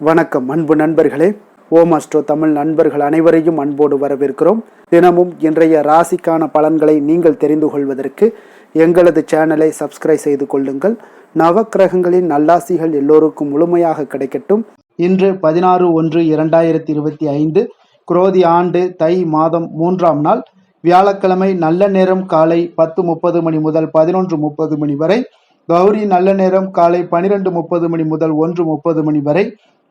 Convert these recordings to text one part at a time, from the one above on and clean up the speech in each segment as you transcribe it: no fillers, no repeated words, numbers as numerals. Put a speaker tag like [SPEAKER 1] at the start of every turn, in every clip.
[SPEAKER 1] வணக்கம் அன்பு நண்பர்களே. ஓம் அஸ்ட்ரோ தமிழ் நண்பர்கள் அனைவரையும் அன்போடு வரவேற்கிறோம். தினமும் இன்றைய ராசிக்கான பலன்களை நீங்கள் தெரிந்து கொள்வதற்கு எங்களது சேனலை சப்ஸ்கிரைப் செய்து கொள்ளுங்கள். நவக்கிரகங்களின் நல்லாசிகள் எல்லோருக்கும் முழுமையாக கிடைக்கட்டும். இன்று 16/1/2025 குரோதி ஆண்டு தை மாதம் 3ஆம் நாள் வியாழக்கிழமை. நல்ல நேரம் காலை 10:30 மணி முதல் 11:30 மணி வரை. கௌரி நல்ல நேரம் காலை 12:30 மணி முதல் 1:30 மணி வரை.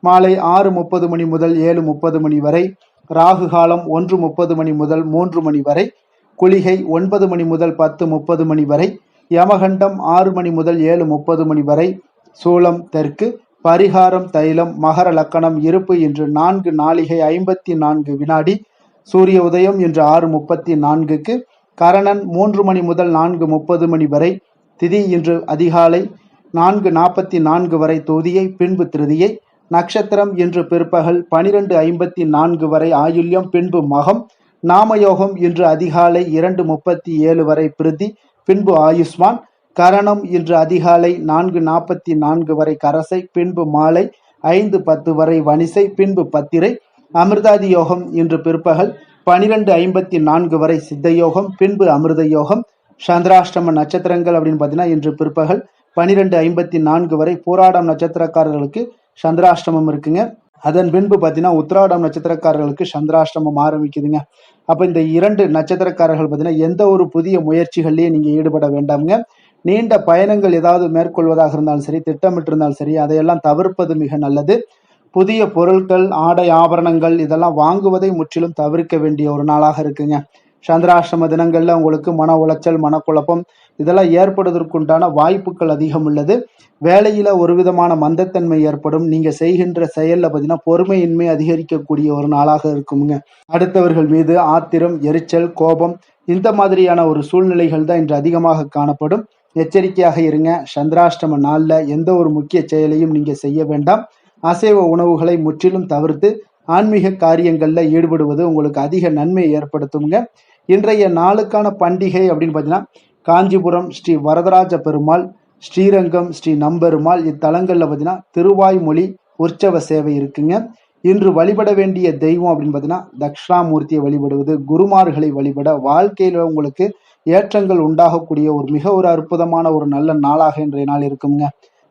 [SPEAKER 1] மாலை 6:30 மணி முதல் 7:30 மணி வரை. ராகு காலம் 1:30 மணி முதல் 3 மணி வரை. குளிகை 9 மணி முதல் 10:30 மணி வரை. யமகண்டம் 6 மணி முதல் 7:30 மணி வரை. சூலம் தெற்கு. பரிகாரம் தைலம். மகர லக்கணம். இருப்பு இன்று 4 நாழிகை 54 வினாடி. சூரிய உதயம் இன்று 6:34க்கு. கரணன் 3 மணி முதல் 4:30 மணி வரை. திதி இன்று அதிகாலை 4:44 வரை துதியை, பின்பு திருதியை. நட்சத்திரம் இன்று பிற்பகல் 12:54 வரை ஆயுள்யம், பின்பு மகம். நாமயோகம் இன்று அதிகாலை 2:37 வரை பிருதி, பின்பு ஆயுஷ்மான். கரணம் இன்று அதிகாலை 4:44 வரை கரசை, பின்பு மாலை 5:10 வரை வனிசை, பின்பு பத்திரை. அமிர்தாதி யோகம் இன்று பிற்பகல் 12:54 வரை சித்தயோகம், பின்பு அமிர்த யோகம். சந்திராஷ்டம நட்சத்திரங்கள் அப்படின்னு பார்த்தீங்கன்னா இன்று பிற்பகல் 12:54 வரை பூராடம் நட்சத்திரக்காரர்களுக்கு சந்திராஷ்டமம் இருக்குங்க. அதன் பின்பு பார்த்தீங்கன்னா உத்திராடம் நட்சத்திரக்காரர்களுக்கு சந்திராஷ்டமம் ஆரம்பிக்குதுங்க. அப்போ இந்த 2 நட்சத்திரக்காரர்கள் பார்த்தீங்கன்னா எந்த ஒரு புதிய முயற்சிகள்லையும் நீங்கள் ஈடுபட வேண்டாமுங்க. நீண்ட பயணங்கள் ஏதாவது மேற்கொள்வதாக இருந்தாலும் சரி, திட்டமிட்டு இருந்தாலும் சரி, அதையெல்லாம் தவிர்ப்பது மிக நல்லது. புதிய பொருட்கள், ஆடை, ஆபரணங்கள் இதெல்லாம் வாங்குவதை முற்றிலும் தவிர்க்க வேண்டிய ஒரு நாளாக இருக்குங்க. சந்திராஷ்டம தினங்கள்ல உங்களுக்கு மன உளைச்சல், மனக்குழப்பம் இதெல்லாம் ஏற்படுவதற்குண்டான வாய்ப்புகள் அதிகம் உள்ளது. வேலையில ஒரு விதமான மந்தத்தன்மை ஏற்படும். நீங்க செய்கின்ற செயல்ல பார்த்தீங்கன்னா பொறுமையின்மை அதிகரிக்கக்கூடிய ஒரு நாளாக இருக்குங்க. அடுத்தவர்கள் மீது ஆத்திரம், எரிச்சல், கோபம் இந்த மாதிரியான ஒரு சூழ்நிலைகள் தான் இன்று அதிகமாக காணப்படும். எச்சரிக்கையாக இருங்க. சந்திராஷ்டம நாள்ல எந்த ஒரு முக்கிய செயலையும் நீங்க செய்ய வேண்டாம். அசைவ உணவுகளை முற்றிலும் தவிர்த்து ஆன்மீக காரியங்கள்ல ஈடுபடுவது உங்களுக்கு அதிக நன்மையை ஏற்படுத்துங்க. இன்றைய நாளுக்கான பண்டிகை அப்படின்னு பார்த்தீங்கன்னா காஞ்சிபுரம் ஸ்ரீ வரதராஜ பெருமாள், ஸ்ரீரங்கம் ஸ்ரீ நம்பெருமாள் இத்தலங்கள்ல பார்த்தீங்கன்னா திருவாய்மொழி உற்சவ சேவை இருக்குங்க. இன்று வழிபட வேண்டிய தெய்வம் அப்படின்னு பார்த்தீங்கன்னா தட்சிணாமூர்த்தியை வழிபடுவது, குருமார்களை வழிபட வாழ்க்கையில உங்களுக்கு ஏற்றங்கள் உண்டாகக்கூடிய ஒரு அற்புதமான ஒரு நல்ல நாளாக இன்றைய நாள் இருக்குங்க.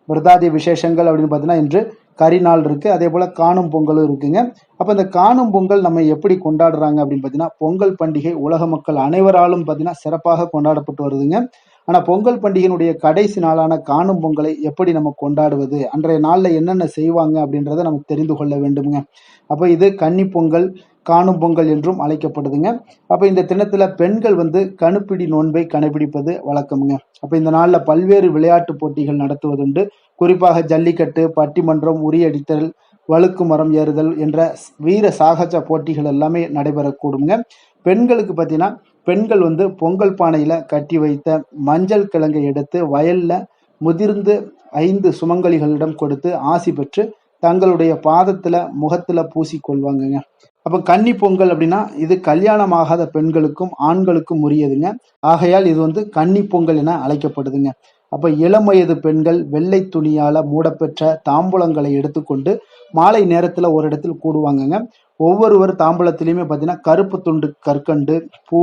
[SPEAKER 1] விரதாதி விசேஷங்கள் அப்படின்னு பார்த்தீங்கன்னா இன்று கரிநாள் இருக்கு. அதே போல காணும் பொங்கலும் இருக்குங்க. அப்ப இந்த காணும் பொங்கல் நம்ம எப்படி கொண்டாடுறாங்க அப்படின்னு பார்த்தீங்கன்னா பொங்கல் பண்டிகை உலக மக்கள் அனைவராலும் பார்த்தீங்கன்னா சிறப்பாக கொண்டாடப்பட்டு வருதுங்க. ஆனா பொங்கல் பண்டிகையினுடைய கடைசி நாளான காணும் பொங்கலை எப்படி நம்ம கொண்டாடுவது, அன்றைய நாள்ல என்னென்ன செய்வாங்க அப்படின்றத நமக்கு தெரிந்து கொள்ள வேண்டுங்க. அப்ப இது கன்னி பொங்கல், காணும் பொங்கல் என்றும் அழைக்கப்படுதுங்க. அப்ப இந்த தினத்துல பெண்கள் கணுப்பிடி நோன்பை கடைபிடிப்பது வழக்கமுங்க. அப்ப இந்த நாள்ல பல்வேறு விளையாட்டு போட்டிகள் நடத்துவதுண்டு. குறிப்பாக ஜல்லிக்கட்டு, பட்டிமன்றம், உரியடித்தல், வழுக்கு மரம் ஏறுதல் என்ற வீர சாகச போட்டிகள் எல்லாமே நடைபெறக்கூடுங்க. பெண்களுக்கு பார்த்தீங்கன்னா பெண்கள் பொங்கல் பானையில கட்டி வைத்த மஞ்சள் கிழங்கை எடுத்து வயல்ல முதிர்ந்து 5 சுமங்கலிகளிடம் கொடுத்து ஆசி பெற்று தங்களுடைய பாதத்துல முகத்துல பூசி கொள்வாங்கங்க. அப்ப கன்னி பொங்கல் அப்படின்னா இது கல்யாணம் ஆகாத பெண்களுக்கும் ஆண்களுக்கும் உரியதுங்க. ஆகையால் இது கன்னி பொங்கல் என அழைக்கப்படுதுங்க. அப்ப இளம் வயது பெண்கள் வெள்ளை துணியால மூடப்பெற்ற தாம்பூலங்களை எடுத்துக்கொண்டு மாலை நேரத்துல ஒரு இடத்தில் கூடுவாங்கங்க. ஒவ்வொருவர் தாம்பூலத்திலையுமே பார்த்தீங்கன்னா கருப்பு துண்டு கற்கண்டு, பூ,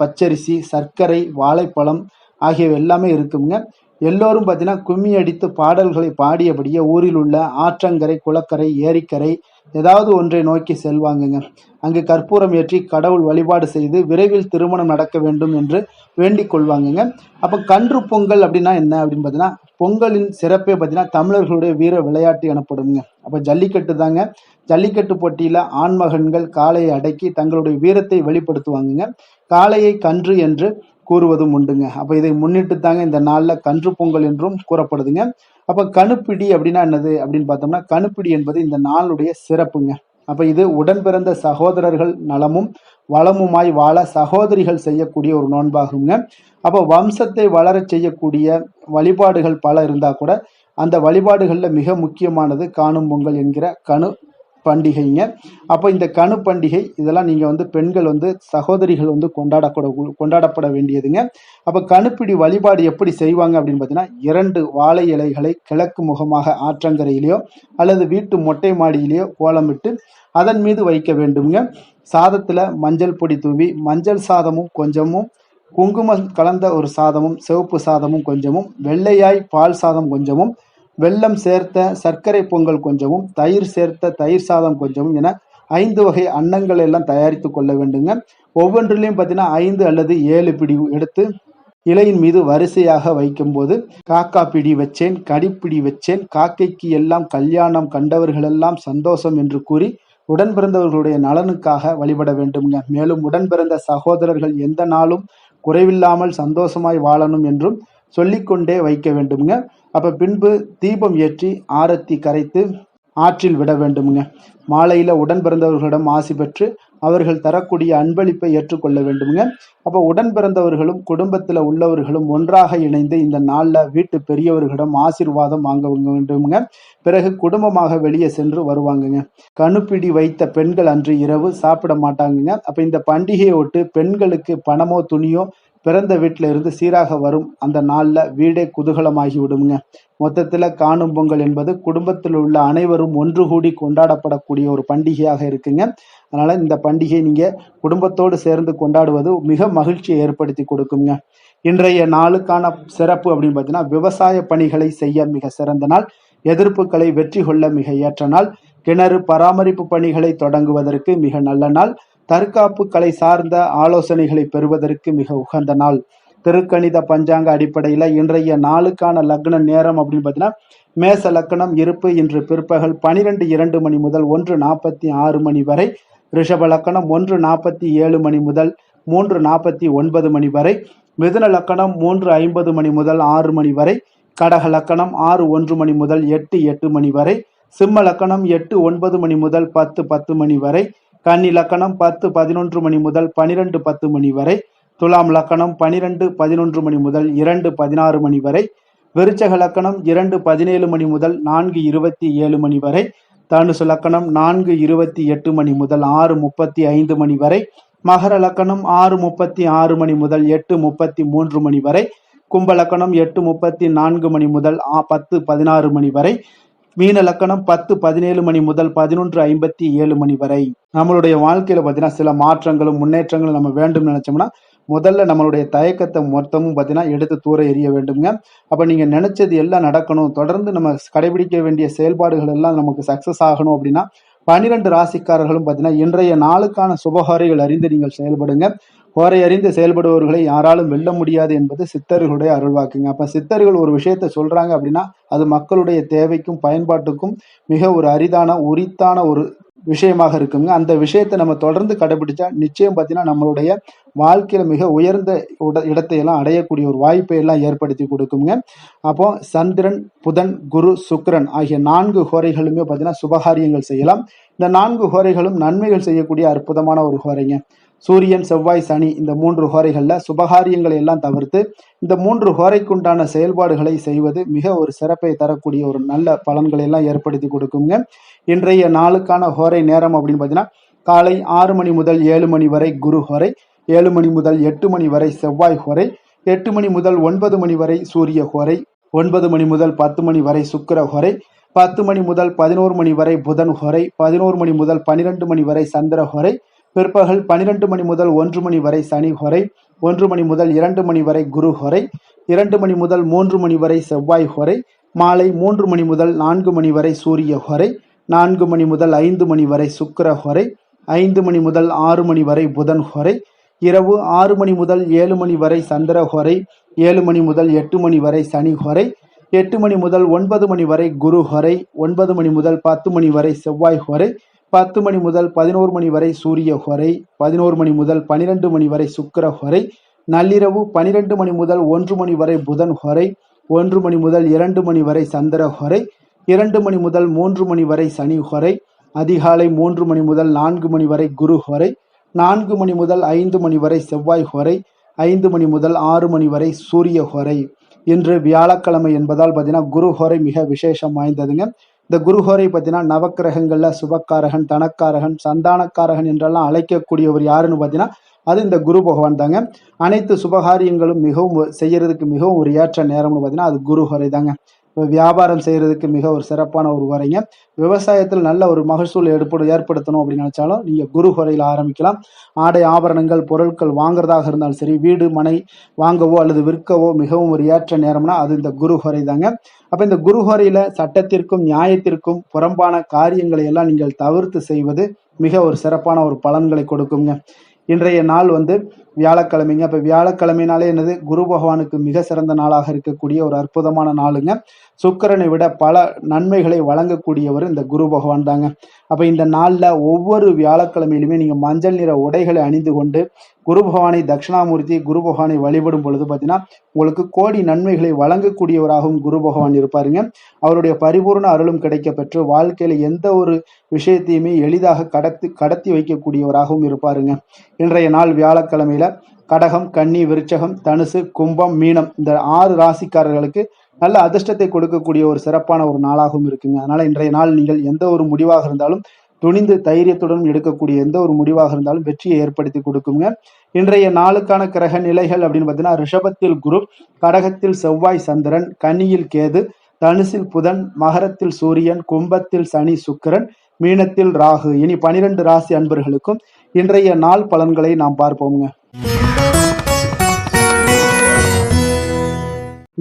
[SPEAKER 1] பச்சரிசி, சர்க்கரை, வாழைப்பழம் ஆகியவை எல்லாமே இருக்குங்க. எல்லோரும் பார்த்தீங்கன்னா கும்மி அடித்து பாடல்களை பாடியபடியே ஊரில் உள்ள ஆற்றங்கரை, குளக்கரை, ஏரிக்கரை ஏதாவது ஒன்றை நோக்கி செல்வாங்கங்க. அங்கு கற்பூரம் ஏற்றி கடவுள் வழிபாடு செய்து விரைவில் திருமணம் நடக்க வேண்டும் என்று வேண்டிக் கொள்வாங்கங்க. அப்ப கன்று பொங்கல் அப்படின்னா என்ன அப்படின்னு பார்த்தீங்கன்னா பொங்கலின் சிறப்பே பார்த்தீங்கன்னா தமிழர்களுடைய வீர விளையாட்டு எனப்படுங்க. அப்ப ஜல்லிக்கட்டு தாங்க. ஜல்லிக்கட்டு போட்டியில ஆண்மகன்கள் காளையை அடக்கி தங்களுடைய வீரத்தை வெளிப்படுத்துவாங்கங்க. காளையை கன்று என்று கூறுவதும் உண்டுங்க. அப்ப இதை முன்னிட்டு தாங்க இந்த நாள்ல கன்று பொங்கல் என்றும் கூறப்படுதுங்க. அப்ப கணுப்பிடி அப்படின்னா என்னது அப்படின்னு பார்த்தோம்னா கணுப்பிடி என்பது இந்த நாளுடைய சிறப்புங்க. அப்ப இது உடன் பிறந்த சகோதரர்கள் நலமும் வளமுமாய் வாழ சகோதரிகள் செய்யக்கூடிய ஒரு நோன்பாகுங்க. அப்போ வம்சத்தை வளர செய்யக்கூடிய வழிபாடுகள் பல இருந்தா கூட அந்த வழிபாடுகள்ல மிக முக்கியமானது காணும் பொங்கல் என்கிற பண்டிகைங்க. அப்போ இந்த கணு பண்டிகை இதெல்லாம் நீங்கள் பெண்கள் சகோதரிகள் கொண்டாடப்பட வேண்டியதுங்க. அப்போ கணுப்பிடி வழிபாடு எப்படி செய்வாங்க அப்படின்னு பார்த்தீங்கன்னா, 2 வாழை இலைகளை கிழக்கு முகமாக ஆற்றங்கரையிலேயோ அல்லது வீட்டு மொட்டை மாடியிலேயோ கோலமிட்டு அதன் மீது வைக்க வேண்டுங்க. சாதத்தில் மஞ்சள் பொடி தூவி மஞ்சள் சாதமும் கொஞ்சமும், குங்குமம் கலந்த ஒரு சாதமும், சிவப்பு சாதமும் கொஞ்சமும், வெள்ளையாய் பால் சாதம் கொஞ்சமும், வெல்லம் சேர்த்த சர்க்கரை பொங்கல் கொஞ்சமும், தயிர் சேர்த்த தயிர் சாதம் கொஞ்சமும் என 5 வகை அன்னங்கள் எல்லாம் தயாரித்து கொள்ள வேண்டுங்க. ஒவ்வொன்றிலையும் பார்த்தீங்கன்னா 5 அல்லது 7 பிடி எடுத்து இலையின் மீது வரிசையாக வைக்கும்போது, காக்கா பிடி வச்சேன், கடிப்பிடி வச்சேன், காக்கைக்கு எல்லாம் கல்யாணம், கண்டவர்களெல்லாம் சந்தோஷம் என்று கூறி உடன் பிறந்தவர்களுடைய நலனுக்காக வழிபட வேண்டும்ங்க. மேலும் உடன் பிறந்த சகோதரர்கள் எந்த நாளும் குறைவில்லாமல் சந்தோஷமாய் வாழணும் என்றும் சொல்லிக்கொண்டே வைக்க வேண்டும்ங்க. அப்போ பின்பு தீபம் ஏற்றி ஆரத்தி கரைத்து ஆற்றில் விட வேண்டும்ங்க. மாலையில் உடன் பிறந்தவர்களிடம் ஆசி பெற்று அவர்கள் தரக்கூடிய அன்பளிப்பை ஏற்றுக்கொள்ள வேண்டும்ங்க. அப்போ உடன் பிறந்தவர்களும் குடும்பத்தில் உள்ளவர்களும் ஒன்றாக இணைந்து இந்த நாளில் வீட்டு பெரியவர்களிடம் ஆசீர்வாதம் வாங்க வேண்டும்ங்க. பிறகு குடும்பமாக வெளியே சென்று வருவாங்கங்க. கணுப்பிடி வைத்த பெண்கள் அன்று இரவு சாப்பிட மாட்டாங்கங்க. அப்போ இந்த பண்டிகையை ஒட்டு பெண்களுக்கு பணமோ துணியோ பிறந்த வீட்டில் இருந்து சீராக வரும் அந்த நாளில் வீடே குதூகலமாகி விடுங்க. மொத்தத்தில் காணும் பொங்கல் என்பது குடும்பத்தில் உள்ள அனைவரும் ஒன்று கூடி கொண்டாடப்படக்கூடிய ஒரு பண்டிகையாக இருக்குங்க. அதனால் இந்த பண்டிகை நீங்கள் குடும்பத்தோடு சேர்ந்து கொண்டாடுவது மிக மகிழ்ச்சியை ஏற்படுத்தி கொடுக்குங்க. இன்றைய நாளுக்கான சிறப்பு அப்படின்னு பார்த்தீங்கன்னா, விவசாய பணிகளை செய்ய மிக சிறந்த நாள், எதிர்ப்புகளை வெற்றி கொள்ள மிக ஏற்ற நாள், கிணறு பராமரிப்பு பணிகளை தொடங்குவதற்கு மிக நல்ல நாள், தற்காப்பு கலை சார்ந்த ஆலோசனைகளை பெறுவதற்கு மிக உகந்த நாள். திருக்கணித பஞ்சாங்க அடிப்படையில் இன்றைய நாளுக்கான லக்ன நேரம் அப்படின்னு பார்த்தீங்கன்னா, மேச லக்னம் இருப்பு இன்று பிற்பகல் 12:02 மணி முதல் 1:46 மணி வரை, ரிஷப லக்னம் 1:47 மணி முதல் 3:49 மணி வரை, மிதுன லக்னம் 3:50 மணி முதல் 6 மணி வரை, கடக லக்னம் 6:01 மணி முதல் 8:08 மணி வரை, சிம்ம லக்னம் 8:09 மணி முதல் 10:10 மணி வரை, கன்னி லக்கணம் 10:11 மணி முதல் 12:10 மணி வரை, துலாம் லக்கணம் 12:11 மணி முதல் 2:16 மணி வரை, விருச்சக லக்கணம் 2:17 மணி முதல் 4:27 மணி வரை, தனுசு லக்கணம் 4:28 மணி முதல் 6:35 மணி வரை, மகர லக்கணம் 6:36 மணி முதல் 8:33 மணி வரை, கும்ப லக்கணம் 8:34 மணி முதல் 10:16 மணி வரை, மீன லக்கணம் 10:17 மணி முதல் 11:57 மணி வரை. நம்மளுடைய வாழ்க்கையில பார்த்தீங்கன்னா சில மாற்றங்களும் முன்னேற்றங்களும் நம்ம வேண்டும் நினைச்சோம்னா, முதல்ல நம்மளுடைய தயக்கத்தை மொத்தமும் பார்த்தீங்கன்னா எடுத்து தூர எறிய வேண்டுங்க. அப்போ நீங்கள் நினைச்சது எல்லாம் நடக்கணும், தொடர்ந்து நம்ம கடைபிடிக்க வேண்டிய செயல்பாடுகள் எல்லாம் நமக்கு சக்சஸ் ஆகணும் அப்படின்னா 12 ராசிக்காரர்களும் பார்த்தீங்கன்னா இன்றைய நாளுக்கான சுபகாரிகள் அறிந்து நீங்கள் செயல்படுங்க. ஹோரை அறிந்து செயல்படுபவர்களை யாராலும் வெல்ல முடியாது என்பது சித்தர்களுடைய அருள்வாக்குங்க. அப்போ சித்தர்கள் ஒரு விஷயத்த சொல்றாங்க அப்படின்னா அது மக்களுடைய தேவைக்கும் பயன்பாட்டுக்கும் மிக ஒரு அரிதான உரித்தான ஒரு விஷயமாக இருக்குங்க. அந்த விஷயத்தை நம்ம தொடர்ந்து கடைபிடிச்சா நிச்சயம் பார்த்தீங்கன்னா நம்மளுடைய வாழ்க்கையில மிக உயர்ந்த இடத்தை எல்லாம் அடையக்கூடிய ஒரு வாய்ப்பை எல்லாம் ஏற்படுத்தி கொடுக்குங்க. அப்போ சந்திரன், புதன், குரு, சுக்கிரன் ஆகிய 4 ஹோரைகளுமே பார்த்தீங்கன்னா சுபகாரியங்கள் செய்யலாம். இந்த 4 ஹோரைகளும் நன்மைகள் செய்யக்கூடிய அற்புதமான ஒரு ஹோரைங்க. சூரியன், செவ்வாய், சனி இந்த 3 ஹோரைகள்ல சுபகாரியங்களை எல்லாம் தவிர்த்து இந்த 3 ஹோரைக்குண்டான செயல்பாடுகளை செய்வது மிக ஒரு சிறப்பை தரக்கூடிய ஒரு நல்ல பலன்களை எல்லாம் ஏற்படுத்தி கொடுக்குங்க. இன்றைய நாளுக்கான ஹோரை நேரம் அப்படின்னு பார்த்தீங்கன்னா காலை 6 மணி முதல் 7 மணி வரை குரு ஹோரை, 7 மணி முதல் 8 மணி வரை செவ்வாய் ஹோரை, 8 மணி முதல் 9 மணி வரை சூரிய ஹோரை, 9 மணி முதல் 10 மணி வரை சுக்கிர ஹோரை, 10 மணி முதல் 11 மணி வரை புதன் ஹோரை, 11 மணி முதல் 12 மணி வரை சந்திர ஹோரை, பிற்பகல் 12 மணி முதல் 1 மணி வரை சனி ஹோரை, 1 மணி முதல் 2 மணி வரை குரு ஹோரை, 2 மணி முதல் 3 மணி வரை செவ்வாய் ஹோரை, மாலை 3 மணி முதல் 4 மணி வரை சூரிய ஹோரை, 4 மணி முதல் 5 மணி வரை சுக்கிர ஹோரை, 5 மணி முதல் 6 மணி வரை புதன் ஹோரை, இரவு 6 மணி முதல் 7 மணி வரை சந்திர ஹோரை, 7 மணி முதல் 8 மணி வரை சனி ஹோரை, 8 மணி முதல் 9 மணி வரை குரு ஹோரை, 9 மணி முதல் 10 மணி வரை செவ்வாய் ஹோரை, 10 மணி முதல் 11 மணி வரை சூரிய ஹோரை, 11 மணி முதல் 12 மணி வரை சுக்கிர ஹோரை, நள்ளிரவு 12 மணி முதல் 1 மணி வரை புதன் ஹோரை, 1 மணி முதல் 2 மணி வரை சந்திர ஹோரை, 2 மணி முதல் 3 மணி வரை சனி ஹோரை, அதிகாலை 3 மணி முதல் 4 மணி வரை குரு ஹோரை, 4 மணி முதல் 5 மணி வரை செவ்வாய் ஹோரை, 5 மணி முதல் 6 மணி வரை சூரிய ஹோரை. இன்று வியாழக்கிழமை என்பதால் பார்த்தீங்கன்னா குரு ஹோரை மிக விசேஷம் வாய்ந்ததுங்க. இந்த குருஹோரை பார்த்தீங்கன்னா நவக்கிரகங்கள்ல சுபக்காரகன், தனக்காரகன், சந்தானக்காரகன் என்றெல்லாம் அழைக்கக்கூடியவர் யாருன்னு பார்த்தீங்கன்னா அது இந்த குரு பகவான் தாங்க. அனைத்து சுபகாரியங்களும் மிகவும் செய்யறதுக்கு மிகவும் ஒரு ஏற்ற நேரம்னு பார்த்தீங்கன்னா அது குருஹோரை தாங்க. இப்போ வியாபாரம் செய்யறதுக்கு மிக ஒரு சிறப்பான ஒரு வரைங்க. விவசாயத்தில் நல்ல ஒரு மகசூல் ஏற்படுத்தணும் அப்படின்னு நினைச்சாலும் நீங்க குருஹோரையில் ஆரம்பிக்கலாம். ஆடை ஆபரணங்கள் பொருட்கள் வாங்குறதாக இருந்தாலும் சரி, வீடு மனை வாங்கவோ அல்லது விற்கவோ மிகவும் ஒரு ஏற்ற நேரம்னா அது இந்த குருஹோரை தாங்க. அப்ப இந்த குருஹோரையில சட்டத்திற்கும் நியாயத்திற்கும் புறம்பான காரியங்களை எல்லாம் நீங்கள் தவிர்த்து செய்வது மிக ஒரு சிறப்பான ஒரு பலன்களை கொடுக்குங்க. இன்றைய நாள் வியாழக்கிழமைங்க. அப்ப வியாழக்கிழமைனாலே என்னது, குரு பகவானுக்கு மிக சிறந்த நாளாக இருக்கக்கூடிய ஒரு அற்புதமான நாளுங்க. சுக்கிரனை விட பல நன்மைகளை வழங்கக்கூடியவர் இந்த குரு பகவான் தாங்க. அப்ப இந்த நாள்ல ஒவ்வொரு வியாழக்கிழமையிலுமே நீங்க மஞ்சள் நிற உடைகளை அணிந்து கொண்டு குரு பகவானை தட்சிணாமூர்த்தி குரு பகவானை வழிபடும் பொழுது பார்த்தீங்கன்னா உங்களுக்கு கோடி நன்மைகளை வழங்கக்கூடியவராகவும் குரு பகவான் இருப்பாருங்க. அவருடைய பரிபூர்ண அருளும் கிடைக்க பெற்று வாழ்க்கையில எந்த ஒரு விஷயத்தையுமே எளிதாக கடத்தி வைக்கக்கூடியவராகவும் இருப்பாருங்க. இன்றைய நாள் வியாழக்கிழமையில கடகம், கன்னி, விருச்சகம், தனுசு, கும்பம், மீனம் இந்த 6 ராசிக்காரர்களுக்கு நல்ல அதிர்ஷ்டத்தை கொடுக்கக்கூடிய ஒரு சிறப்பான ஒரு நாளாகவும் இருக்குங்க. அதனால இன்றைய நாள் நீங்கள் எந்த ஒரு முடிவாக இருந்தாலும் துணிந்து தைரியத்துடன் எடுக்கக்கூடிய எந்த ஒரு முடிவாக இருந்தாலும் வெற்றியை ஏற்படுத்தி கொடுக்குங்க. இன்றைய நாளுக்கான கிரக நிலைகள் அப்படின்னு பார்த்தீங்கன்னா ரிஷபத்தில் குரு, கடகத்தில் செவ்வாய் சந்திரன், கன்னியில் கேது, தனுசில் புதன், மகரத்தில் சூரியன், கும்பத்தில் சனி சுக்கிரன், மீனத்தில் ராகு. இனி 12 ராசி அன்பர்களுக்கும் இன்றைய நாள் பலன்களை நாம் பார்ப்போங்க.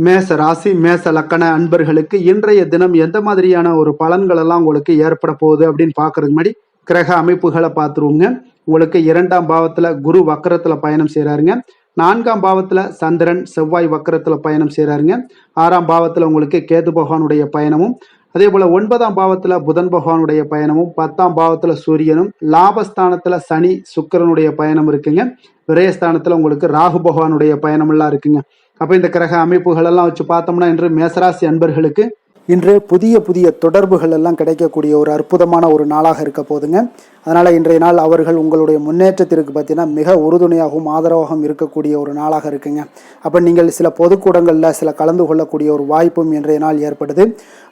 [SPEAKER 1] மேச ராசி மேச லக்கண அன்பர்களுக்கு இன்றைய தினம் எந்த மாதிரியான ஒரு பலன்கள் எல்லாம் உங்களுக்கு ஏற்பட போகுது அப்படின்னு பாக்குறதுக்கு முன்னாடி கிரக அமைப்புகளை பார்த்துருவோங்க. உங்களுக்கு 2ஆம் பாவத்துல குரு வக்கரத்துல பயணம் செய்யறாருங்க. 4ஆம் பாவத்துல சந்திரன் செவ்வாய் வக்கரத்துல பயணம் செய்யறாருங்க. 6ஆம் பாவத்துல உங்களுக்கு கேது பகவானுடைய பயணமும், அதே போல 9ஆம் பாவத்துல புதன் பகவானுடைய பயணமும், 10ஆம் பாவத்துல சூரியனும், லாபஸ்தானத்துல சனி சுக்கிரனுடைய பயணம் இருக்குங்க. விரயஸ்தானத்துல உங்களுக்கு ராகு பகவானுடைய பயணம் எல்லாம் இருக்குங்க. அப்ப இந்த கிரக அமைப்புகள் எல்லாம் வச்சு பார்த்தோம்னா இன்று மேசராசி அன்பர்களுக்கு இன்று புதிய புதிய தொடர்புகள் எல்லாம் கிடைக்கக்கூடிய ஒரு அற்புதமான ஒரு நாளாக இருக்க போதுங்க. அதனால இன்றைய நாள் அவர்கள் உங்களுடைய முன்னேற்றத்திற்கு பார்த்தீங்கன்னா மிக உறுதுணையாகவும் ஆதரவாகவும் இருக்கக்கூடிய ஒரு நாளாக இருக்குங்க. அப்போ நீங்கள் சில பொதுக்கூடங்களில் சில கலந்து கொள்ளக்கூடிய ஒரு வாய்ப்பும் இன்றைய நாள் ஏற்படுது.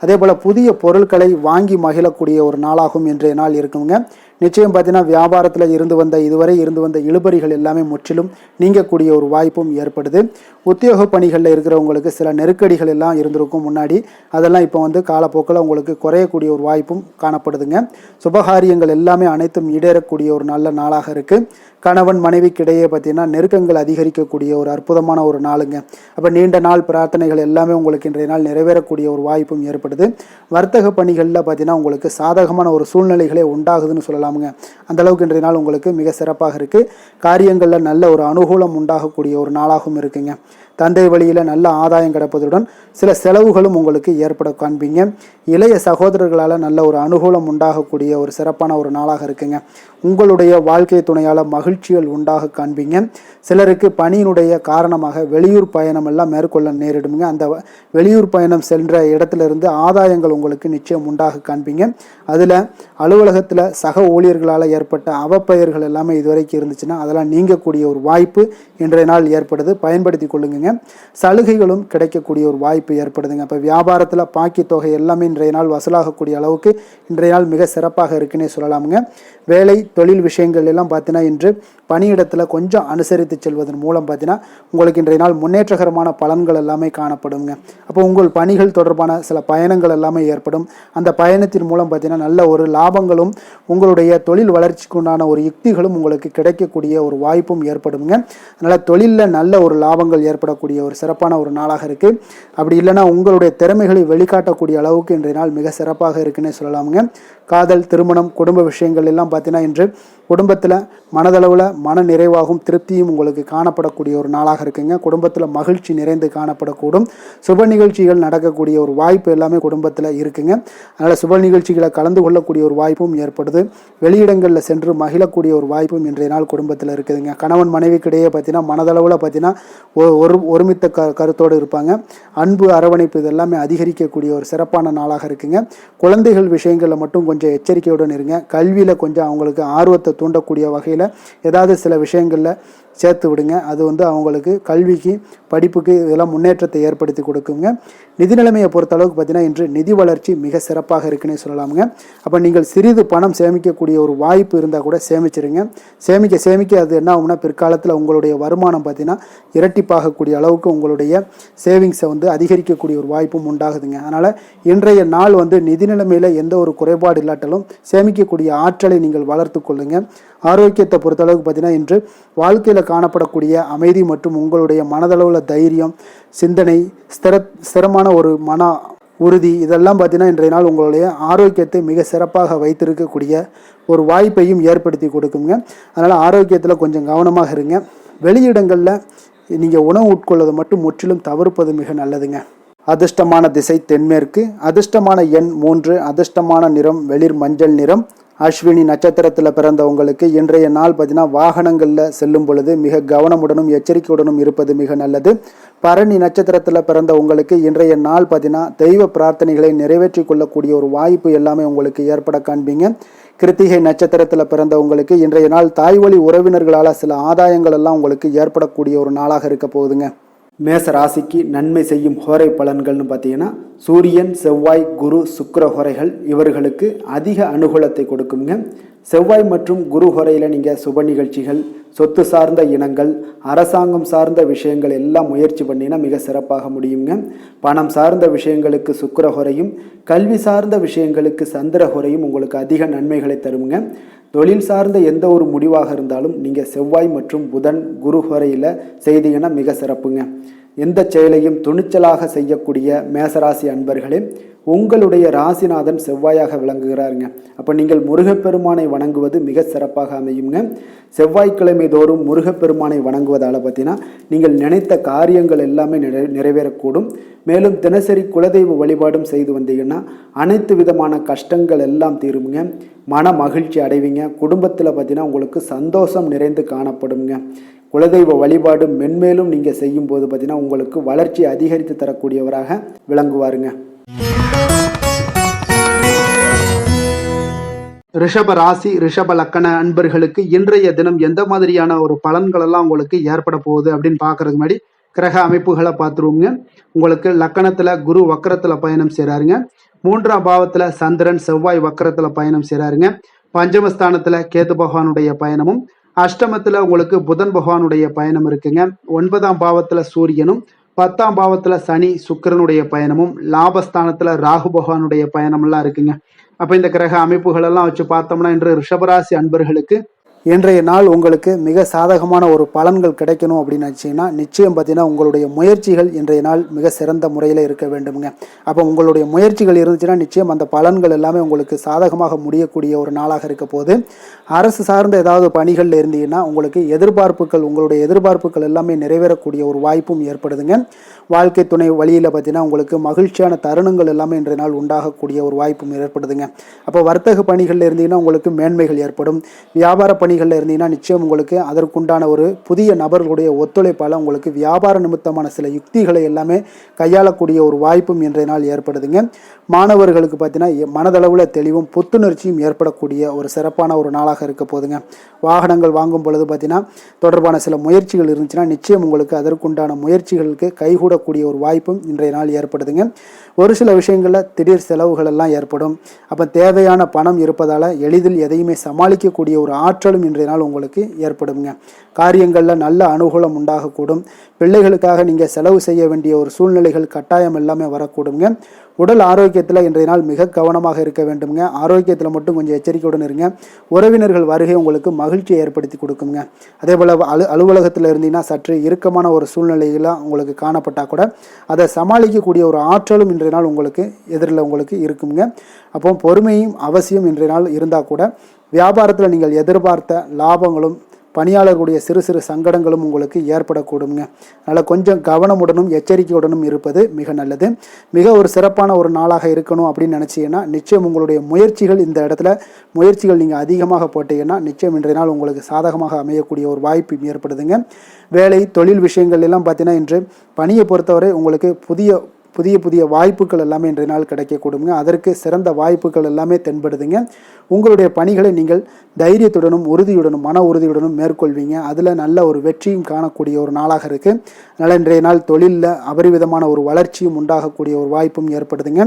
[SPEAKER 1] அதே போல் புதிய பொருட்களை வாங்கி மகிழக்கூடிய ஒரு நாளாகவும் இன்றைய நாள் இருக்குங்க. நிச்சயம் பார்த்தீங்கன்னா வியாபாரத்தில் இதுவரை இருந்து வந்த இழுபறிகள் எல்லாமே முற்றிலும் நீங்கக்கூடிய ஒரு வாய்ப்பும் ஏற்படுது. உத்தியோக பணிகளில் இருக்கிறவங்களுக்கு சில நெருக்கடிகள் எல்லாம் இருந்திருக்கும் முன்னாடி, அதெல்லாம் இப்போ காலப்போக்கில் உங்களுக்கு குறையக்கூடிய ஒரு வாய்ப்பும் காணப்படுதுங்க. சுபகாரியங்கள் எல்லாமே அனைத்தும் ஈடேறக்கூடிய ஒரு நல்ல நாளாக இருக்குது. கணவன் மனைவிக்கிடையே பார்த்தீங்கன்னா நெருக்கங்கள் அதிகரிக்கக்கூடிய ஒரு அற்புதமான ஒரு நாளுங்க. அப்போ நீண்ட நாள் பிரார்த்தனைகள் எல்லாமே உங்களுக்கு இன்றைய நாள் நிறைவேறக்கூடிய ஒரு வாய்ப்பும் ஏற்படுது. வர்த்தக பணிகளில் பார்த்தீங்கன்னா உங்களுக்கு சாதகமான ஒரு சூழ்நிலைகளே உண்டாகுதுன்னு சொல்லலாமுங்க. அந்த அளவுக்கு இன்றைய நாள் உங்களுக்கு மிக சிறப்பாக இருக்குது. காரியங்களில் நல்ல ஒரு அனுகூலம் உண்டாகக்கூடிய ஒரு நாளாகவும் இருக்குங்க. தந்தை வழியில் நல்ல ஆதாயம் கிடைப்பதுடன் சில செலவுகளும் உங்களுக்கு ஏற்பட காண்பீங்க. இளைய சகோதரர்களால் நல்ல ஒரு அனுகூலம் உண்டாகக்கூடிய ஒரு சிறப்பான ஒரு நாளாக இருக்குங்க. உங்களுடைய வாழ்க்கை துணையால் மகிழ்ச்சிகள் உண்டாக காண்பீங்க. சிலருக்கு பணியினுடைய காரணமாக வெளியூர் பயணம் எல்லாம் மேற்கொள்ள நேரிடுங்க. அந்த வெளியூர் பயணம் சென்ற இடத்திலிருந்து ஆதாயங்கள் உங்களுக்கு நிச்சயம் உண்டாக காண்பீங்க. அதில் அலுவலகத்தில் சக ஊழியர்களால் ஏற்பட்ட அவப்பெயர்கள் எல்லாமே இதுவரைக்கும் இருந்துச்சுன்னா அதெல்லாம் நீங்கக்கூடிய ஒரு வாய்ப்பு இன்றைய நாள் ஏற்படுது. பயன்படுத்தி கொள்ளுங்க. சலுகைகளும் கிடைக்கக்கூடிய ஒரு வாய்ப்பு ஏற்படுதுங்க. இப்போ வியாபாரத்தில் பாக்கி தொகை எல்லாமே இன்றைய நாள் வசூலாகக்கூடிய அளவுக்கு இன்றைய நாள் மிக சிறப்பாக இருக்குன்னே சொல்லலாமுங்க. வேலை தொழில் விஷயங்கள் எல்லாம் பார்த்தீங்கன்னா இன்று பணியிடத்தில் கொஞ்சம் அனுசரித்து செல்வதன் மூலம் பார்த்தீங்கன்னா உங்களுக்கு இன்றைய நாள் முன்னேற்றகரமான பலன்கள் எல்லாமே காணப்படுங்க. அப்போ உங்கள் பணிகள் தொடர்பான சில பயணங்கள் எல்லாமே ஏற்படும். அந்த பயணத்தின் மூலம் பார்த்தீங்கன்னா நல்ல ஒரு லாபங்களும் உங்களுடைய தொழில் வளர்ச்சிக்கு உண்டான ஒரு யுக்திகளும் உங்களுக்கு கிடைக்கக்கூடிய ஒரு வாய்ப்பும் ஏற்படுங்க. அதனால் தொழிலில் நல்ல ஒரு லாபங்கள் ஏற்படக்கூடிய ஒரு சிறப்பான ஒரு நாளாக இருக்குது. அப்படி இல்லைன்னா உங்களுடைய திறமைகளை வெளிக்காட்டக்கூடிய அளவுக்கு இன்றைய நாள் மிக சிறப்பாக இருக்குன்னே சொல்லலாமுங்க. காதல், திருமணம், குடும்ப விஷயங்கள் எல்லாம் பார்த்தீங்கன்னா இன்று குடும்பத்தில் மனதளவில் மன நிறைவாகவும் திருப்தியும் உங்களுக்கு காணப்படக்கூடிய ஒரு நாளாக இருக்குங்க. குடும்பத்தில் மகிழ்ச்சி நிறைந்து காணப்படக்கூடும். சுப நிகழ்ச்சிகள் நடக்கக்கூடிய ஒரு வாய்ப்பு எல்லாமே குடும்பத்தில் இருக்குங்க. அதனால் சுப நிகழ்ச்சிகளை கலந்து கொள்ளக்கூடிய ஒரு வாய்ப்பும் ஏற்படுது. வெளியிடங்களில் சென்று மகிழக்கூடிய ஒரு வாய்ப்பும் இன்றைய நாள் குடும்பத்தில் இருக்குதுங்க. கணவன் மனைவிக்கிடையே பார்த்தீங்கன்னா மனதளவில் பார்த்தீங்கன்னா ஒருமித்த கருத்தோடு இருப்பாங்க. அன்பு, அரவணைப்பு இதெல்லாமே அதிகரிக்கக்கூடிய ஒரு சிறப்பான நாளாக இருக்குங்க. குழந்தைகள் விஷயங்களில் மட்டும் கொஞ்சம் எச்சரிக்கையுடன் இருங்க. கல்வியில் கொஞ்சம் அவங்களுக்கு ஆர்வத்தை தூண்டக்கூடிய வகையில் ஏதாவது சில விஷயங்களில் சேர்த்து விடுங்க. அது அவங்களுக்கு கல்விக்கு, படிப்புக்கு இதெல்லாம் முன்னேற்றத்தை ஏற்படுத்தி கொடுக்குங்க. நிதி நிலைமையை பொறுத்தளவுக்கு பார்த்தீங்கன்னா இன்று நிதி வளர்ச்சி மிக சிறப்பாக இருக்குன்னே சொல்லலாமுங்க. அப்போ நீங்கள் சிறிது பணம் சேமிக்கக்கூடிய ஒரு வாய்ப்பு இருந்தால் கூட சேமிச்சிருங்க. சேமிக்க அது என்ன ஆகும்னா பிற்காலத்தில் உங்களுடைய வருமானம் பார்த்தீங்கன்னா இரட்டிப்பாகக்கூடிய அளவுக்கு உங்களுடைய சேவிங்ஸை அதிகரிக்கக்கூடிய ஒரு வாய்ப்பும் உண்டாகுதுங்க. அதனால் இன்றைய நாள் நிதி நிலைமையில் எந்த ஒரு குறைபாடு இல்லாட்டாலும் சேமிக்கக்கூடிய ஆற்றலை நீங்கள் வளர்த்து கொள்ளுங்க. ஆரோக்கியத்தை பொறுத்தளவுக்கு பார்த்தீங்கன்னா இன்று வாழ்க்கையில் காணப்படக்கூடிய அமைதி மற்றும் உங்களுடைய மனதளவில் தைரியம், சிந்தனை, ஸ்திரமான ஒரு மன உறுதி இதெல்லாம் பார்த்தீங்கன்னா இன்றைய நாள் உங்களுடைய ஆரோக்கியத்தை மிக சிறப்பாக வைத்திருக்கக்கூடிய ஒரு வாய்ப்பையும் ஏற்படுத்தி கொடுக்குங்க. அதனால் ஆரோக்கியத்தில் கொஞ்சம் கவனமாக இருங்க. வெளியிடங்களில் நீங்கள் உணவு உட்கொள்வதை மட்டும் முற்றிலும் தவிர்ப்பது மிக நல்லதுங்க. அதிர்ஷ்டமான திசை தென்மேற்கு, அதிர்ஷ்டமான எண் 3, அதிர்ஷ்டமான நிறம் வெளிர் மஞ்சள் நிறம். அஸ்வினி நட்சத்திரத்தில் பிறந்தவங்களுக்கு இன்றைய நாள் பார்த்தீங்கன்னா வாகனங்களில் செல்லும் பொழுது மிக கவனமுடனும் எச்சரிக்கையுடனும் இருப்பது மிக நல்லது. பரணி நட்சத்திரத்தில் பிறந்தவங்களுக்கு இன்றைய நாள் பார்த்தீங்கன்னா தெய்வ பிரார்த்தனைகளை நிறைவேற்றி கொள்ளக்கூடிய ஒரு வாய்ப்பு எல்லாமே உங்களுக்கு ஏற்பட காண்பீங்க. கிருத்திகை நட்சத்திரத்தில் பிறந்தவங்களுக்கு இன்றைய நாள் தாய் வழி உறவினர்களால் சில ஆதாயங்கள் எல்லாம் உங்களுக்கு ஏற்படக்கூடிய ஒரு நாளாக இருக்க போகுதுங்க. மேச ராசிக்கு நன்மை செய்யும் ஹோரை பலன்கள்னு பார்த்தீங்கன்னா சூரியன், செவ்வாய், குரு, சுக்கிர ஹோரைகள் இவர்களுக்கு அதிக அனுகூலத்தை கொடுக்குங்க. செவ்வாய் மற்றும் குரு ஹோரையில் நீங்கள் சுப நிகழ்ச்சிகள், சொத்து சார்ந்த இனங்கள், அரசாங்கம் சார்ந்த விஷயங்கள் எல்லாம் முயற்சி பண்ணினா மிக சிறப்பாக முடியுங்க. பணம் சார்ந்த விஷயங்களுக்கு சுக்கிர ஹோரையும், கல்வி சார்ந்த விஷயங்களுக்கு சந்திர ஹோரையும் உங்களுக்கு அதிக நன்மைகளை தருங்க. தொழில் சார்ந்த எந்த ஒரு முடிவாக இருந்தாலும் நீங்கள் செவ்வாய் மற்றும் புதன், குரு ஹோரையில் செய்தீங்கன்னா மிக சிறப்புங்க. எந்த செயலையும் துணிச்சலாக செய்யக்கூடிய மேசராசி அன்பர்களே, உங்களுடைய ராசிநாதன் செவ்வாயாக விளங்குகிறாருங்க. அப்போ நீங்கள் முருகப்பெருமானை வணங்குவது மிக சிறப்பாக அமையுங்க. செவ்வாய்க்கிழமை தோறும் முருகப்பெருமானை வணங்குவதால் பார்த்தீங்கன்னா நீங்கள் நினைத்த காரியங்கள் எல்லாமே நிறைவேறக்கூடும். மேலும் தினசரி குலதெய்வ வழிபாடும் செய்து வந்தீங்கன்னா அனைத்து விதமான கஷ்டங்கள் எல்லாம் தீருமுங்க. மன மகிழ்ச்சி அடைவீங்க. குடும்பத்தில் பார்த்தீங்கன்னா உங்களுக்கு சந்தோஷம் நிறைந்து காணப்படுங்க. குலதெய்வ வழிபாடு மென்மேலும் நீங்கள் செய்யும் போது பார்த்தீங்கன்னா உங்களுக்கு வளர்ச்சி அதிகரித்து தரக்கூடியவராக விளங்குவாருங்க. ரிஷப ராசி, ரிஷப லக்கண அன்பர்களுக்கு இன்றைய தினம் எந்த மாதிரியான ஒரு பலன்கள் எல்லாம் உங்களுக்கு ஏற்பட போகுது அப்படின்னு பார்க்கறதுக்கு முன்னாடி கிரக அமைப்புகளை பார்த்துருவோங்க. உங்களுக்கு லக்கணத்துல குரு வக்கரத்துல பயணம் செய்றாருங்க. 3ஆம் பாவத்துல சந்திரன், செவ்வாய் வக்கரத்துல பயணம் செய்றாருங்க. பஞ்சமஸ்தானத்துல கேது பகவானுடைய பயணமும், அஷ்டமத்துல உங்களுக்கு புதன் பகவானுடைய பயணம் இருக்குங்க. 9ஆம் பாவத்துல சூரியனும், 10ஆம் பாவத்துல சனி சுக்கிரனுடைய பயணமும், லாபஸ்தானத்துல ராகு பகவானுடைய பயணம் எல்லாம் இருக்குங்க. அப்ப இந்த கிரக அமைப்புகள் எல்லாம் வச்சு பார்த்தோம்னா இன்று ரிஷபராசி அன்பர்களுக்கு இன்றைய நாள் உங்களுக்கு மிக சாதகமான ஒரு பலன்கள் கிடைக்கணும் அப்படின்னு நினச்சிங்கன்னா நிச்சயம் பார்த்தீங்கன்னா உங்களுடைய முயற்சிகள் இன்றைய நாள் மிக சிறந்த முறையில் இருக்க வேண்டுமுங்க. அப்போ உங்களுடைய முயற்சிகள் இருந்துச்சுன்னா நிச்சயம் அந்த பலன்கள் எல்லாமே உங்களுக்கு சாதகமாக முடியக்கூடிய ஒரு நாளாக இருக்க போது. அரசு சார்ந்த ஏதாவது பணிகளில் இருந்தீங்கன்னா உங்களுக்கு உங்களுடைய எதிர்பார்ப்புகள் எல்லாமே நிறைவேறக்கூடிய ஒரு வாய்ப்பும் ஏற்படுதுங்க. வாழ்க்கை துணை வழியில் பார்த்தீங்கன்னா உங்களுக்கு மகிழ்ச்சியான தருணங்கள் எல்லாமே இன்றைய நாள் உண்டாகக்கூடிய ஒரு வாய்ப்பும் ஏற்படுதுங்க. அப்போ வர்த்தக பணிகளில் இருந்தீங்கன்னா உங்களுக்கு மேன்மைகள் ஏற்படும். வியாபார பணிகளில் இருந்தீங்கன்னா நிச்சயம் உங்களுக்கு அதற்குண்டான ஒரு புதிய நபர்களுடைய ஒத்துழைப்பால் உங்களுக்கு வியாபார நிமித்தமான சில யுக்திகளை எல்லாமே கையாளக்கூடிய ஒரு வாய்ப்பும் இன்றைய நாள் ஏற்படுதுங்க. மாணவர்களுக்கு பார்த்தீங்கன்னா மனதளவில் தெளிவும் புத்துணர்ச்சியும் ஏற்படக்கூடிய ஒரு சிறப்பான ஒரு நாளாக இருக்க போதுங்க. வாகனங்கள் வாங்கும் பொழுது பார்த்தீங்கன்னா தொடர்பான சில முயற்சிகள் இருந்துச்சுன்னா நிச்சயம் உங்களுக்கு அதற்குண்டான முயற்சிகளுக்கு கைகூடக்கூடிய ஒரு வாய்ப்பும் இன்றைய நாள் ஏற்படுதுங்க. ஒரு சில விஷயங்களில் திடீர் செலவுகள் எல்லாம் ஏற்படும். அப்போ தேவையான பணம் இருப்பதால் எளிதில் எதையுமே சமாளிக்கக்கூடிய ஒரு ஆற்றலும் இன்றைய நாள் உங்களுக்கு ஏற்படுங்க. காரியங்களில் நல்ல அனுகூலம் உண்டாகக்கூடும். பிள்ளைகளுக்காக நீங்கள் செலவு செய்ய வேண்டிய ஒரு சூழ்நிலைகள் கட்டாயம் எல்லாமே வரக்கூடுங்க. உடல் ஆரோக்கியத்தில் இன்றைய நாள் மிக கவனமாக இருக்க வேண்டுங்க. ஆரோக்கியத்தில் மட்டும் கொஞ்சம் எச்சரிக்கையுடன் இருங்க. உறவினர்கள் வருகை உங்களுக்கு மகிழ்ச்சியை ஏற்படுத்தி கொடுக்குங்க. அதே போல் அலுவலகத்தில் இருந்தீங்கன்னா சற்று இறுக்கமான ஒரு சூழ்நிலையெல்லாம் உங்களுக்கு காணப்பட்டால் கூட அதை சமாளிக்கக்கூடிய ஒரு ஆற்றலும் இன்றைய நாள் உங்களுக்கு எதிரில் உங்களுக்கு இருக்குங்க. அப்போ பொறுமையும் அவசியம் இன்றைய நாள் இருந்தால் கூட வியாபாரத்தில் நீங்கள் எதிர்பார்த்த லாபங்களும் பணியாளர்களுடைய சிறு சிறு சங்கடங்களும் உங்களுக்கு ஏற்படக்கூடுங்க. அதனால் கொஞ்சம் கவனமுடனும் எச்சரிக்கையுடனும் இருப்பது மிக நல்லது. மிக ஒரு சிறப்பான ஒரு நாளாக இருக்கணும் அப்படின்னு நினச்சிங்கன்னா நிச்சயம் உங்களுடைய முயற்சிகள் இந்த இடத்துல நீங்கள் அதிகமாக போட்டீங்கன்னா நிச்சயம் இன்றைய நாள் உங்களுக்கு சாதகமாக அமையக்கூடிய ஒரு வாய்ப்பு ஏற்படுதுங்க. வேலை தொழில் விஷயங்கள் எல்லாம் பார்த்தீங்கன்னா இன்று பணியை பொறுத்தவரை உங்களுக்கு புதிய புதிய புதிய வாய்ப்புகள் எல்லாமே இன்றைய நாள் கிடைக்கக்கூடுங்க. அதற்கு சிறந்த வாய்ப்புகள் எல்லாமே தென்படுதுங்க. உங்களுடைய பணிகளை நீங்கள் தைரியத்துடனும் உறுதியுடனும் மன உறுதியுடனும் மேற்கொள்வீங்க. அதில் நல்ல ஒரு வெற்றியும் காணக்கூடிய ஒரு நாளாக இருக்குது. அதனால் இன்றைய நாள் தொழிலில் அபரிவிதமான ஒரு வளர்ச்சியும் உண்டாகக்கூடிய ஒரு வாய்ப்பும் ஏற்படுதுங்க.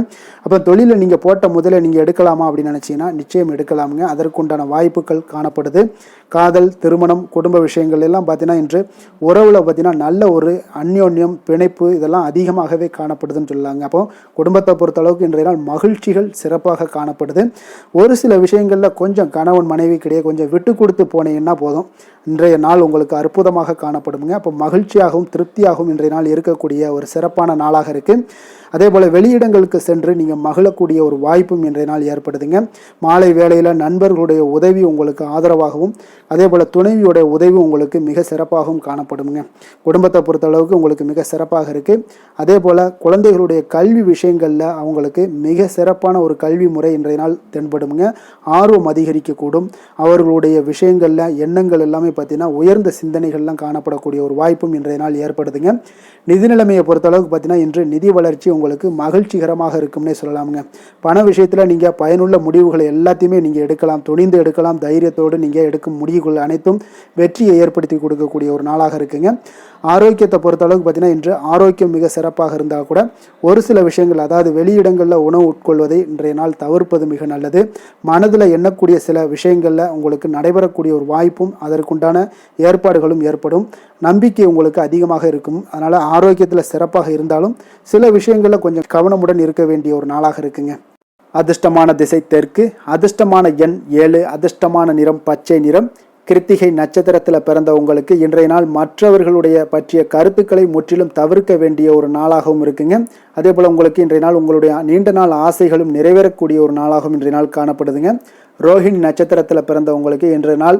[SPEAKER 1] அப்போ தொழிலில் நீங்கள் போட்ட முதல்ல நீங்கள் எடுக்கலாமா அப்படின்னு நினச்சிங்கன்னா நிச்சயம் எடுக்கலாமுங்க. அதற்குண்டான வாய்ப்புகள் காணப்படுது. காதல், திருமணம், குடும்ப விஷயங்கள் எல்லாம் பார்த்தீங்கன்னா இன்று உறவில் பார்த்தீங்கன்னா நல்ல ஒரு அந்யோன்யம், பிணைப்பு இதெல்லாம் அதிகமாகவே காணப்படுதுன்னு சொல்லலாங்க. அப்போ குடும்பத்தை பொறுத்தளவுக்கு இன்றைய நாள் மகிழ்ச்சிகள் சிறப்பாக காணப்படுது. ஒரு சில விஷயங்களில் கொஞ்சம் கணவன் மனைவி கிடையாது கொஞ்சம் விட்டு கொடுத்து போனீங்கன்னா போதும், இன்றைய நாள் உங்களுக்கு அற்புதமாக காணப்படுங்க. அப்போ மகிழ்ச்சியாகவும் திருப்தியாகவும் இன்றைய நாள் இருக்கக்கூடிய ஒரு சிறப்பான நாளாக இருக்குது. அதே போல் வெளியிடங்களுக்கு சென்று நீங்கள் மகிழக்கூடிய ஒரு வாய்ப்பும் இன்றைய நாள் ஏற்படுதுங்க. மாலை வேளையில் நண்பர்களுடைய உதவி உங்களுக்கு ஆதரவாகவும் அதே போல் துணைவியோடைய உதவி உங்களுக்கு மிக சிறப்பாகவும் காணப்படுங்க. குடும்பத்தை பொறுத்தளவுக்கு உங்களுக்கு மிக சிறப்பாக இருக்குது. அதே போல் குழந்தைகளுடைய கல்வி விஷயங்களில் அவங்களுக்கு மிக சிறப்பான ஒரு கல்வி முறை இன்றைய நாள் தென்படுங்க. ஆர்வம் அதிகரிக்கக்கூடும். அவர்களுடைய விஷயங்களில் எண்ணங்கள் எல்லாமே பார்த்தீங்கன்னா உயர்ந்த சிந்தனைகள்லாம் காணப்படக்கூடிய ஒரு வாய்ப்பும் இன்றைய நாள் ஏற்படுதுங்க. நிதி நிலைமையை பொறுத்தளவுக்கு பார்த்தீங்கன்னா இன்று நிதி வளர்ச்சி உங்களுக்கு மகிழ்ச்சிகரமாக இருக்கும்னே சொல்லலாமுங்க. பண விஷயத்தில் நீங்கள் பயனுள்ள முடிவுகளை எல்லாத்தையுமே நீங்கள் எடுக்கலாம், துணிந்து எடுக்கலாம். தைரியத்தோடு நீங்கள் எடுக்கும் முடிவுகள் அனைத்தும் வெற்றியை ஏற்படுத்தி கொடுக்கக்கூடிய ஒரு நாளாக இருக்குங்க. ஆரோக்கியத்தை பொறுத்தளவுக்கு பார்த்தீங்கன்னா இன்று ஆரோக்கியம் மிக சிறப்பாக இருந்தால் கூட ஒரு சில விஷயங்கள் அதாவது வெளியிடங்களில் உணவு உட்கொள்வதை இன்றைய நாள் தவிர்ப்பது மிக நல்லது. மனதில் எண்ணக்கூடிய சில விஷயங்களில் உங்களுக்கு நடைபெறக்கூடிய ஒரு வாய்ப்பும் அதற்குண்டான ஏற்பாடுகளும் ஏற்படும். நம்பிக்கை உங்களுக்கு அதிகமாக இருக்கும். அதனால் ஆரோக்கியத்தில் சிறப்பாக இருந்தாலும் சில விஷயங்களில் கொஞ்சம் கவனமுடன் இருக்க வேண்டிய ஒரு நாளாக இருக்குங்க. அதிர்ஷ்டமான திசை தெற்கு, அதிர்ஷ்டமான எண் 7, அதிர்ஷ்டமான நிறம் பச்சை நிறம். கிருத்திகை நட்சத்திரத்தில் பிறந்த உங்களுக்கு இன்றைய நாள் மற்றவர்களுடைய பற்றிய கருத்துக்களை முற்றிலும் தவிர்க்க வேண்டிய ஒரு நாளாகவும் இருக்குங்க. அதே போல் உங்களுக்கு இன்றைய நாள் உங்களுடைய நீண்ட நாள் ஆசைகளும் நிறைவேறக்கூடிய ஒரு நாளாகவும் இன்றைய நாள் காணப்படுதுங்க. ரோஹிணி நட்சத்திரத்தில் பிறந்தவங்களுக்கு இன்றைய நாள்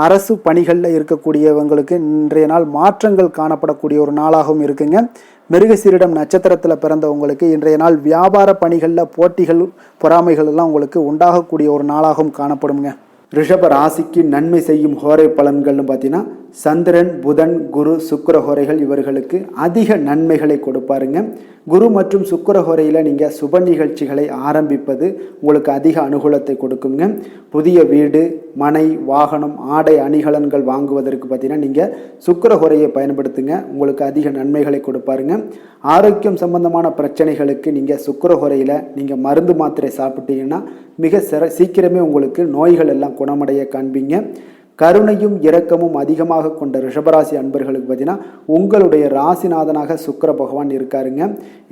[SPEAKER 1] அரசு பணிகளில் இருக்கக்கூடியவங்களுக்கு இன்றைய நாள் மாற்றங்கள் காணப்படக்கூடிய ஒரு நாளாகவும் இருக்குங்க. மிருகசீரிடம் நட்சத்திரத்தில் பிறந்தவங்களுக்கு இன்றைய நாள் வியாபார பணிகளில் போட்டிகள் பொறாமைகள் எல்லாம் உங்களுக்கு உண்டாகக்கூடிய ஒரு நாளாகவும் காணப்படுங்க. ரிஷப ராசிக்கு நன்மை செய்யும் ஹோரை பலன்கள்னு பார்த்தீங்கன்னா சந்திரன், புதன், குரு, சுக்கிர ஹோரைகள் இவர்களுக்கு அதிக நன்மைகளை கொடுப்பாருங்க. குரு மற்றும் சுக்கிர ஹோரையில் நீங்கள் சுப நிகழ்ச்சிகளை ஆரம்பிப்பது உங்களுக்கு அதிக அனுகூலத்தை கொடுக்குங்க. புதிய வீடு, மனை, வாகனம், ஆடை அணிகலன்கள் வாங்குவதற்கு பார்த்தீங்கன்னா நீங்கள் சுக்கிர ஹோரையை பயன்படுத்துங்க, உங்களுக்கு அதிக நன்மைகளை கொடுப்பாருங்க. ஆரோக்கியம் சம்பந்தமான பிரச்சனைகளுக்கு நீங்கள் சுக்கிர ஹோரையில் நீங்கள் மருந்து மாத்திரை சாப்பிட்டீங்கன்னா மிக சீக்கிரமே உங்களுக்கு நோய்கள் எல்லாம் குணமடைய காண்பீங்க. கருணையும் இரக்கமும் அதிகமாக கொண்ட ரிஷபராசி அன்பர்களுக்கு பார்த்தீங்கன்னா உங்களுடைய ராசிநாதனாக சுக்கிர பகவான் இருக்காருங்க.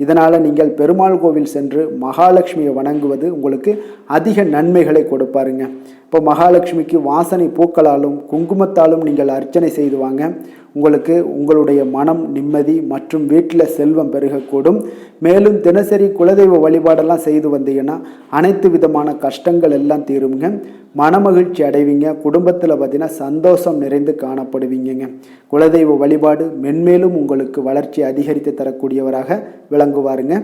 [SPEAKER 1] இதனால் நீங்கள் பெருமாள் கோவில் சென்று மகாலட்சுமியை வணங்குவது உங்களுக்கு அதிக நன்மைகளை கொடுப்பாருங்க. இப்போ மகாலட்சுமிக்கு வாசனை பூக்களாலும் குங்குமத்தாலும் நீங்கள் அர்ச்சனை செய்து வாங்க. உங்களுக்கு உங்களுடைய மனம் நிம்மதி மற்றும் வீட்டில் செல்வம் பெருகக்கூடும். மேலும் தினசரி குலதெய்வ வழிபாடெல்லாம் செய்து வந்தீங்கன்னா அனைத்து விதமான கஷ்டங்கள் எல்லாம் தீருங்க. மனமகிழ்ச்சி அடைவீங்க. குடும்பத்தில் பார்த்தீங்கன்னா சந்தோஷம் நிறைந்து காணப்படுவீங்க. குலதெய்வ வழிபாடு மென்மேலும் உங்களுக்கு வளர்ச்சி அதிகரித்து தரக்கூடியவராக விளங்குவாருங்க.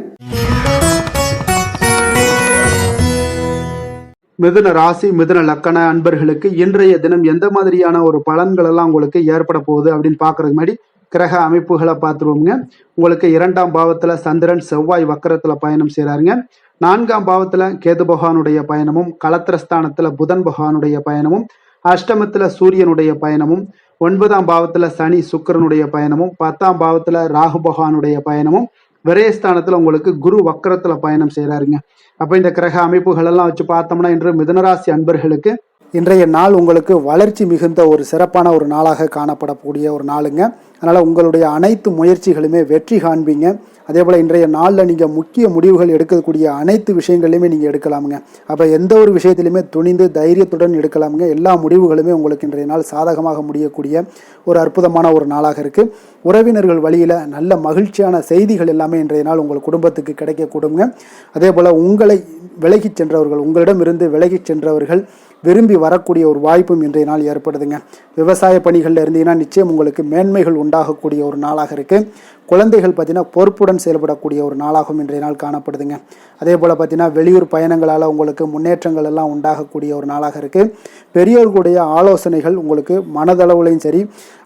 [SPEAKER 1] மிதுன ராசி, மிதுன லக்கண அன்பர்களுக்கு இன்றைய தினம் எந்த மாதிரியான ஒரு பலன்கள் எல்லாம் உங்களுக்கு ஏற்பட போகுது அப்படின்னு பார்க்கறதுக்கு முன்னாடி கிரக அமைப்புகளை பார்த்துருவோங்க. உங்களுக்கு 2ஆம் பாவத்தில் சந்திரன் செவ்வாய் வக்கரத்தில் பயணம் செய்கிறாருங்க. 4ஆம் பாவத்தில் கேது பகவானுடைய பயணமும், களத்திரஸ்தானத்தில் புதன் பகவானுடைய பயணமும், அஷ்டமத்தில் சூரியனுடைய பயணமும், 9ஆம் பாவத்தில் சனி சுக்கிரனுடைய பயணமும், 10ஆம் பாவத்தில் ராகு பகவானுடைய பயணமும், விரயஸ்தானத்தில் உங்களுக்கு குரு வக்கரத்தில் பயணம் செய்கிறாருங்க. அப்போ இந்த கிரக அமைப்புகள் எல்லாம் வச்சு பார்த்தோம்னா இன்று மிதுனராசி அன்பர்களுக்கு இன்றைய நாள் உங்களுக்கு வளர்ச்சி மிகுந்த ஒரு சிறப்பான ஒரு நாளாக காணப்படக்கூடிய ஒரு நாளுங்க. அதனால் உங்களுடைய அனைத்து முயற்சிகளுமே வெற்றி காண்பீங்க. அதே போல் இன்றைய நாளில் நீங்கள் முக்கிய முடிவுகள் எடுக்கக்கூடிய அனைத்து விஷயங்களையுமே நீங்கள் எடுக்கலாமுங்க. அப்போ எந்த ஒரு விஷயத்திலையுமே துணிந்து தைரியத்துடன் எடுக்கலாமுங்க. எல்லா முடிவுகளுமே உங்களுக்கு இன்றைய நாள் சாதகமாக முடியக்கூடிய ஒரு அற்புதமான ஒரு நாளாக இருக்குது. உறவினர்கள் வழியில் நல்ல மகிழ்ச்சியான செய்திகள் எல்லாமே இன்றைய நாள் உங்கள் குடும்பத்துக்கு கிடைக்கக்கூடுங்க. அதே போல் உங்களை விலகிச் சென்றவர்கள், உங்களிடமிருந்து விலகிச் சென்றவர்கள் விரும்பி வரக்கூடிய ஒரு வாய்ப்பும் இன்றைய நாள் ஏற்படுதுங்க. விவசாய பணிகளில் இருந்தீங்கன்னா நிச்சயம் உங்களுக்கு மேன்மைகள் உண்டாகக்கூடிய ஒரு நாளாக இருக்குது. குழந்தைகள் பார்த்தீங்கன்னா பொறுப்புடன் செயல்படக்கூடிய ஒரு நாளாகவும் இன்றைய நாள் காணப்படுதுங்க. அதே போல் பார்த்தீங்கன்னா வெளியூர் பயணங்களால் உங்களுக்கு முன்னேற்றங்கள் எல்லாம் உண்டாகக்கூடிய ஒரு நாளாக இருக்குது. பெரியோர்களுடைய ஆலோசனைகள் உங்களுக்கு மனதளவுலையும் சரி,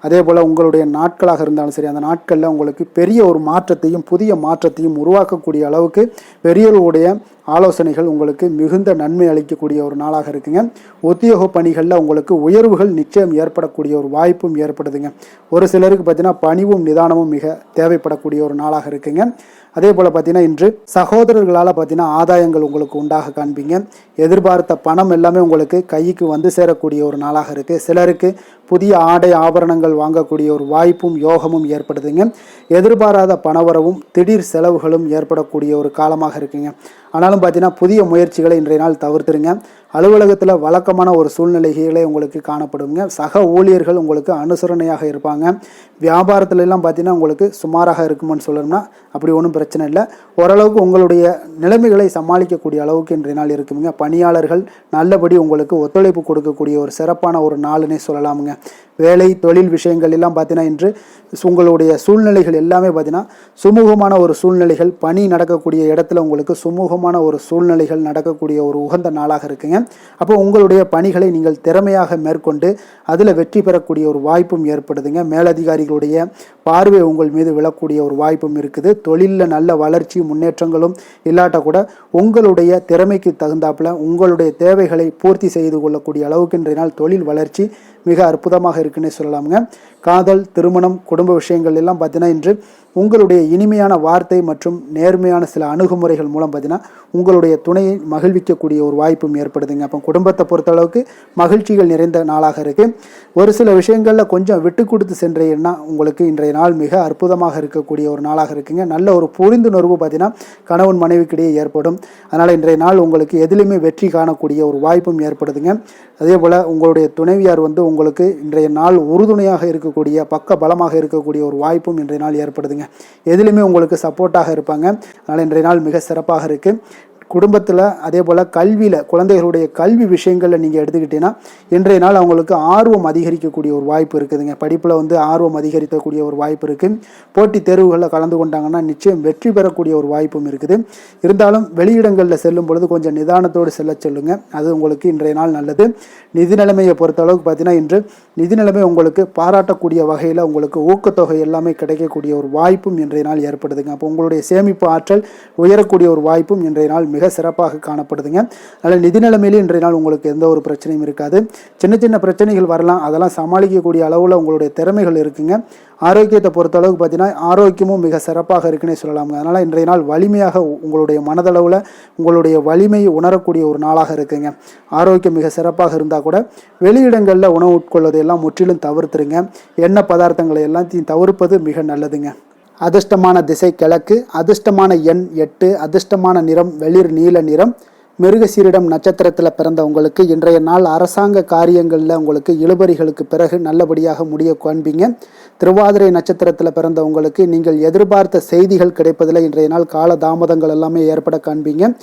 [SPEAKER 1] அதே போல் உங்களுடைய நாட்களாக இருந்தாலும் சரி, அந்த நாட்களில் உங்களுக்கு பெரிய ஒரு மாற்றத்தையும் புதிய மாற்றத்தையும் உருவாக்கக்கூடிய அளவுக்கு பெரியோர்களுடைய ஆலோசனைகள் உங்களுக்கு மிகுந்த நன்மை அளிக்கக்கூடிய ஒரு நாளாக இருக்குங்க. உத்தியோக பணிகளில் உங்களுக்கு உயர்வுகள் நிச்சயம் ஏற்படக்கூடிய ஒரு வாய்ப்பும் ஏற்படுதுங்க. ஒரு சிலருக்கு பார்த்தீங்கன்னா பணிவும் நிதானமும் மிக தேவைப்படக்கூடிய ஒரு நாளாக இருக்குங்க. அதே போல் பார்த்தீங்கன்னா இன்று சகோதரர்களால் பார்த்தீங்கன்னா ஆதாயங்கள் உங்களுக்கு உண்டாக காண்பீங்க. எதிர்பார்த்த பணம் எல்லாமே உங்களுக்கு கைக்கு வந்து சேரக்கூடிய ஒரு நாளாக இருக்குது. சிலருக்கு புதிய ஆடை ஆபரணங்கள் வாங்கக்கூடிய ஒரு வாய்ப்பும் யோகமும் ஏற்படுதுங்க. எதிர்பாராத பணவரவும் திடீர் செலவுகளும் ஏற்படக்கூடிய ஒரு காலமாக இருக்குங்க. ஆனாலும் பார்த்தீங்கன்னா புதிய முயற்சிகளை இன்றைய நாள் தவிர்த்துருங்க. அலுவலகத்தில் வழக்கமான ஒரு சூழ்நிலைகளே உங்களுக்கு காணப்படுங்க. சக ஊழியர்கள் உங்களுக்கு அனுசரணையாக இருப்பாங்க. வியாபாரத்துல எல்லாம் பார்த்தீங்கன்னா உங்களுக்கு சுமாராக இருக்குமென்னு சொல்லணும்னா அப்படி ஒன்றும் பிரச்சனை இல்லை. ஓரளவுக்கு உங்களுடைய நிலைமைகளை சமாளிக்கக்கூடிய அளவுக்கு இன்றைய நாள் இருக்குங்க. பணியாளர்கள் நல்லபடி உங்களுக்கு ஒத்துழைப்பு கொடுக்கக்கூடிய ஒரு சிறப்பான ஒரு நாளுன்னே சொல்லலாமுங்க. வேலை தொழில் விஷயங்கள் எல்லாம் பார்த்தீங்கன்னா இன்று உங்களுடைய சூழ்நிலைகள் எல்லாமே பார்த்தீங்கன்னா சுமூகமான ஒரு சூழ்நிலைகள், பணி நடக்கக்கூடிய இடத்துல உங்களுக்கு சுமூகமான ஒரு சூழ்நிலைகள் நடக்கக்கூடிய ஒரு உகந்த நாளாக இருக்குங்க. அப்போ உங்களுடைய பணிகளை நீங்கள் திறமையாக மேற்கொண்டு அதில் வெற்றி பெறக்கூடிய ஒரு வாய்ப்பும் ஏற்படுதுங்க. மேலதிகாரிகளுடைய பார்வை உங்கள் மீது விழக்கூடிய ஒரு வாய்ப்பும் இருக்குது. தொழிலில் நல்ல வளர்ச்சி முன்னேற்றங்களும் இல்லாட்ட கூட உங்களுடைய திறமைக்கு தகுந்தாப்புல உங்களுடைய தேவைகளை பூர்த்தி செய்து கொள்ளக்கூடிய அளவுக்கு இன்றைய நாள் தொழில் வளர்ச்சி மிக அற்புதமாக இருக்குன்னே சொல்லலாமுங்க. காதல், திருமணம், குடும்ப விஷயங்கள் எல்லாம் பார்த்தீங்கன்னா இன்று உங்களுடைய இனிமையான வார்த்தை மற்றும் நேர்மையான சில அணுகுமுறைகள் மூலம் பார்த்தீங்கன்னா உங்களுடைய துணையை மகிழ்விக்கக்கூடிய ஒரு வாய்ப்பும் ஏற்படுதுங்க. அப்போ குடும்பத்தை பொறுத்தளவுக்கு மகிழ்ச்சிகள் நிறைந்த நாளாக இருக்குது. ஒரு சில விஷயங்களில் கொஞ்சம் விட்டு கொடுத்து சென்றீங்கன்னா உங்களுக்கு இன்றைய நாள் மிக அற்புதமாக இருக்கக்கூடிய ஒரு நாளாக இருக்குங்க. நல்ல ஒரு புரிந்துணர்வு பார்த்தீங்கன்னா கணவன் மனைவிக்கிடையே ஏற்படும். அதனால் இன்றைய நாள் உங்களுக்கு எதிலுமே வெற்றி காணக்கூடிய ஒரு வாய்ப்பும் ஏற்படுதுங்க. அதே போல் உங்களுடைய துணைவியார் உங்களுக்கு இன்றைய நாள் உறுதுணையாக இருக்கக்கூடிய பக்க பலமாக இருக்கக்கூடிய ஒரு வாய்ப்பும் இன்றைய நாள் ஏற்படுதுங்க. எதிலுமே உங்களுக்கு சப்போர்ட்டாக இருப்பாங்க. அதனால் இன்றைய நாள் மிக சிறப்பாக இருக்குது. குடும்பத்தில் அதே போல் கல்வியில் குழந்தைகளுடைய கல்வி விஷயங்களில் நீங்கள் எடுத்துக்கிட்டீங்கன்னா இன்றைய நாள் அவங்களுக்கு ஆர்வம் அதிகரிக்கக்கூடிய ஒரு வாய்ப்பு இருக்குதுங்க. படிப்பில் ஆர்வம் அதிகரிக்கக்கூடிய ஒரு வாய்ப்பு இருக்குது. போட்டித் தேர்வுகளில் கலந்து கொண்டாங்கன்னா நிச்சயம் வெற்றி பெறக்கூடிய ஒரு வாய்ப்பும் இருக்குது. இருந்தாலும் வெளியிடங்களில் செல்லும் பொழுது கொஞ்சம் நிதானத்தோடு செல்ல சொல்லுங்கள். அது உங்களுக்கு இன்றைய நாள் நல்லது. நிதி நிலைமையை பொறுத்தளவுக்கு பார்த்தீங்கன்னா இன்று நிதி நிலைமை உங்களுக்கு பாராட்டக்கூடிய வகையில் உங்களுக்கு ஊக்கத்தொகை எல்லாமே கிடைக்கக்கூடிய ஒரு வாய்ப்பும் இன்றைய நாள் ஏற்படுதுங்க. அப்போ உங்களுடைய சேமிப்பு ஆற்றல் உயரக்கூடிய ஒரு வாய்ப்பும் இன்றைய நாள் மிக சிறப்பாக காணப்படுதுங்க. அதனால் நிதி நிலைமையிலே இன்றைய நாள் உங்களுக்கு எந்த ஒரு பிரச்சனையும் இருக்காது. சின்ன சின்ன பிரச்சனைகள் வரலாம், அதெல்லாம் சமாளிக்கக்கூடிய அளவில் உங்களுடைய திறமைகள் இருக்குங்க. ஆரோக்கியத்தை பொறுத்தளவுக்கு பார்த்தீங்கன்னா ஆரோக்கியமும் மிக சிறப்பாக இருக்குன்னே சொல்லலாங்க. அதனால் இன்றைய நாள் வலிமையாக உங்களுடைய மனதளவில் உங்களுடைய வலிமையை உணரக்கூடிய ஒரு நாளாக இருக்குங்க. ஆரோக்கியம் மிக சிறப்பாக இருந்தால் கூட வெளியிடங்களில் உணவு உட்கொள்வதை எல்லாம் முற்றிலும் தவிர்த்துருங்க. எண்ணெய் பதார்த்தங்களை எல்லாத்தையும் தவிர்ப்பது மிக நல்லதுங்க. அதிர்ஷ்டமான திசை கிழக்கு, அதிர்ஷ்டமான எண் 8, அதிர்ஷ்டமான நிறம் வெளிர் நீல நிறம். மிருகசீரிடம் நட்சத்திரத்தில் பிறந்த உங்களுக்கு இன்றைய நாள் அரசாங்க காரியங்களில் உங்களுக்கு இழுபறிகளுக்கு பிறகு நல்லபடியாக முடிய காண்பீங்க. திருவாதிரை நட்சத்திரத்தில் பிறந்த உங்களுக்கு நீங்கள் எதிர்பார்த்த செய்திகள் கிடைப்பதில் இன்றைய நாள் கால தாமதங்கள் எல்லாமே ஏற்பட காண்பீங்க.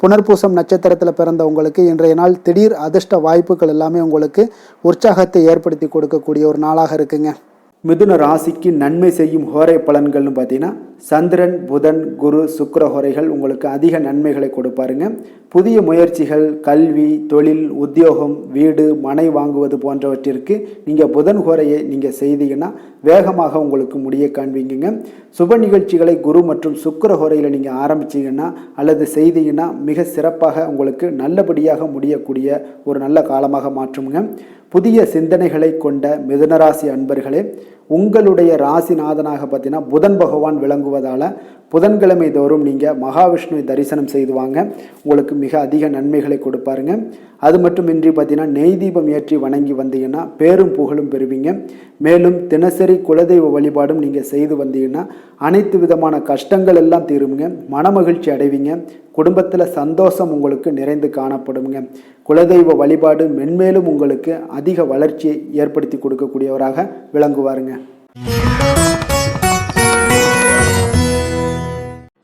[SPEAKER 1] புனர்பூசம் நட்சத்திரத்தில் பிறந்த உங்களுக்கு இன்றைய நாள் திடீர் அதிர்ஷ்ட வாய்ப்புகள் எல்லாமே உங்களுக்கு உற்சாகத்தை ஏற்படுத்தி கொடுக்கக்கூடிய ஒரு நாளாக இருக்குங்க. மிதுன ராசிக்கு நன்மை செய்யும் ஹோரை பலன்கள்னு பார்த்தீங்கன்னா சந்திரன், புதன், குரு, சுக்கிர ஹோரைகள் உங்களுக்கு அதிக நன்மைகளை கொடுப்பாருங்க. புதிய முயற்சிகள், கல்வி, தொழில், உத்தியோகம், வீடு, மனை வாங்குவது போன்றவற்றிற்கு நீங்கள் புதன் ஹோரையை நீங்கள் செய்தீங்கன்னா வேகமாக உங்களுக்கு முடிய காண்பீங்க. சுப நிகழ்ச்சிகளை குரு மற்றும் சுக்கிர ஹோரையில் நீங்கள் ஆரம்பிச்சிங்கன்னா அல்லது செய்தீங்கன்னா மிக சிறப்பாக உங்களுக்கு நல்லபடியாக முடியக்கூடிய ஒரு நல்ல காலமாக மாற்றுங்க. புதிய சிந்தனைகளை கொண்ட மிதுனராசி அன்பர்களே, உங்களுடைய ராசிநாதனாக பார்த்தீங்கன்னா புதன் பகவான் விளங்குவதால் புதன்கிழமை தோறும் நீங்கள் மகாவிஷ்ணுவை தரிசனம் செய்து வாங்க. உங்களுக்கு மிக அதிக நன்மைகளை கொடுப்பாருங்க. அது மட்டுமின்றி பார்த்தீங்கன்னா நெய் தீபம் ஏற்றி வணங்கி வந்தீங்கன்னா பேரும் புகழும் பெறுவீங்க. மேலும் தினசரி குலதெய்வ வழிபாடும் நீங்கள் செய்து வந்தீங்கன்னா அனைத்து விதமான கஷ்டங்கள் எல்லாம் தீருங்க. மனமகிழ்ச்சி அடைவீங்க. குடும்பத்தில் சந்தோஷம் உங்களுக்கு நிறைந்து காணப்படுங்க. குலதெய்வ வழிபாடு மென்மேலும் உங்களுக்கு அதிக வளர்ச்சியை ஏற்படுத்தி கொடுக்கக்கூடியவராக விளங்குவாருங்க.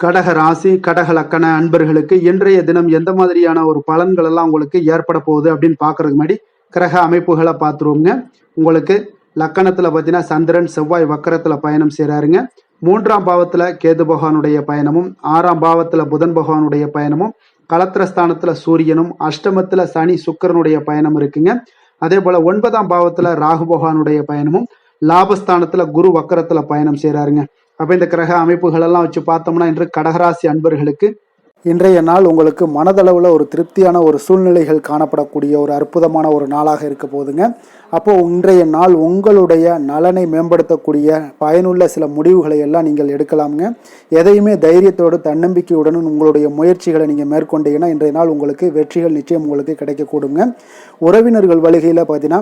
[SPEAKER 1] கடக ராசி, கடக லக்கண அன்பர்களுக்கு இன்றைய தினம் எந்த மாதிரியான ஒரு பலன்கள் எல்லாம் உங்களுக்கு ஏற்பட போகுது அப்படின்னு பார்க்கறதுக்கு முன்னாடி கிரக அமைப்புகளை பார்த்துருவோங்க. உங்களுக்கு லக்கணத்தில் பார்த்தீங்கன்னா சந்திரன் செவ்வாய் வக்கரத்தில் பயணம் செய்கிறாருங்க. மூன்றாம் பாவத்துல கேது பகவானுடைய பயணமும் 6ஆம் பாவத்துல புதன் பகவானுடைய பயணமும் களத்திரஸ்தானத்துல சூரியனும் அஷ்டமத்துல சனி சுக்கிரனுடைய பயணம் இருக்குங்க. அதே போல 9ஆம் பாவத்துல ராகு பகவானுடைய பயணமும் லாபஸ்தானத்துல குரு வக்கரத்துல பயணம் செய்றாருங்க. அப்ப இந்த கிரக அமைப்புகள் எல்லாம் வச்சு பார்த்தோம்னா இன்று கடகராசி அன்பர்களுக்கு இன்றைய நாள் உங்களுக்கு மனதளவில் ஒரு திருப்தியான ஒரு சூழ்நிலைகள் காணப்படக்கூடிய ஒரு அற்புதமான ஒரு நாளாக இருக்க போதுங்க. அப்போ இன்றைய நாள் உங்களுடைய நலனை மேம்படுத்தக்கூடிய பயனுள்ள சில முடிவுகளை எல்லாம் நீங்கள் எடுக்கலாமுங்க. எதையுமே தைரியத்தோடு தன்னம்பிக்கையுடன் உங்களுடைய முயற்சிகளை நீங்கள் மேற்கொண்டீங்கன்னா இன்றைய நாள் உங்களுக்கு வெற்றிகள் நிச்சயம் உங்களுக்கு கிடைக்கக்கூடுங்க. உறவினர்கள் வழிகையில் பார்த்தீங்கன்னா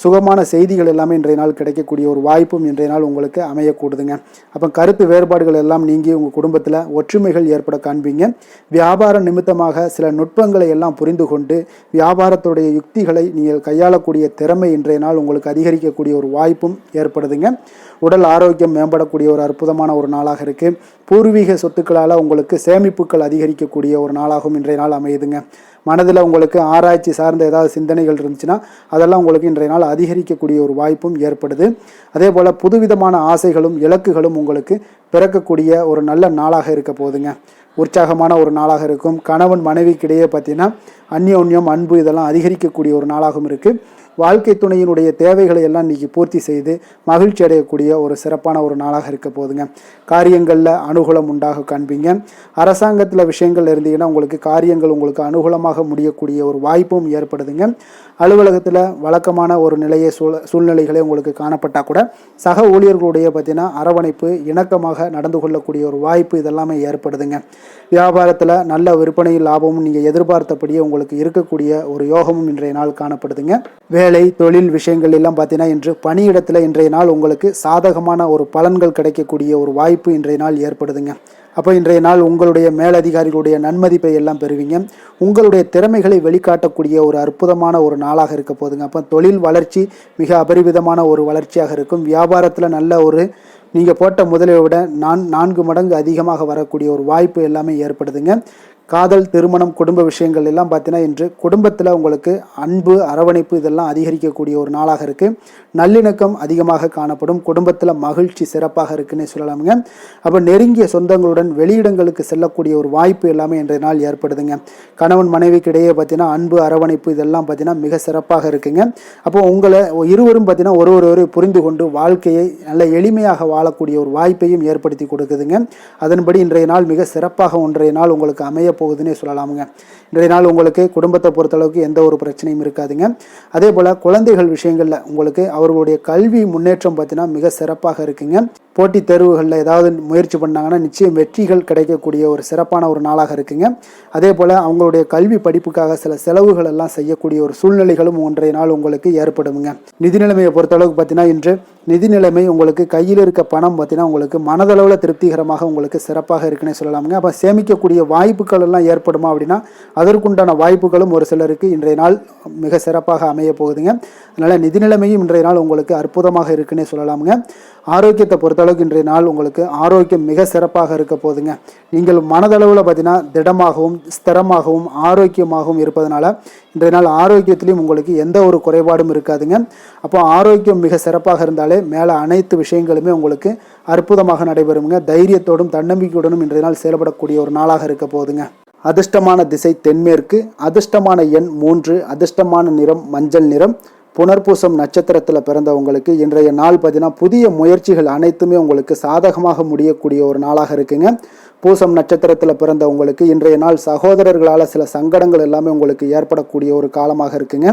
[SPEAKER 1] சுகமான செய்திகள் எல்லாமே இன்றைய நாள் கிடைக்கக்கூடிய ஒரு வாய்ப்பும் இன்றைய நாள் உங்களுக்கு அமையக்கூடுதுங்க. அப்போ கருத்து வேறுபாடுகள் எல்லாம் நீங்கி உங்கள் குடும்பத்தில் ஒற்றுமைகள் ஏற்பட காண்பீங்க. வியாபார நிமித்தமாக சில நுட்பங்களை எல்லாம் புரிந்து கொண்டு வியாபாரத்துடைய யுக்திகளை நீங்கள் கையாளக்கூடிய திறமை இன்றைய நாள் உங்களுக்கு அதிகரிக்கக்கூடிய ஒரு வாய்ப்பும் ஏற்படுதுங்க. உடல் ஆரோக்கியம் மேம்படக்கூடிய ஒரு அற்புதமான ஒரு நாளாக இருக்குது. பூர்வீக சொத்துக்களால் உங்களுக்கு சேமிப்புகள் அதிகரிக்கக்கூடிய ஒரு நாளாகவும் இன்றைய நாள் அமையுதுங்க. மனதில் உங்களுக்கு ஆராய்ச்சி சார்ந்த ஏதாவது சிந்தனைகள் இருந்துச்சுன்னா அதெல்லாம் உங்களுக்கு இன்றைய நாள் அதிகரிக்கக்கூடிய ஒரு வாய்ப்பும் ஏற்படுது. அதே போல் புதுவிதமான ஆசைகளும் இலக்குகளும் உங்களுக்கு பிறக்கக்கூடிய ஒரு நல்ல நாளாக இருக்க போகுதுங்க. உற்சாகமான ஒரு நாளாக இருக்கும். கணவன் மனைவிக்கிடையே பார்த்தீங்கன்னா அந்யோன்யம் அன்பு இதெல்லாம் அதிகரிக்கக்கூடிய ஒரு நாளாகவும் இருக்குது. வாழ்க்கை துணையினுடைய தேவைகளை எல்லாம் இன்றைக்கி பூர்த்தி செய்து மகிழ்ச்சி அடையக்கூடிய ஒரு சிறப்பான ஒரு நாளாக இருக்க போதுங்க. காரியங்களில் அனுகூலம் உண்டாக காண்பீங்க. அரசாங்கத்தில் விஷயங்கள் இருந்தீங்கன்னா உங்களுக்கு காரியங்கள் உங்களுக்கு அனுகூலமாக முடியக்கூடிய ஒரு வாய்ப்பும் ஏற்படுதுங்க. அலுவலகத்தில் வழக்கமான ஒரு நிலையை சூழ்நிலைகளே உங்களுக்கு காணப்பட்டால் கூட சக ஊழியர்களுடைய பார்த்தீங்கன்னா அரவணைப்பு இணக்கமாக நடந்து கொள்ளக்கூடிய ஒரு வாய்ப்பு இதெல்லாமே ஏற்படுதுங்க. வியாபாரத்தில் நல்ல விற்பனை லாபமும் நீங்கள் எதிர்பார்த்தபடியே உங்களுக்கு இருக்கக்கூடிய ஒரு யோகமும் இன்றைய நாள் காணப்படுதுங்க. வேலை தொழில் விஷயங்கள் எல்லாம் பார்த்தீங்கன்னா இன்று பணியிடத்தில் இன்றைய நாள் உங்களுக்கு சாதகமான ஒரு பலன்கள் கிடைக்கக்கூடிய ஒரு வாய்ப்பு இன்றைய நாள் ஏற்படுதுங்க. அப்போ இன்றைய நாள் உங்களுடைய மேலதிகாரிகளுடைய நன்மதிப்பை எல்லாம் பெறுவீங்க. உங்களுடைய திறமைகளை வெளிக்காட்டக்கூடிய ஒரு அற்புதமான ஒரு நாளாக இருக்க போதுங்க. அப்போ தொழில் வளர்ச்சி மிக அபரிவிதமான ஒரு வளர்ச்சியாக இருக்கும். வியாபாரத்தில் நல்ல ஒரு நீங்கள் போட்ட முதலை விட 4 மடங்கு அதிகமாக வரக்கூடிய ஒரு வாய்ப்பு எல்லாமே ஏற்படுதுங்க. காதல் திருமணம் குடும்ப விஷயங்கள் எல்லாம் பார்த்தீங்கன்னா இன்று குடும்பத்தில் உங்களுக்கு அன்பு அரவணைப்பு இதெல்லாம் அதிகரிக்கக்கூடிய ஒரு நாளாக இருக்குது. நல்லிணக்கம் அதிகமாக காணப்படும். குடும்பத்தில் மகிழ்ச்சி சிறப்பாக இருக்குன்னு சொல்லலாமுங்க. அப்போ நெருங்கிய சொந்தங்களுடன் வெளியிடங்களுக்கு செல்லக்கூடிய ஒரு வாய்ப்பு எல்லாமே இன்றைய நாள் ஏற்படுதுங்க. கணவன் மனைவிக்கு இடையே பார்த்தீங்கன்னா அன்பு அரவணைப்பு இதெல்லாம் பார்த்தீங்கன்னா மிக சிறப்பாக இருக்குங்க. அப்போ உங்களை இருவரும் பார்த்தீங்கன்னா ஒருவரை புரிந்து கொண்டு வாழ்க்கையை நல்ல எளிமையாக வாழக்கூடிய ஒரு வாய்ப்பையும் ஏற்படுத்தி கொடுக்குதுங்க. அதன்படி இன்றைய நாள் மிக சிறப்பாக ஒன்றைய நாள் உங்களுக்கு அமைய போகுதுன்னே சொல்லலாமுங்க. இன்றைய நாள் உங்களுக்கு குடும்பத்தை பொறுத்தளவுக்கு எந்த ஒரு பிரச்சனையும் இருக்காதுங்க. அதே போல் குழந்தைகள் விஷயங்களில் உங்களுக்கு அவர்களுடைய கல்வி முன்னேற்றம் பார்த்தீங்கன்னா மிக சிறப்பாக இருக்குங்க. போட்டித் தேர்வுகளில் ஏதாவது முயற்சி பண்ணாங்கன்னா நிச்சயம் வெற்றிகள் கிடைக்கக்கூடிய ஒரு சிறப்பான ஒரு நாளாக இருக்குங்க. அதே போல் அவங்களுடைய கல்வி படிப்புக்காக சில செலவுகள் எல்லாம் செய்யக்கூடிய ஒரு சூழ்நிலைகளும் ஒன்றைய நாள் உங்களுக்கு ஏற்படுங்க. நிதி நிலைமையை பொறுத்தளவுக்கு பார்த்தீங்கன்னா இன்று நிதி நிலைமை உங்களுக்கு கையில் இருக்க பணம் பார்த்தீங்கன்னா உங்களுக்கு மனதளவில் திருப்திகரமாக உங்களுக்கு சிறப்பாக இருக்குன்னே சொல்லலாமுங்க. அப்போ சேமிக்கக்கூடிய வாய்ப்புகள் எல்லாம் ஏற்படுமா அப்படின்னா அதற்குண்டான வாய்ப்புகளும் ஒரு சிலருக்கு இன்றைய நாள் மிக சிறப்பாக அமைய போகுதுங்க. அதனால் நிதி நிலைமையும் இன்றைய நாள் உங்களுக்கு அற்புதமாக இருக்குன்னே சொல்லலாமுங்க. ஆரோக்கியத்தை பொறுத்தளவுக்கு இன்றைய நாள் உங்களுக்கு ஆரோக்கியம் மிக சிறப்பாக இருக்க போதுங்க. நீங்கள் மனதளவில் பார்த்தீங்கன்னா திடமாகவும் ஸ்திரமாகவும் ஆரோக்கியமாகவும் இருப்பதனால இன்றைய நாள் ஆரோக்கியத்திலையும் உங்களுக்கு எந்த ஒரு குறைபாடும் இருக்காதுங்க. அப்போ ஆரோக்கியம் மிக சிறப்பாக இருந்தாலே மேலே அனைத்து விஷயங்களுமே உங்களுக்கு அற்புதமாக நடைபெறுங்க. தைரியத்தோடும் தன்னம்பிக்கையுடனும் இன்றைய நாள் செயல்படக்கூடிய ஒரு நாளாக இருக்க போதுங்க. அதிர்ஷ்டமான திசை தென்மேற்கு. அதிர்ஷ்டமான எண் 3. அதிர்ஷ்டமான நிறம் மஞ்சள் நிறம். புனர்பூசம் நட்சத்திரத்தில் பிறந்தவங்களுக்கு இன்றைய நாள் பார்த்தீங்கன்னா புதிய முயற்சிகள் அனைத்துமே உங்களுக்கு சாதகமாக முடியக்கூடிய ஒரு நாளாக இருக்குங்க. பூசம் நட்சத்திரத்தில் பிறந்தவங்களுக்கு இன்றைய நாள் சகோதரர்களால் சில சங்கடங்கள் எல்லாமே உங்களுக்கு ஏற்படக்கூடிய ஒரு காலமாக இருக்குங்க.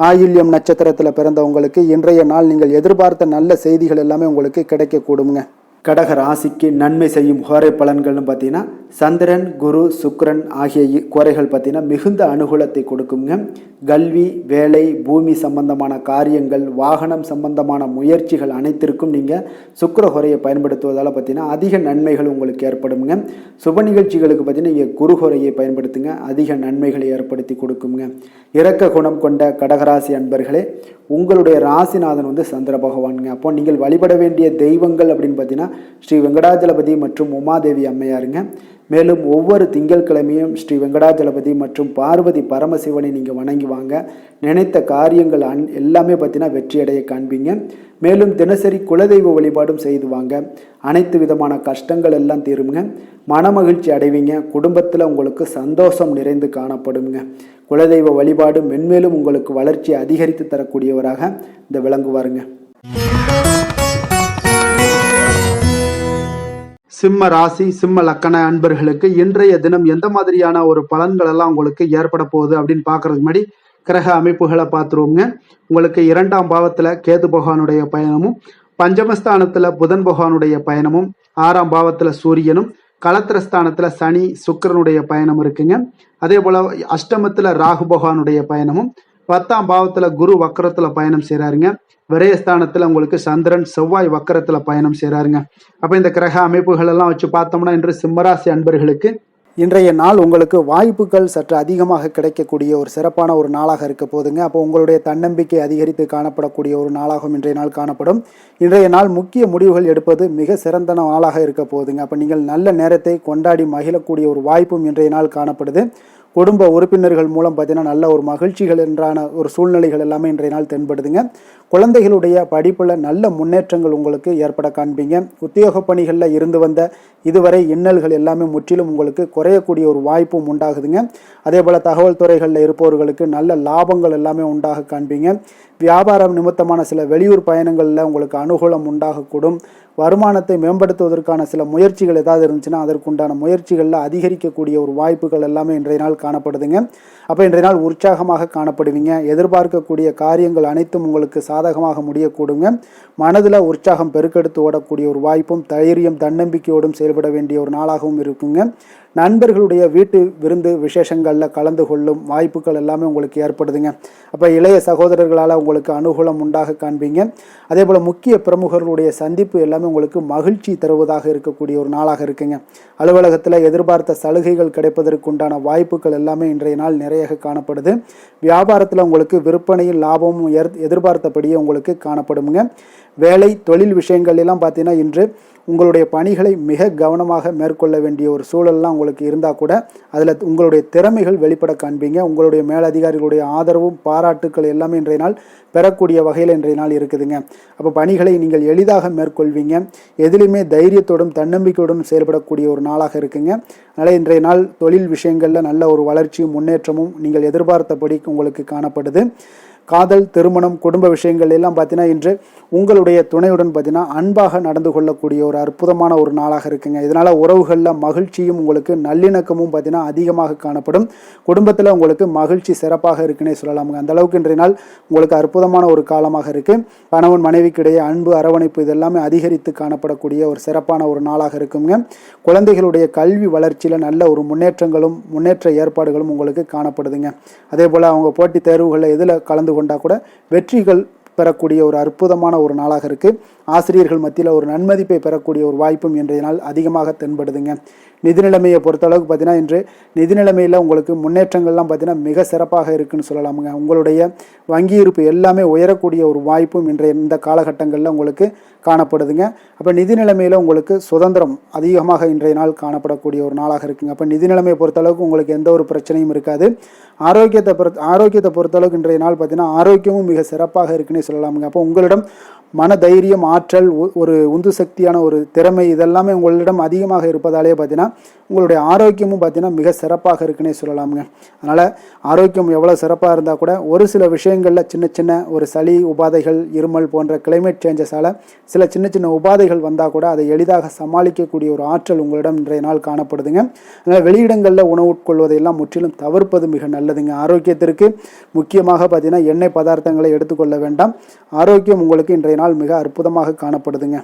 [SPEAKER 1] ஆயில்யம் நட்சத்திரத்தில் பிறந்தவங்களுக்கு இன்றைய நாள் நீங்கள் எதிர்பார்த்த நல்ல செய்திகள் எல்லாமே உங்களுக்கு கிடைக்கக்கூடுங்க. கடக ராசிக்கு நன்மை செய்யும் கோரை பலன்கள்னு பார்த்தீங்கன்னா சந்திரன் குரு சுக்கிரன் ஆகிய கோரைகள் பார்த்தீங்கன்னா மிகுந்த அனுகூலத்தை கொடுக்குங்க. கல்வி வேலை பூமி சம்பந்தமான காரியங்கள் வாகனம் சம்பந்தமான முயற்சிகள் அனைத்திற்கும் நீங்கள் சுக்கிர கோரையை பயன்படுத்துவதால் பார்த்தீங்கன்னா அதிக நன்மைகள் உங்களுக்கு ஏற்படுங்க. சுப நிகழ்ச்சிகளுக்கு பார்த்தீங்கன்னா நீங்கள் குரு கோரையை பயன்படுத்துங்க, அதிக நன்மைகளை ஏற்படுத்தி கொடுக்குங்க. இரக்க குணம் கொண்ட கடகராசி அன்பர்களே, உங்களுடைய ராசிநாதன் வந்து சந்திர பகவானுங்க. அப்போ நீங்கள் வழிபட வேண்டிய தெய்வங்கள் அப்படின்னு பார்த்தீங்கன்னா ஸ்ரீ வெங்கடாஜலபதி மற்றும் உமாதேவி அம்மையாருங்க. மேலும் ஒவ்வொரு திங்கட்கிழமையும் ஸ்ரீ வெங்கடாஜலபதி மற்றும் பார்வதி பரமசிவனை நீங்கள் வணங்கி வாங்க. நினைத்த காரியங்கள் எல்லாமே பார்த்தீங்கன்னா வெற்றியடைய காண்பீங்க. மேலும் தினசரி குலதெய்வ வழிபாடும் செய்து வாங்க. அனைத்து விதமான கஷ்டங்கள் எல்லாம் தீருங்க. மனமகிழ்ச்சி அடைவீங்க. குடும்பத்தில் உங்களுக்கு சந்தோஷம் நிறைந்து காணப்படுங்க. குலதெய்வ வழிபாடு மென்மேலும் உங்களுக்கு வளர்ச்சியை அதிகரித்து தரக்கூடியவராக இந்த விளங்குவாருங்க. சிம்ம ராசி சிம்ம லக்கண அன்பர்களுக்கு இன்றைய தினம் எந்த மாதிரியான ஒரு பலன்கள் எல்லாம் உங்களுக்கு ஏற்பட போகுது அப்படின்னு பார்க்கறதுக்கு முன்னாடி கிரக அமைப்புகளை பார்த்துருவோங்க. உங்களுக்கு 2ஆம் பாவத்துல கேது பகவானுடைய பயணமும், பஞ்சமஸ்தானத்துல புதன் பகவானுடைய பயணமும், 6ஆம் பாவத்துல சூரியனும், களத்திரஸ்தானத்துல சனி சுக்கிரனுடைய பயணம் இருக்குங்க. அதே போல அஷ்டமத்துல ராகு பகவானுடைய பயணமும், 10ஆம் பாவத்துல குரு வக்கரத்துல பயணம் செய்றாருங்க. விரயஸ்தானத்துல உங்களுக்கு சந்திரன் செவ்வாய் வக்கரத்துல பயணம் செய்றாருங்க. அப்ப இந்த கிரக அமைப்புகள் எல்லாம் வச்சு பார்த்தோம்னா இன்று சிம்மராசி அன்பர்களுக்கு இன்றைய நாள் உங்களுக்கு வாய்ப்புகள் சற்று அதிகமாக கிடைக்கக்கூடிய ஒரு சிறப்பான ஒரு நாளாக இருக்க போதுங்க. அப்போ உங்களுடைய தன்னம்பிக்கை அதிகரித்து காணப்படக்கூடிய ஒரு நாளாகவும் இன்றைய நாள் காணப்படும். இன்றைய நாள் முக்கிய முடிவுகள் எடுப்பது மிக சிறந்த நாளாக இருக்க போதுங்க. அப்போ நீங்கள் நல்ல நேரத்தை கொண்டாடி மகிழக்கூடிய ஒரு வாய்ப்பும் இன்றைய நாள் காணப்படுது. குடும்ப உறுப்பினர்கள் மூலம் பார்த்தீங்கன்னா நல்ல ஒரு மகிழ்ச்சிகள் என்றான ஒரு சூழ்நிலைகள் எல்லாமே இன்றைய நாள் தென்படுதுங்க. குழந்தைகளுடைய படிப்பில் நல்ல முன்னேற்றங்கள் உங்களுக்கு ஏற்பட காண்பீங்க. உத்தியோக பணிகளில் இருந்து வந்த இதுவரை இன்னல்கள் எல்லாமே முற்றிலும் உங்களுக்கு குறையக்கூடிய ஒரு வாய்ப்பும் உண்டாகுதுங்க. அதே போல் தகவல் துறைகளில் இருப்பவர்களுக்கு நல்ல லாபங்கள் எல்லாமே உண்டாக காண்பீங்க. வியாபாரம் நிமித்தமான சில வெளியூர் பயணங்களில் உங்களுக்கு அனுகூலம் உண்டாகக்கூடும். வருமானத்தை மேம்படுத்துவதற்கான சில முயற்சிகள் ஏதாவது இருந்துச்சுன்னா அதற்குண்டான முயற்சிகளில் அதிகரிக்கக்கூடிய ஒரு வாய்ப்புகள் எல்லாமே இன்றைய நாள் காணப்படுதுங்க. அப்போ இன்றைய நாள் உற்சாகமாக காணப்படுவீங்க. எதிர்பார்க்கக்கூடிய காரியங்கள் அனைத்தும் உங்களுக்கு சாதகமாக முடியக்கூடுங்க. மனதில் உற்சாகம் பெருக்கெடுத்து ஓடக்கூடிய ஒரு வாய்ப்பும் தைரியம் தன்னம்பிக்கையோடும் செயல்பட வேண்டிய ஒரு நாளாகவும் இருக்குங்க. நண்பர்களுடைய வீட்டு விருந்து விசேஷங்களில் கலந்து கொள்ளும் வாய்ப்புகள் எல்லாமே உங்களுக்கு ஏற்படுதுங்க. அப்போ இளைய சகோதரர்களால் உங்களுக்கு அனுகூலம் உண்டாக காண்பீங்க. அதே போல் முக்கிய பிரமுகர்களுடைய சந்திப்பு எல்லாமே உங்களுக்கு மகிழ்ச்சி தருவதாக இருக்கக்கூடிய ஒரு நாளாக இருக்குங்க. அலுவலகத்தில் எதிர்பார்த்த சலுகைகள் கிடைப்பதற்குண்டான வாய்ப்புகள் எல்லாமே இன்றைய நாள் நிறைய காணப்படுது. வியாபாரத்தில் உங்களுக்கு விற்பனையில் லாபமும் எதிர்பார்த்தபடியே உங்களுக்கு காணப்படுங்க. வேலை தொழில் விஷயங்கள் எல்லாம் பார்த்தீங்கன்னா இன்று உங்களுடைய பணிகளை மிக கவனமாக மேற்கொள்ள வேண்டிய ஒரு சூழல்லாம் உங்களுக்கு இருந்தால் கூட அதில் உங்களுடைய திறமைகள் வெளிப்பட காண்பீங்க. உங்களுடைய மேலதிகாரிகளுடைய ஆதரவும் பாராட்டுக்கள் எல்லாமே இன்றைய நாள் பெறக்கூடிய வகையில் இன்றைய நாள் இருக்குதுங்க. அப்போ பணிகளை நீங்கள் எளிதாக மேற்கொள்வீங்க. எதிலுமே தைரியத்தோடும் தன்னம்பிக்கையோடும் செயல்படக்கூடிய ஒரு நாளாக இருக்குங்க. அதனால் இன்றைய நாள் தொழில் விஷயங்களில் நல்ல ஒரு வளர்ச்சியும் முன்னேற்றமும் நீங்கள் எதிர்பார்த்தபடி உங்களுக்கு காணப்படுது. காதல் திருமணம் குடும்ப விஷயங்கள் எல்லாம் பார்த்தீங்கன்னா இன்று உங்களுடைய துணையுடன் பார்த்தீங்கன்னா அன்பாக நடந்து கொள்ளக்கூடிய ஒரு அற்புதமான ஒரு நாளாக இருக்குங்க. இதனால் உறவுகளில் மகிழ்ச்சியும் உங்களுக்கு நல்லிணக்கமும் பார்த்தீங்கன்னா அதிகமாக காணப்படும். குடும்பத்தில் உங்களுக்கு மகிழ்ச்சி சிறப்பாக இருக்குன்னே சொல்லலாமுங்க. அந்த அளவுக்கு இன்றைய நாள் உங்களுக்கு அற்புதமான ஒரு காலமாக இருக்குது. கணவன் மனைவிக்கிடையே அன்பு அரவணைப்பு இதெல்லாமே அதிகரித்து காணப்படக்கூடிய ஒரு சிறப்பான ஒரு நாளாக இருக்குங்க. குழந்தைகளுடைய கல்வி வளர்ச்சியில் நல்ல ஒரு முன்னேற்ற ஏற்பாடுகளும் உங்களுக்கு காணப்படுதுங்க. அதே போல் அவங்க போட்டித் தேர்வுகளில் எதில் கலந்து கொண்டா கூட வெற்றிகள் பெறக்கூடிய ஒரு அற்புதமான ஒரு நாளாக இருக்குது. ஆசிரியர்கள் மத்தியில் ஒரு நன்மதிப்பை பெறக்கூடிய ஒரு வாய்ப்பும் இன்றைய நாள் அதிகமாக தென்படுதுங்க. நிதி நிலைமையை பொறுத்தளவுக்கு பார்த்தீங்கன்னா இன்று நிதி நிலைமையில் உங்களுக்கு முன்னேற்றங்கள்லாம் பார்த்தீங்கன்னா மிக சிறப்பாக இருக்குன்னு சொல்லலாமுங்க. உங்களுடைய வங்கி இருப்பு எல்லாமே உயரக்கூடிய ஒரு வாய்ப்பும் இந்த காலகட்டங்களில் உங்களுக்கு காணப்படுதுங்க. அப்போ நிதி நிலைமையில் உங்களுக்கு சுதந்திரம் அதிகமாக இன்றைய நாள் காணப்படக்கூடிய ஒரு நாளாக இருக்குங்க. அப்போ நிதி நிலைமையை பொறுத்தளவுக்கு உங்களுக்கு எந்த ஒரு பிரச்சனையும் இருக்காது. ஆரோக்கியத்தை பொறுத்தளவுக்கு இன்றைய நாள் பார்த்தீங்கன்னா ஆரோக்கியமும் மிக சிறப்பாக இருக்குன்னே சொல்லலாமுங்க. அப்போ உங்களிடம் மன தைரியம் ஆற்றல் ஒரு உந்து சக்தியான ஒரு திறமை இதெல்லாமே உங்களிடம் அதிகமாக இருப்பதாலே பார்த்தீங்கன்னா உங்களுடைய ஆரோக்கியமும் பார்த்தீங்கன்னா மிக சிறப்பாக இருக்குன்னே சொல்லலாமுங்க. அதனால் ஆரோக்கியம் எவ்வளோ சிறப்பாக இருந்தால் கூட ஒரு சில விஷயங்களில் சின்ன சின்ன ஒரு சளி உபாதைகள் இருமல் போன்ற கிளைமேட் சேஞ்சஸால் சில சின்ன சின்ன உபாதைகள் வந்தால் கூட அதை எளிதாக சமாளிக்கக்கூடிய ஒரு ஆற்றல் உங்களிடம் இன்றைய நாள் காணப்படுதுங்க. அதனால் வெளியிடங்களில் உணவு உட்கொள்வதையெல்லாம் முற்றிலும் தவிர்ப்பது மிக நல்லதுங்க. ஆரோக்கியத்திற்கு முக்கியமாக பார்த்தீங்கன்னா எண்ணெய் பதார்த்தங்களை எடுத்துக்கொள்ள வேண்டாம். ஆரோக்கியம் உங்களுக்கு இன்றைய நாள் மிக அற்புதமாக காணப்படுதுங்க.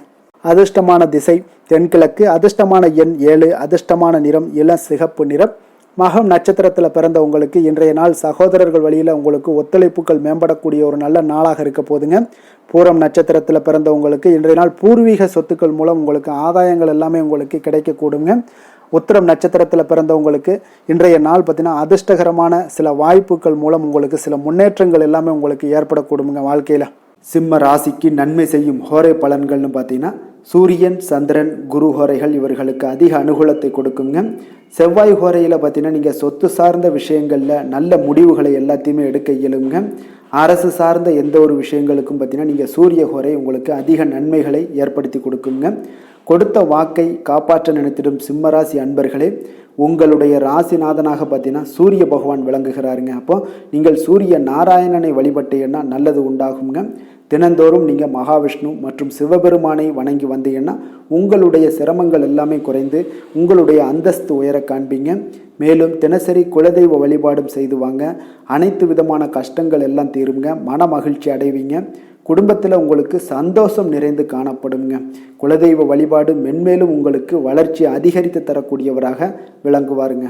[SPEAKER 1] அதிர்ஷ்டமான திசை தென்கிழக்கு, அதிர்ஷ்டமான எண் 7, அதிர்ஷ்டமான நிறம் இளம் சிகப்பு நிறம். மகம் நட்சத்திரத்தில் பிறந்த உங்களுக்கு இன்றைய நாள் சகோதரர்கள் வழியில் உங்களுக்கு ஒத்துழைப்புகள் மேம்படக்கூடிய ஒரு நல்ல நாளாக இருக்க போதுங்க. பூரம் நட்சத்திரத்தில் பிறந்த உங்களுக்கு இன்றைய நாள் பூர்வீக சொத்துக்கள் மூலம் உங்களுக்கு ஆதாயங்கள் எல்லாமே உங்களுக்கு கிடைக்கக்கூடுங்க. உத்திரம் நட்சத்திரத்தில் பிறந்தவங்களுக்கு இன்றைய நாள் பார்த்தீங்கன்னா அதிர்ஷ்டகரமான சில வாய்ப்புகள் மூலம் உங்களுக்கு சில முன்னேற்றங்கள் எல்லாமே உங்களுக்கு ஏற்படக்கூடுங்க வாழ்க்கையில். சிம்ம ராசிக்கு நன்மை செய்யும் ஹோரை பலன்கள்னு பார்த்தீங்கன்னா சூரியன், சந்திரன், குரு ஹோரைகள் இவர்களுக்கு அதிக அனுகூலத்தை கொடுக்குங்க. செவ்வாய் ஹோரையில் பார்த்தீங்கன்னா நீங்கள் சொத்து சார்ந்த விஷயங்களில் நல்ல முடிவுகளை எல்லாத்தையுமே எடுக்க இயலுங்க. அரசு சார்ந்த எந்த ஒரு விஷயங்களுக்கும் பார்த்தீங்கன்னா நீங்கள் சூரிய ஹோரை உங்களுக்கு அதிக நன்மைகளை ஏற்படுத்தி கொடுக்குங்க. கொடுத்த வாக்கை காப்பாற்ற நினைத்திடும் சிம்மராசி அன்பர்களே, உங்களுடைய ராசிநாதனாக பார்த்தீங்கன்னா சூரிய பகவான் விளங்குகிறாருங்க. அப்போ நீங்கள் சூரிய நாராயணனை வழிபட்டீங்கன்னா நல்லது உண்டாகுங்க. தினந்தோறும் நீங்கள் மகாவிஷ்ணு மற்றும் சிவபெருமானை வணங்கி வந்தீங்கன்னா உங்களுடைய சிரமங்கள் எல்லாமே குறைந்து உங்களுடைய அந்தஸ்து உயர காண்பீங்க. மேலும் தினசரி குலதெய்வ வழிபாடும் செய்து வாங்க. அனைத்து விதமான கஷ்டங்கள் எல்லாம் தீருங்க. மன மகிழ்ச்சி அடைவீங்க. குடும்பத்தில் உங்களுக்கு சந்தோஷம் நிறைந்து காணப்படுங்க. குலதெய்வ வழிபாடு மென்மேலும் உங்களுக்கு வளர்ச்சி அதிகரித்து தரக்கூடியவராக விளங்குவாருங்க.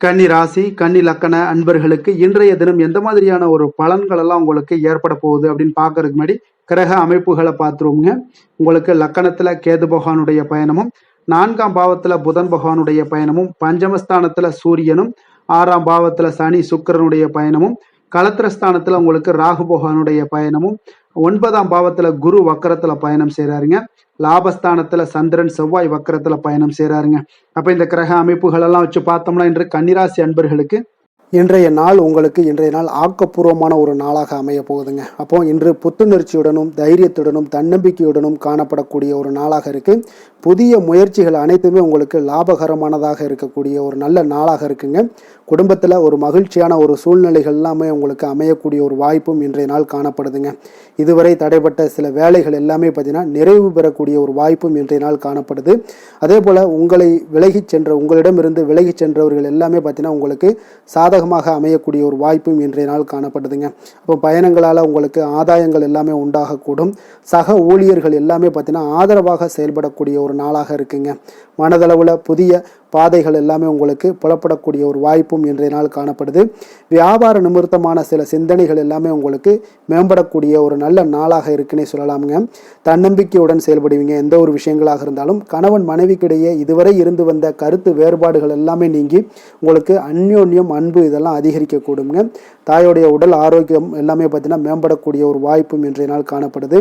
[SPEAKER 1] கன்னி ராசி, கன்னி லக்கண அன்பர்களுக்கு இன்றைய தினம் எந்த மாதிரியான ஒரு பலன்கள் எல்லாம் உங்களுக்கு ஏற்பட போகுது அப்படின்னு பார்க்கறதுக்கு முன்னாடி கிரக அமைப்புகளை பார்த்துருவோங்க. உங்களுக்கு லக்கணத்துல கேது பகவானுடைய பயணமும், 4ஆம் பாவத்துல புதன் பகவானுடைய பயணமும், பஞ்சமஸ்தானத்துல சூரியனும், 6ஆம் பாவத்துல சனி சுக்கிரனுடைய பயணமும், களத்திரஸ்தானத்துல உங்களுக்கு ராகு பகவானுடைய பயணமும், 9ஆம் பாவத்துல குரு வக்கரத்துல பயணம் செய்யறாருங்க. லாபஸ்தானத்துல சந்திரன் செவ்வாய் வக்கரத்துல பயணம் செய்யறாருங்க. அப்ப இந்த கிரக அமைப்புகள் எல்லாம் வச்சு பார்த்தோம்னா இன்று கன்னிராசி அன்பர்களுக்கு இன்றைய நாள் உங்களுக்கு இன்றைய நாள் ஆக்கப்பூர்வமான ஒரு நாளாக அமைய போகுதுங்க. அப்போ இன்று புத்துணர்ச்சியுடனும் தைரியத்துடனும் தன்னம்பிக்கையுடனும் காணப்படக்கூடிய ஒரு நாளாக இருக்கு. புதிய முயற்சிகள் அனைத்துமே உங்களுக்கு லாபகரமானதாக இருக்கக்கூடிய ஒரு நல்ல நாளாக இருக்குங்க. குடும்பத்தில் ஒரு மகிழ்ச்சியான ஒரு சூழ்நிலைகள் எல்லாமே உங்களுக்கு அமையக்கூடிய ஒரு வாய்ப்பும் இன்றைய நாள் காணப்படுதுங்க. இதுவரை தடைப்பட்ட சில வேலைகள் எல்லாமே பார்த்தீங்கன்னா நிறைவு பெறக்கூடிய ஒரு வாய்ப்பும் இன்றைய நாள் காணப்படுது. அதே போல் உங்களை உங்களிடமிருந்து விலகி சென்றவர்கள் எல்லாமே பார்த்தீங்கன்னா உங்களுக்கு சாதகமாக அமையக்கூடிய ஒரு வாய்ப்பும் இன்றைய நாள் காணப்படுதுங்க. அப்போ பயணங்களால் உங்களுக்கு ஆதாயங்கள் எல்லாமே உண்டாகக்கூடும். சக ஊழியர்கள் எல்லாமே பார்த்தீங்கன்னா ஆதரவாக செயல்படக்கூடிய ஒரு நாளாக இருக்குங்க. மனதளவில் புதிய பாதைகள் எல்லாமே உங்களுக்கு புலப்படக்கூடிய ஒரு வாய்ப்பும் இன்றைய நாள் காணப்படுது. வியாபார நிமித்தமான சில சிந்தனைகள் எல்லாமே உங்களுக்கு மேம்படக்கூடிய ஒரு நல்ல நாளாக இருக்குன்னே சொல்லலாமுங்க. தன்னம்பிக்கையுடன் செயல்படுவீங்க. எந்த ஒரு விஷயங்களாக இருந்தாலும் கணவன் மனைவிக்கிடையே இதுவரை இருந்து வந்த கருத்து வேறுபாடுகள் எல்லாமே நீங்கி உங்களுக்கு அந்யோன்யம் அன்பு இதெல்லாம் அதிகரிக்கக்கூடுங்க. தாயோடைய உடல் ஆரோக்கியம் எல்லாமே பார்த்தீங்கன்னா மேம்படக்கூடிய ஒரு வாய்ப்பும் இன்றைய நாள் காணப்படுது.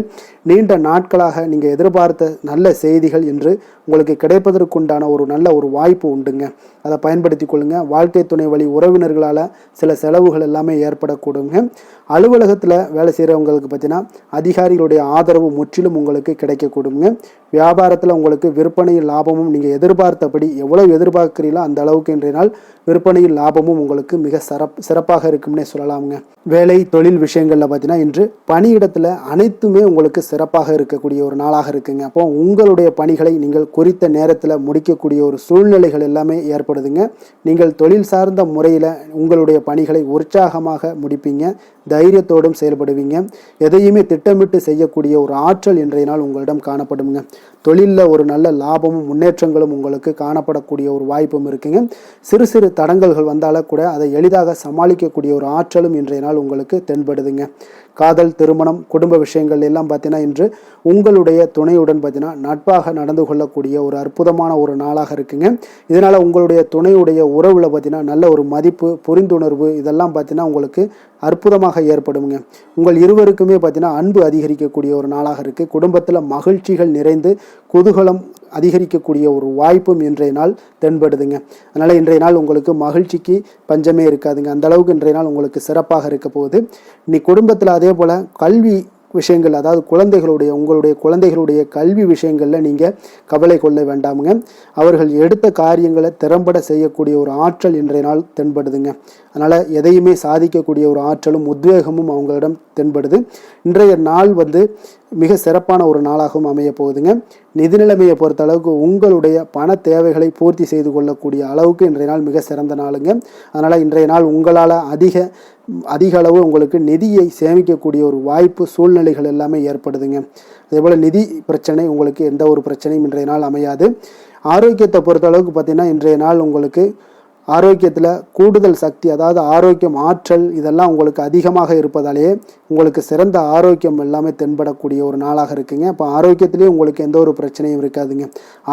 [SPEAKER 1] நீண்ட நாட்களாக நீங்கள் எதிர்பார்த்த நல்ல செய்திகள் இன்று உங்களுக்கு கிடைப்பதற்குண்டான ஒரு நல்ல ஒரு வாய்ப்பு உண்டுங்க. அதை பயன்படுத்தி கொள்ளுங்க. வாழ்க்கை துணை வழி உறவினர்களால் சில செலவுகள் எல்லாமே ஏற்படக்கூடுங்க. அலுவலகத்தில் வேலை செய்கிறவங்களுக்கு பார்த்தீங்கன்னா அதிகாரிகளுடைய ஆதரவு முற்றிலும் உங்களுக்கு கிடைக்கக்கூடுங்க. வியாபாரத்தில் உங்களுக்கு விற்பனையில் லாபமும் நீங்கள் எதிர்பார்த்தபடி எவ்வளவு எதிர்பார்க்கிறீங்களோ அந்த அளவுக்கு இன்றைய நாள் விற்பனையில் லாபமும் உங்களுக்கு மிக சிறப்பாக இருக்கும்னே சொல்லலாமுங்க. வேலை தொழில் விஷயங்களில் பார்த்தீங்கன்னா இன்று பணியிடத்தில் அனைத்துமே உங்களுக்கு சிறப்பாக இருக்கக்கூடிய ஒரு நாளாக இருக்குங்க. அப்போ உங்களுடைய பணிகளை நீங்கள் குறித்த நேரத்தில் முடிக்கக்கூடிய ஒரு சூழ்நிலைகள் எல்லாமே ஏற்படுதுங்க. நீங்கள் தொழில் சார்ந்த முறையில் உங்களுடைய பணிகளை உற்சாகமாக முடிப்பீங்க. தைரியத்தோடும் செயல்படுவீங்க. எதையுமே திட்டமிட்டு செய்யக்கூடிய ஒரு ஆற்றல் இன்றைய நாள் உங்களிடம் காணப்படுங்க. தொழிலில் ஒரு நல்ல லாபமும் முன்னேற்றங்களும் உங்களுக்கு காணப்படக்கூடிய ஒரு வாய்ப்பும் இருக்குங்க. சிறு சிறு தடங்கல்கள் வந்தாலும் கூட அதை எளிதாக சமாளிக்கக்கூடிய ஒரு ஆற்றலும் இன்றைய நாள் உங்களுக்கு தென்படுதுங்க. காதல், திருமணம், குடும்ப விஷயங்கள் எல்லாம் பார்த்தீங்கன்னா இன்று உங்களுடைய துணையுடன் பார்த்தீங்கன்னா நட்பாக நடந்து கொள்ளக்கூடிய ஒரு அற்புதமான ஒரு நாளாக இருக்குங்க. இதனால் உங்களுடைய துணையுடைய உறவில் பார்த்தீங்கன்னா நல்ல ஒரு மதிப்பு, புரிந்துணர்வு இதெல்லாம் பார்த்தீங்கன்னா உங்களுக்கு அற்புதமாக ஏற்படுங்க. உங்கள் இருவருக்குமே பார்த்தீங்கன்னா அன்பு அதிகரிக்கக்கூடிய ஒரு நாளாக இருக்குது. குடும்பத்தில் மகிழ்ச்சிகள் நிறைந்து குதூகலம் அதிகரிக்கக்கூடிய ஒரு வாய்ப்பும் இன்றைய நாள் தென்படுதுங்க. அதனால் இன்றைய நாள் உங்களுக்கு மகிழ்ச்சிக்கு பஞ்சமே இருக்காதுங்க. அந்த அளவுக்கு இன்றைய நாள் உங்களுக்கு சிறப்பாக இருக்க போகுது. இன்னைக்கு குடும்பத்தில் அதே போல் கல்வி விஷயங்கள், அதாவது உங்களுடைய குழந்தைகளுடைய கல்வி விஷயங்களில் நீங்கள் கவலை கொள்ள வேண்டாமுங்க. அவர்கள் எடுத்த காரியங்களை திறம்பட செய்யக்கூடிய ஒரு ஆற்றல் இன்றைய நாள் தென்படுதுங்க. அதனால் எதையுமே சாதிக்கக்கூடிய ஒரு ஆற்றலும் உத்வேகமும் அவங்களிடம் தென்படுது. இன்றைய நாள் மிக சிறப்பான ஒரு நாளாகவும் அமைய போகுதுங்க. நிதி நிலைமையை பொறுத்த அளவுக்கு உங்களுடைய பண தேவைகளை பூர்த்தி செய்து கொள்ளக்கூடிய அளவுக்கு இன்றைய நாள் மிக சிறந்த நாளுங்க. அதனால் இன்றைய நாள் உங்களால் அதிக அளவு உங்களுக்கு நிதியை சேமிக்கக்கூடிய ஒரு வாய்ப்பு, சூழ்நிலைகள் எல்லாமே ஏற்படுதுங்க. அதேபோல் நிதி பிரச்சனை உங்களுக்கு எந்த ஒரு பிரச்சனையும் இன்றைய நாள் அமையாது. ஆரோக்கியத்தை பொறுத்த அளவுக்கு பார்த்தீங்கன்னா இன்றைய நாள் உங்களுக்கு ஆரோக்கியத்தில் கூடுதல் சக்தி, அதாவது ஆரோக்கியம், ஆற்றல் இதெல்லாம் உங்களுக்கு அதிகமாக இருப்பதாலேயே உங்களுக்கு சிறந்த ஆரோக்கியம் எல்லாமே தென்படக்கூடிய ஒரு நாளாக இருக்குங்க. அப்போ ஆரோக்கியத்திலேயே உங்களுக்கு எந்த ஒரு பிரச்சனையும் இருக்காதுங்க.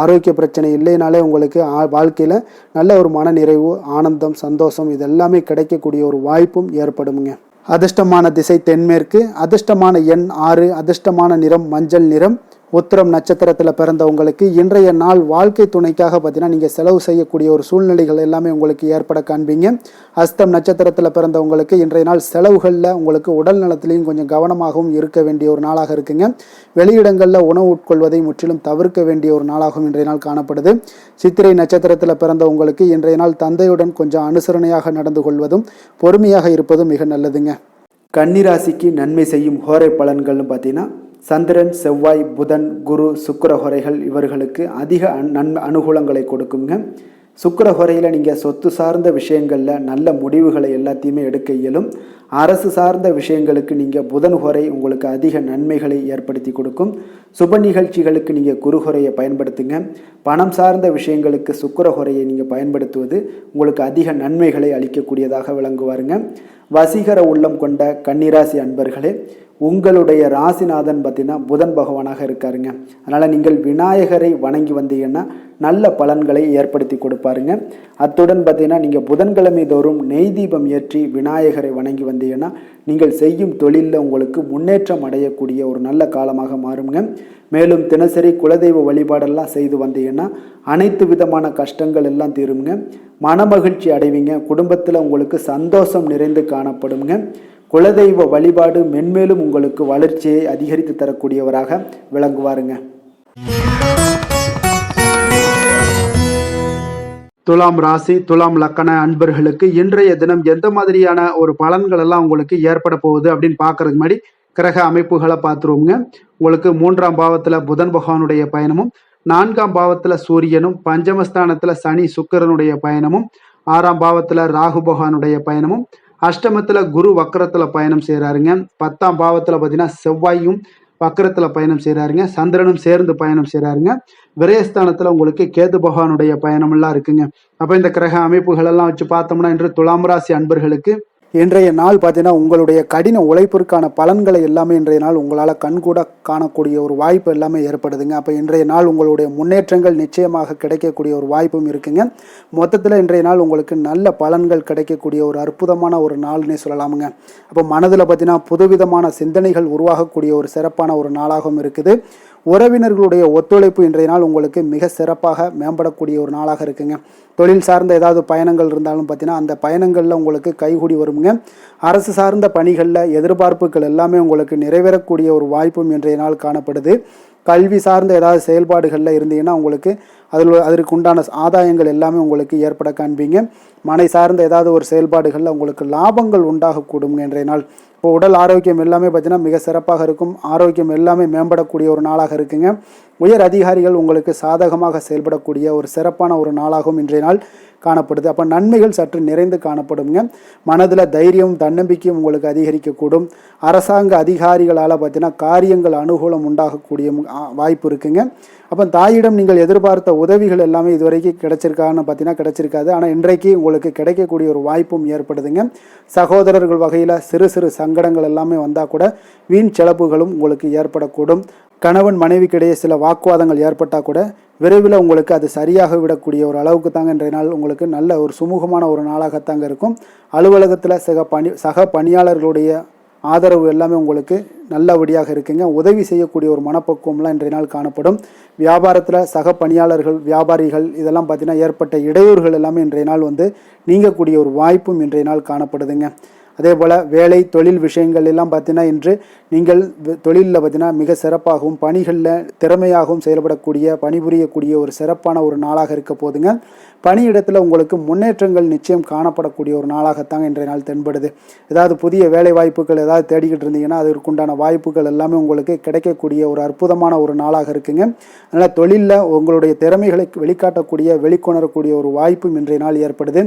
[SPEAKER 1] ஆரோக்கிய பிரச்சனை இல்லைனாலே உங்களுக்கு வாழ்க்கையில் நல்ல ஒரு மன நிறைவு, ஆனந்தம், சந்தோஷம் இதெல்லாமே கிடைக்கக்கூடிய ஒரு வாய்ப்பும் ஏற்படுமுங்க. அதிர்ஷ்டமான திசை தென்மேற்கு, அதிர்ஷ்டமான எண் 6, அதிர்ஷ்டமான நிறம் மஞ்சள் நிறம். உத்திரம் நட்சத்திரத்தில் பிறந்தவங்களுக்கு இன்றைய நாள் வாழ்க்கை துணைக்காக பார்த்தீங்கன்னா நீங்கள் செலவு செய்யக்கூடிய ஒரு சூழ்நிலைகள் எல்லாமே உங்களுக்கு ஏற்பட காண்பீங்க. அஸ்தம் நட்சத்திரத்தில் பிறந்தவங்களுக்கு இன்றைய நாள் செலவுகளில் உங்களுக்கு உடல் நலத்திலையும் கொஞ்சம் கவனமாகவும் இருக்க வேண்டிய ஒரு நாளாக இருக்குங்க. வெளியிடங்களில் உணவு உட்கொள்வதை முற்றிலும் தவிர்க்க வேண்டிய ஒரு நாளாகவும் இன்றைய நாள் காணப்படுது. சித்திரை நட்சத்திரத்தில் பிறந்தவங்களுக்கு இன்றைய நாள் தந்தையுடன் கொஞ்சம் அனுசரணையாக நடந்து கொள்வதும் பொறுமையாக இருப்பதும் மிக நல்லதுங்க. கன்னிராசிக்கு நன்மை செய்யும் ஹோரை பலன்கள்னு பார்த்தீங்கன்னா சந்திரன், செவ்வாய், புதன், குரு, சுக்கிர ஹோரைகள் இவர்களுக்கு அதிக அனுகூலங்களை கொடுக்குங்க. சுக்கிர ஹோரையில் நீங்கள் சொத்து சார்ந்த விஷயங்களில் நல்ல முடிவுகளை எல்லாத்தையுமே எடுக்க இயலும். அரசு சார்ந்த விஷயங்களுக்கு நீங்கள் புதன் ஹோரை உங்களுக்கு அதிக நன்மைகளை ஏற்படுத்தி கொடுக்கும். சுப நிகழ்ச்சிகளுக்கு நீங்கள் குரு ஹோரையை பயன்படுத்துங்க. பணம் சார்ந்த விஷயங்களுக்கு சுக்கிர ஹோரையை நீங்கள் பயன்படுத்துவது உங்களுக்கு அதிக நன்மைகளை அளிக்கக்கூடியதாக விளங்குவாருங்க. வசீகர உள்ளம் கொண்ட கன்னிராசி அன்பர்களே, உங்களுடைய ராசிநாதன் பார்த்தீங்கன்னா புதன் பகவானாக இருக்காருங்க. அதனால் நீங்கள் விநாயகரை வணங்கி வந்தீங்கன்னா நல்ல பலன்களை ஏற்படுத்தி கொடுப்பாருங்க. அத்துடன் பார்த்தீங்கன்னா நீங்கள் புதன்கிழமை தோறும் நெய் தீபம் ஏற்றி விநாயகரை வணங்கி வந்தீங்கன்னா நீங்கள் செய்யும் தொழிலில் உங்களுக்கு முன்னேற்றம் அடையக்கூடிய ஒரு நல்ல காலமாக மாறுங்க. மேலும் தினசரி குலதெய்வ வழிபாடெல்லாம் செய்து வந்தீங்கன்னா அனைத்து விதமான கஷ்டங்கள் எல்லாம் தீருங்க. மனமகிழ்ச்சி அடைவீங்க. குடும்பத்தில் உங்களுக்கு சந்தோஷம் நிறைந்து காணப்படுங்க. குலதெய்வ வழிபாடு மென்மேலும் உங்களுக்கு வளர்ச்சியை அதிகரித்து தரக்கூடியவராக விளங்குவாருங்க. துலாம் ராசி, துலாம் லக்கண அன்பர்களுக்கு இன்றைய தினம் எந்த மாதிரியான ஒரு பலன்கள் எல்லாம் உங்களுக்கு ஏற்பட போகுது அப்படின்னு பார்க்கறதுக்கு முன்னாடி கிரக அமைப்புகளை பார்த்துருவோங்க. உங்களுக்கு 3ஆம் பாவத்துல புதன் பகவானுடைய பயணமும், 4ஆம் பாவத்துல சூரியனும், பஞ்சமஸ்தானத்துல சனி சுக்கிரனுடைய பயணமும், 6ஆம் பாவத்துல ராகு பகவானுடைய பயணமும், அஷ்டமத்துல குரு வக்கரத்துல பயணம் செய்யறாருங்க. 10ஆம் பாவத்துல பார்த்தீங்கன்னா செவ்வாயும் வக்கரத்துல பயணம் செய்யறாருங்க. சந்திரனும் சேர்ந்து பயணம் செய்யறாருங்க. விரயஸ்தானத்துல உங்களுக்கு கேது பகவானுடைய பயணம் எல்லாம் இருக்குங்க. அப்ப இந்த கிரக அமைப்புகள் எல்லாம் வச்சு பார்த்தோம்னா இன்று துலாம் ராசி அன்பர்களுக்கு இன்றைய நாள் பார்த்தீங்கன்னா உங்களுடைய கடின உழைப்பிற்கான பலன்களை எல்லாமே இன்றைய நாள் உங்களால் கண்கூட காணக்கூடிய ஒரு வாய்ப்பு எல்லாமே ஏற்படுதுங்க. அப்போ இன்றைய நாள் உங்களுடைய முன்னேற்றங்கள் நிச்சயமாக கிடைக்கக்கூடிய ஒரு வாய்ப்பும் இருக்குங்க. மொத்தத்தில் இன்றைய நாள் உங்களுக்கு நல்ல பலன்கள் கிடைக்கக்கூடிய ஒரு அற்புதமான ஒரு நாள்னே சொல்லலாமுங்க. அப்போ மனதில் பார்த்தீங்கன்னா புதுவிதமான சிந்தனைகள் உருவாகக்கூடிய ஒரு சிறப்பான ஒரு நாளாகவும் இருக்குது. உறவினர்களுடைய ஒத்துழைப்பு இன்றைய நாள் உங்களுக்கு மிக சிறப்பாக மேம்படக்கூடிய ஒரு நாளாக இருக்குங்க. தொழில் சார்ந்த ஏதாவது பயணங்கள் இருந்தாலும் பார்த்தீங்கன்னா அந்த பயணங்களில் உங்களுக்கு கைகூடி வருங்க. அரசு சார்ந்த பணிகளில் எதிர்பார்ப்புகள் எல்லாமே உங்களுக்கு நிறைவேறக்கூடிய ஒரு வாய்ப்பும் இன்றைய நாள் காணப்படுது. கல்வி சார்ந்த ஏதாவது செயல்பாடுகளில் இருந்தீங்கன்னா உங்களுக்கு அதற்கு உண்டான ஆதாயங்கள் எல்லாமே உங்களுக்கு ஏற்பட காண்பீங்க. மனை சார்ந்த ஏதாவது ஒரு செயல்பாடுகளில் உங்களுக்கு லாபங்கள் உண்டாகக்கூடுங்க இன்றைய நாள். இப்போ உடல் ஆரோக்கியம் எல்லாமே பார்த்தீங்கன்னா மிக சிறப்பாக இருக்கும். ஆரோக்கியம் எல்லாமே மேம்படக்கூடிய ஒரு நாளாக இருக்குங்க. உயர் அதிகாரிகள் உங்களுக்கு சாதகமாக செயல்படக்கூடிய ஒரு சிறப்பான ஒரு நாளாகவும் இன்றைய நாள் காணப்படுது. அப்போ நன்மைகள் சற்று நிறைந்து காணப்படுங்க. மனதில் தைரியம் தன்னம்பிக்கையும் உங்களுக்கு அதிகரிக்கக்கூடும். அரசாங்க அதிகாரிகளால் பார்த்தீங்கன்னா காரியங்கள் அனுகூலம் உண்டாகக்கூடிய வாய்ப்பு இருக்குங்க. அப்போ தாயிடம் நீங்கள் எதிர்பார்த்த உதவிகள் எல்லாமே இதுவரைக்கும் கிடைச்சிருக்கான்னு பார்த்தீங்கன்னா கிடைச்சிருக்காது. ஆனால் இன்றைக்கு உங்களுக்கு கிடைக்கக்கூடிய ஒரு வாய்ப்பும் ஏற்படுதுங்க. சகோதரர்கள் வகையில் சிறு சிறு சங்கடங்கள் எல்லாமே வந்தால் கூட வீண் செலவுகளும் உங்களுக்கு ஏற்படக்கூடும். கணவன் மனைவிக்கிடையே சில வாக்குவாதங்கள் ஏற்பட்டால் கூட விரைவில் உங்களுக்கு அது சரியாக விடக்கூடிய ஒரு அளவுக்கு தாங்க இன்றைய நாள் உங்களுக்கு நல்ல ஒரு சுமூகமான ஒரு நாளாகத்தாங்க இருக்கும். அலுவலகத்தில் சக பணியாளர்களுடைய ஆதரவு எல்லாமே உங்களுக்கு நல்லபடியாக இருக்குங்க. உதவி செய்யக்கூடிய ஒரு மனப்பக்குவம்லாம் இன்றைய நாள் காணப்படும். வியாபாரத்தில் சக பணியாளர்கள், வியாபாரிகள் இதெல்லாம் பார்த்தீங்கன்னா ஏற்பட்ட இடையூறுகள் எல்லாமே இன்றைய நாள் நீங்கக்கூடிய ஒரு வாய்ப்பும் இன்றைய நாள் காணப்படுதுங்க. அதே போல் வேலை தொழில் விஷயங்கள் எல்லாம் பார்த்தீங்கன்னா இன்று நீங்கள் தொழிலில் பார்த்தீங்கன்னா மிக சிறப்பாகவும் பணிகளில் திறமையாகவும் செயல்படக்கூடிய பணிபுரியக்கூடிய ஒரு சிறப்பான ஒரு நாளாக இருக்க போதுங்க. பணியிடத்தில் உங்களுக்கு முன்னேற்றங்கள் நிச்சயம் காணப்படக்கூடிய ஒரு நாளாகத்தாங்க இன்றைய நாள் தென்படுது. ஏதாவது புதிய வேலை வாய்ப்புகள் ஏதாவது தேடிக்கிட்டு இருந்தீங்கன்னா அதற்குண்டான வாய்ப்புகள் எல்லாமே உங்களுக்கு கிடைக்கக்கூடிய ஒரு அற்புதமான ஒரு நாளாக இருக்குங்க. அதனால் தொழிலில் உங்களுடைய திறமைகளை வெளிக்காட்டக்கூடிய வெளிக்கொணரக்கூடிய ஒரு வாய்ப்பும் இன்றைய நாள் ஏற்படுது.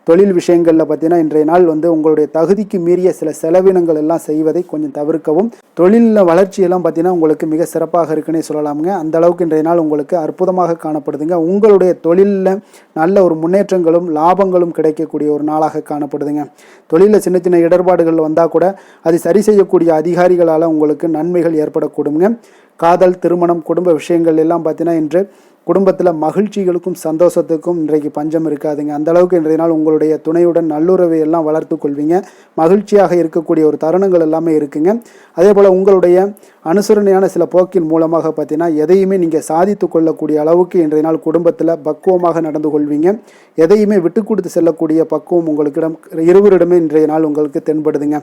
[SPEAKER 1] தொழில் விஷயங்களில் பார்த்தீங்கன்னா இன்றைய நாள் உங்களுடைய தகுதிக்கு மீறிய சில செலவினங்கள் எல்லாம் செய்வதை கொஞ்சம் தவிர்க்கவும். தொழிலில் வளர்ச்சியெல்லாம் பார்த்தீங்கன்னா உங்களுக்கு மிக சிறப்பாக இருக்குன்னே சொல்லலாமுங்க. அந்த அளவுக்கு இன்றைய நாள் உங்களுக்கு அற்புதமாக காணப்படுதுங்க. உங்களுடைய தொழிலில் நல்ல ஒரு முன்னேற்றங்களும் லாபங்களும் கிடைக்கக்கூடிய ஒரு நாளாக காணப்படுதுங்க. தொழிலில் சின்ன சின்ன இடர்பாடுகள் வந்தால் கூட அதை சரி செய்யக்கூடிய அதிகாரிகளால் உங்களுக்கு நன்மைகள் ஏற்படக்கூடுங்க. காதல், திருமணம், குடும்ப விஷயங்கள் எல்லாம் பார்த்தீங்கன்னா இன்று குடும்பத்தில் மகிழ்ச்சிகளுக்கும் சந்தோஷத்துக்கும் இன்றைக்கு பஞ்சம் இருக்காதுங்க. அந்த அளவுக்கு இன்றைய நாள் உங்களுடைய துணையுடன் நல்லுறவை எல்லாம் வளர்த்து கொள்வீங்க. மகிழ்ச்சியாக இருக்கக்கூடிய ஒரு தருணங்கள் எல்லாமே இருக்குங்க. அதே போல் உங்களுடைய அனுசரணையான சில போக்கின் மூலமாக பார்த்தீங்கன்னா எதையுமே நீங்கள் சாதித்து கொள்ளக்கூடிய அளவுக்கு இன்றைய நாள் குடும்பத்தில் பக்குவமாக நடந்து கொள்வீங்க. எதையுமே விட்டு கொடுத்து செல்லக்கூடிய பக்குவம் உங்களுக்கிடம் இருவரிடமே இன்றைய நாள் உங்களுக்கு தென்படுதுங்க.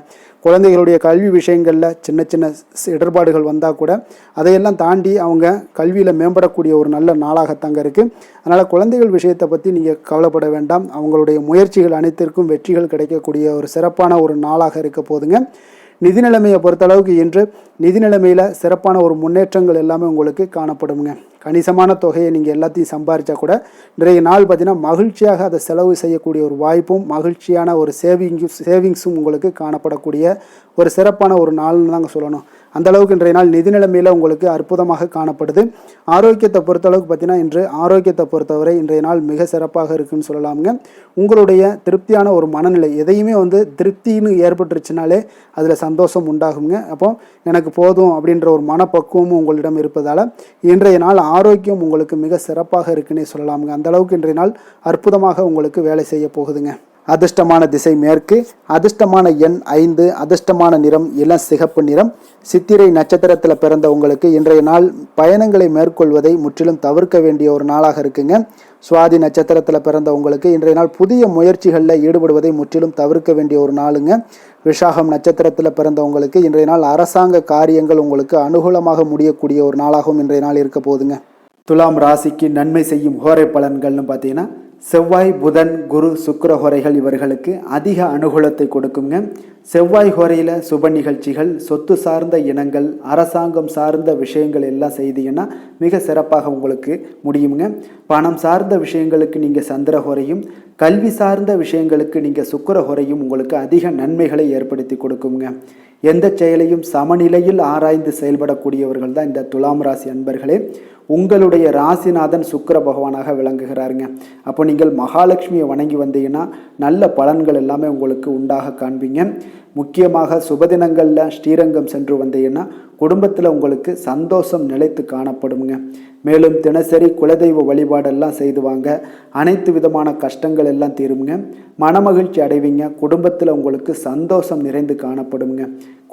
[SPEAKER 1] குழந்தைகளுடைய கல்வி விஷயங்களில் சின்ன சின்ன இடர்பாடுகள் வந்தால் கூட அதையெல்லாம் தாண்டி அவங்க கல்வியில் மேம்படக்கூடிய ஒரு நல்ல நாளாகத்தாங்க இருக்குது. அதனால் குழந்தைகள் விஷயத்தை பற்றி நீங்கள் கவலைப்பட வேண்டாம். அவங்களுடைய முயற்சிகள் அனைத்திற்கும் வெற்றிகள் கிடைக்கக்கூடிய ஒரு சிறப்பான ஒரு நாளாக இருக்க போதுங்க. நிதி நிலைமையை பொறுத்தளவுக்கு இன்று நிதி நிலைமையில் சிறப்பான ஒரு முன்னேற்றங்கள் எல்லாமே உங்களுக்கு காணப்படுங்க. கணிசமான தொகையை நீங்கள் எல்லாத்தையும் சம்பாதிச்சா கூட இன்றைய நாள் பார்த்தீங்கன்னா மகிழ்ச்சியாக அதை செலவு செய்யக்கூடிய ஒரு வாய்ப்பும் மகிழ்ச்சியான ஒரு சேவிங்ஸும் உங்களுக்கு காணப்படக்கூடிய ஒரு சிறப்பான ஒரு நாள்னு தாங்க சொல்லணும். அந்த அளவுக்கு இன்றைய நாள் நிதி நிலைமையில் உங்களுக்கு அற்புதமாக காணப்படுது. ஆரோக்கியத்தை பொறுத்தளவுக்கு பார்த்தீங்கன்னா இன்று ஆரோக்கியத்தை பொறுத்தவரை இன்றைய நாள் மிக சிறப்பாக இருக்குன்னு சொல்லலாமுங்க. உங்களுடைய திருப்தியான ஒரு மனநிலை எதையுமே திருப்தின்னு ஏற்பட்டுருச்சுனாலே அதில் சந்தோஷம் உண்டாகுங்க. அப்போ எனக்கு போதும் அப்படின்ற ஒரு மனப்பக்குவமும் உங்களிடம் இருப்பதால் இன்றைய நாள் ஆரோக்கியம் உங்களுக்கு மிக சிறப்பாக இருக்குன்னே சொல்லலாமுங்க. அந்த அளவுக்கு இன்றைய நாள் அற்புதமாக உங்களுக்கு வேலை செய்ய போகுதுங்க. அதிர்ஷ்டமான திசை மேற்கு, அதிர்ஷ்டமான எண் 5, அதிர்ஷ்டமான நிறம் இளம் சிகப்பு நிறம். சித்திரை நட்சத்திரத்தில் பிறந்த உங்களுக்கு இன்றைய நாள் பயணங்களை மேற்கொள்வதை முற்றிலும் தவிர்க்க வேண்டிய ஒரு நாளாக இருக்குங்க. சுவாதி நட்சத்திரத்தில் பிறந்த உங்களுக்கு இன்றைய நாள் புதிய முயற்சிகளில் ஈடுபடுவதை முற்றிலும் தவிர்க்க வேண்டிய ஒரு நாளுங்க. விஷாகம் நட்சத்திரத்தில் பிறந்தவங்களுக்கு இன்றைய நாள் அரசாங்க காரியங்கள் உங்களுக்கு அனுகூலமாக முடியக்கூடிய ஒரு நாளாகவும் இன்றைய நாள் இருக்க போகுதுங்க. துலாம் ராசிக்கு நன்மை செய்யும் ஹோரை பலன்கள்னு பார்த்தீங்கன்னா செவ்வாய், புதன், குரு, சுக்கிர ஹோரைகள் இவர்களுக்கு அதிக அனுகூலத்தை கொடுக்குங்க. செவ்வாய் ஹோரையில் சுப நிகழ்ச்சிகள், சொத்து சார்ந்த இனங்கள், அரசாங்கம் சார்ந்த விஷயங்கள் எல்லாம் செய்தீங்கன்னா மிக சிறப்பாக உங்களுக்கு முடியுங்க. பணம் சார்ந்த விஷயங்களுக்கு நீங்கள் சந்திர ஹோரையும், கல்வி சார்ந்த விஷயங்களுக்கு நீங்கள் சுக்கிர ஹோரையும் உங்களுக்கு அதிக நன்மைகளை ஏற்படுத்தி கொடுக்குங்க. எந்த செயலையும் சமநிலையில் ஆராய்ந்து செயல்படக்கூடியவர்கள் தான் இந்த துலாம் ராசி அன்பர்களே. உங்களுடைய ராசிநாதன் சுக்கிர பகவானாக விளங்குகிறாருங்க. அப்போ நீங்கள் மகாலட்சுமியை வணங்கி வந்தீங்கன்னா நல்ல பலன்கள் எல்லாமே உங்களுக்கு உண்டாக காண்பீங்க. முக்கியமாக சுபதினங்களில் ஸ்ரீரங்கம் சென்று வந்தீங்கன்னா குடும்பத்தில் உங்களுக்கு சந்தோஷம் நிலைத்து காணப்படுங்க. மேலும் தினசரி குலதெய்வ வழிபாடெல்லாம் செய்து வாங்க. அனைத்து விதமான கஷ்டங்கள் எல்லாம் தீருங்க. மனமகிழ்ச்சி அடைவீங்க. குடும்பத்தில் உங்களுக்கு சந்தோஷம் நிறைந்து காணப்படுங்க.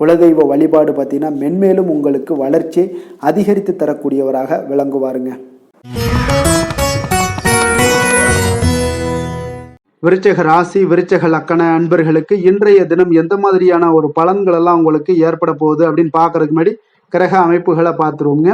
[SPEAKER 1] குலதெய்வ வழிபாடு பார்த்தீங்கன்னா மென்மேலும் உங்களுக்கு வளர்ச்சி அதிகரித்து தரக்கூடியவராக விளங்குவாருங்க. விருச்சக ராசி, விருச்சக லக்கண அன்பர்களுக்கு இன்றைய தினம் எந்த மாதிரியான ஒரு பலன்கள் எல்லாம் உங்களுக்கு ஏற்பட போகுது அப்படின்னு பார்க்கறதுக்கு முன்னாடி கிரக அமைப்புகளை பார்த்துருவோங்க.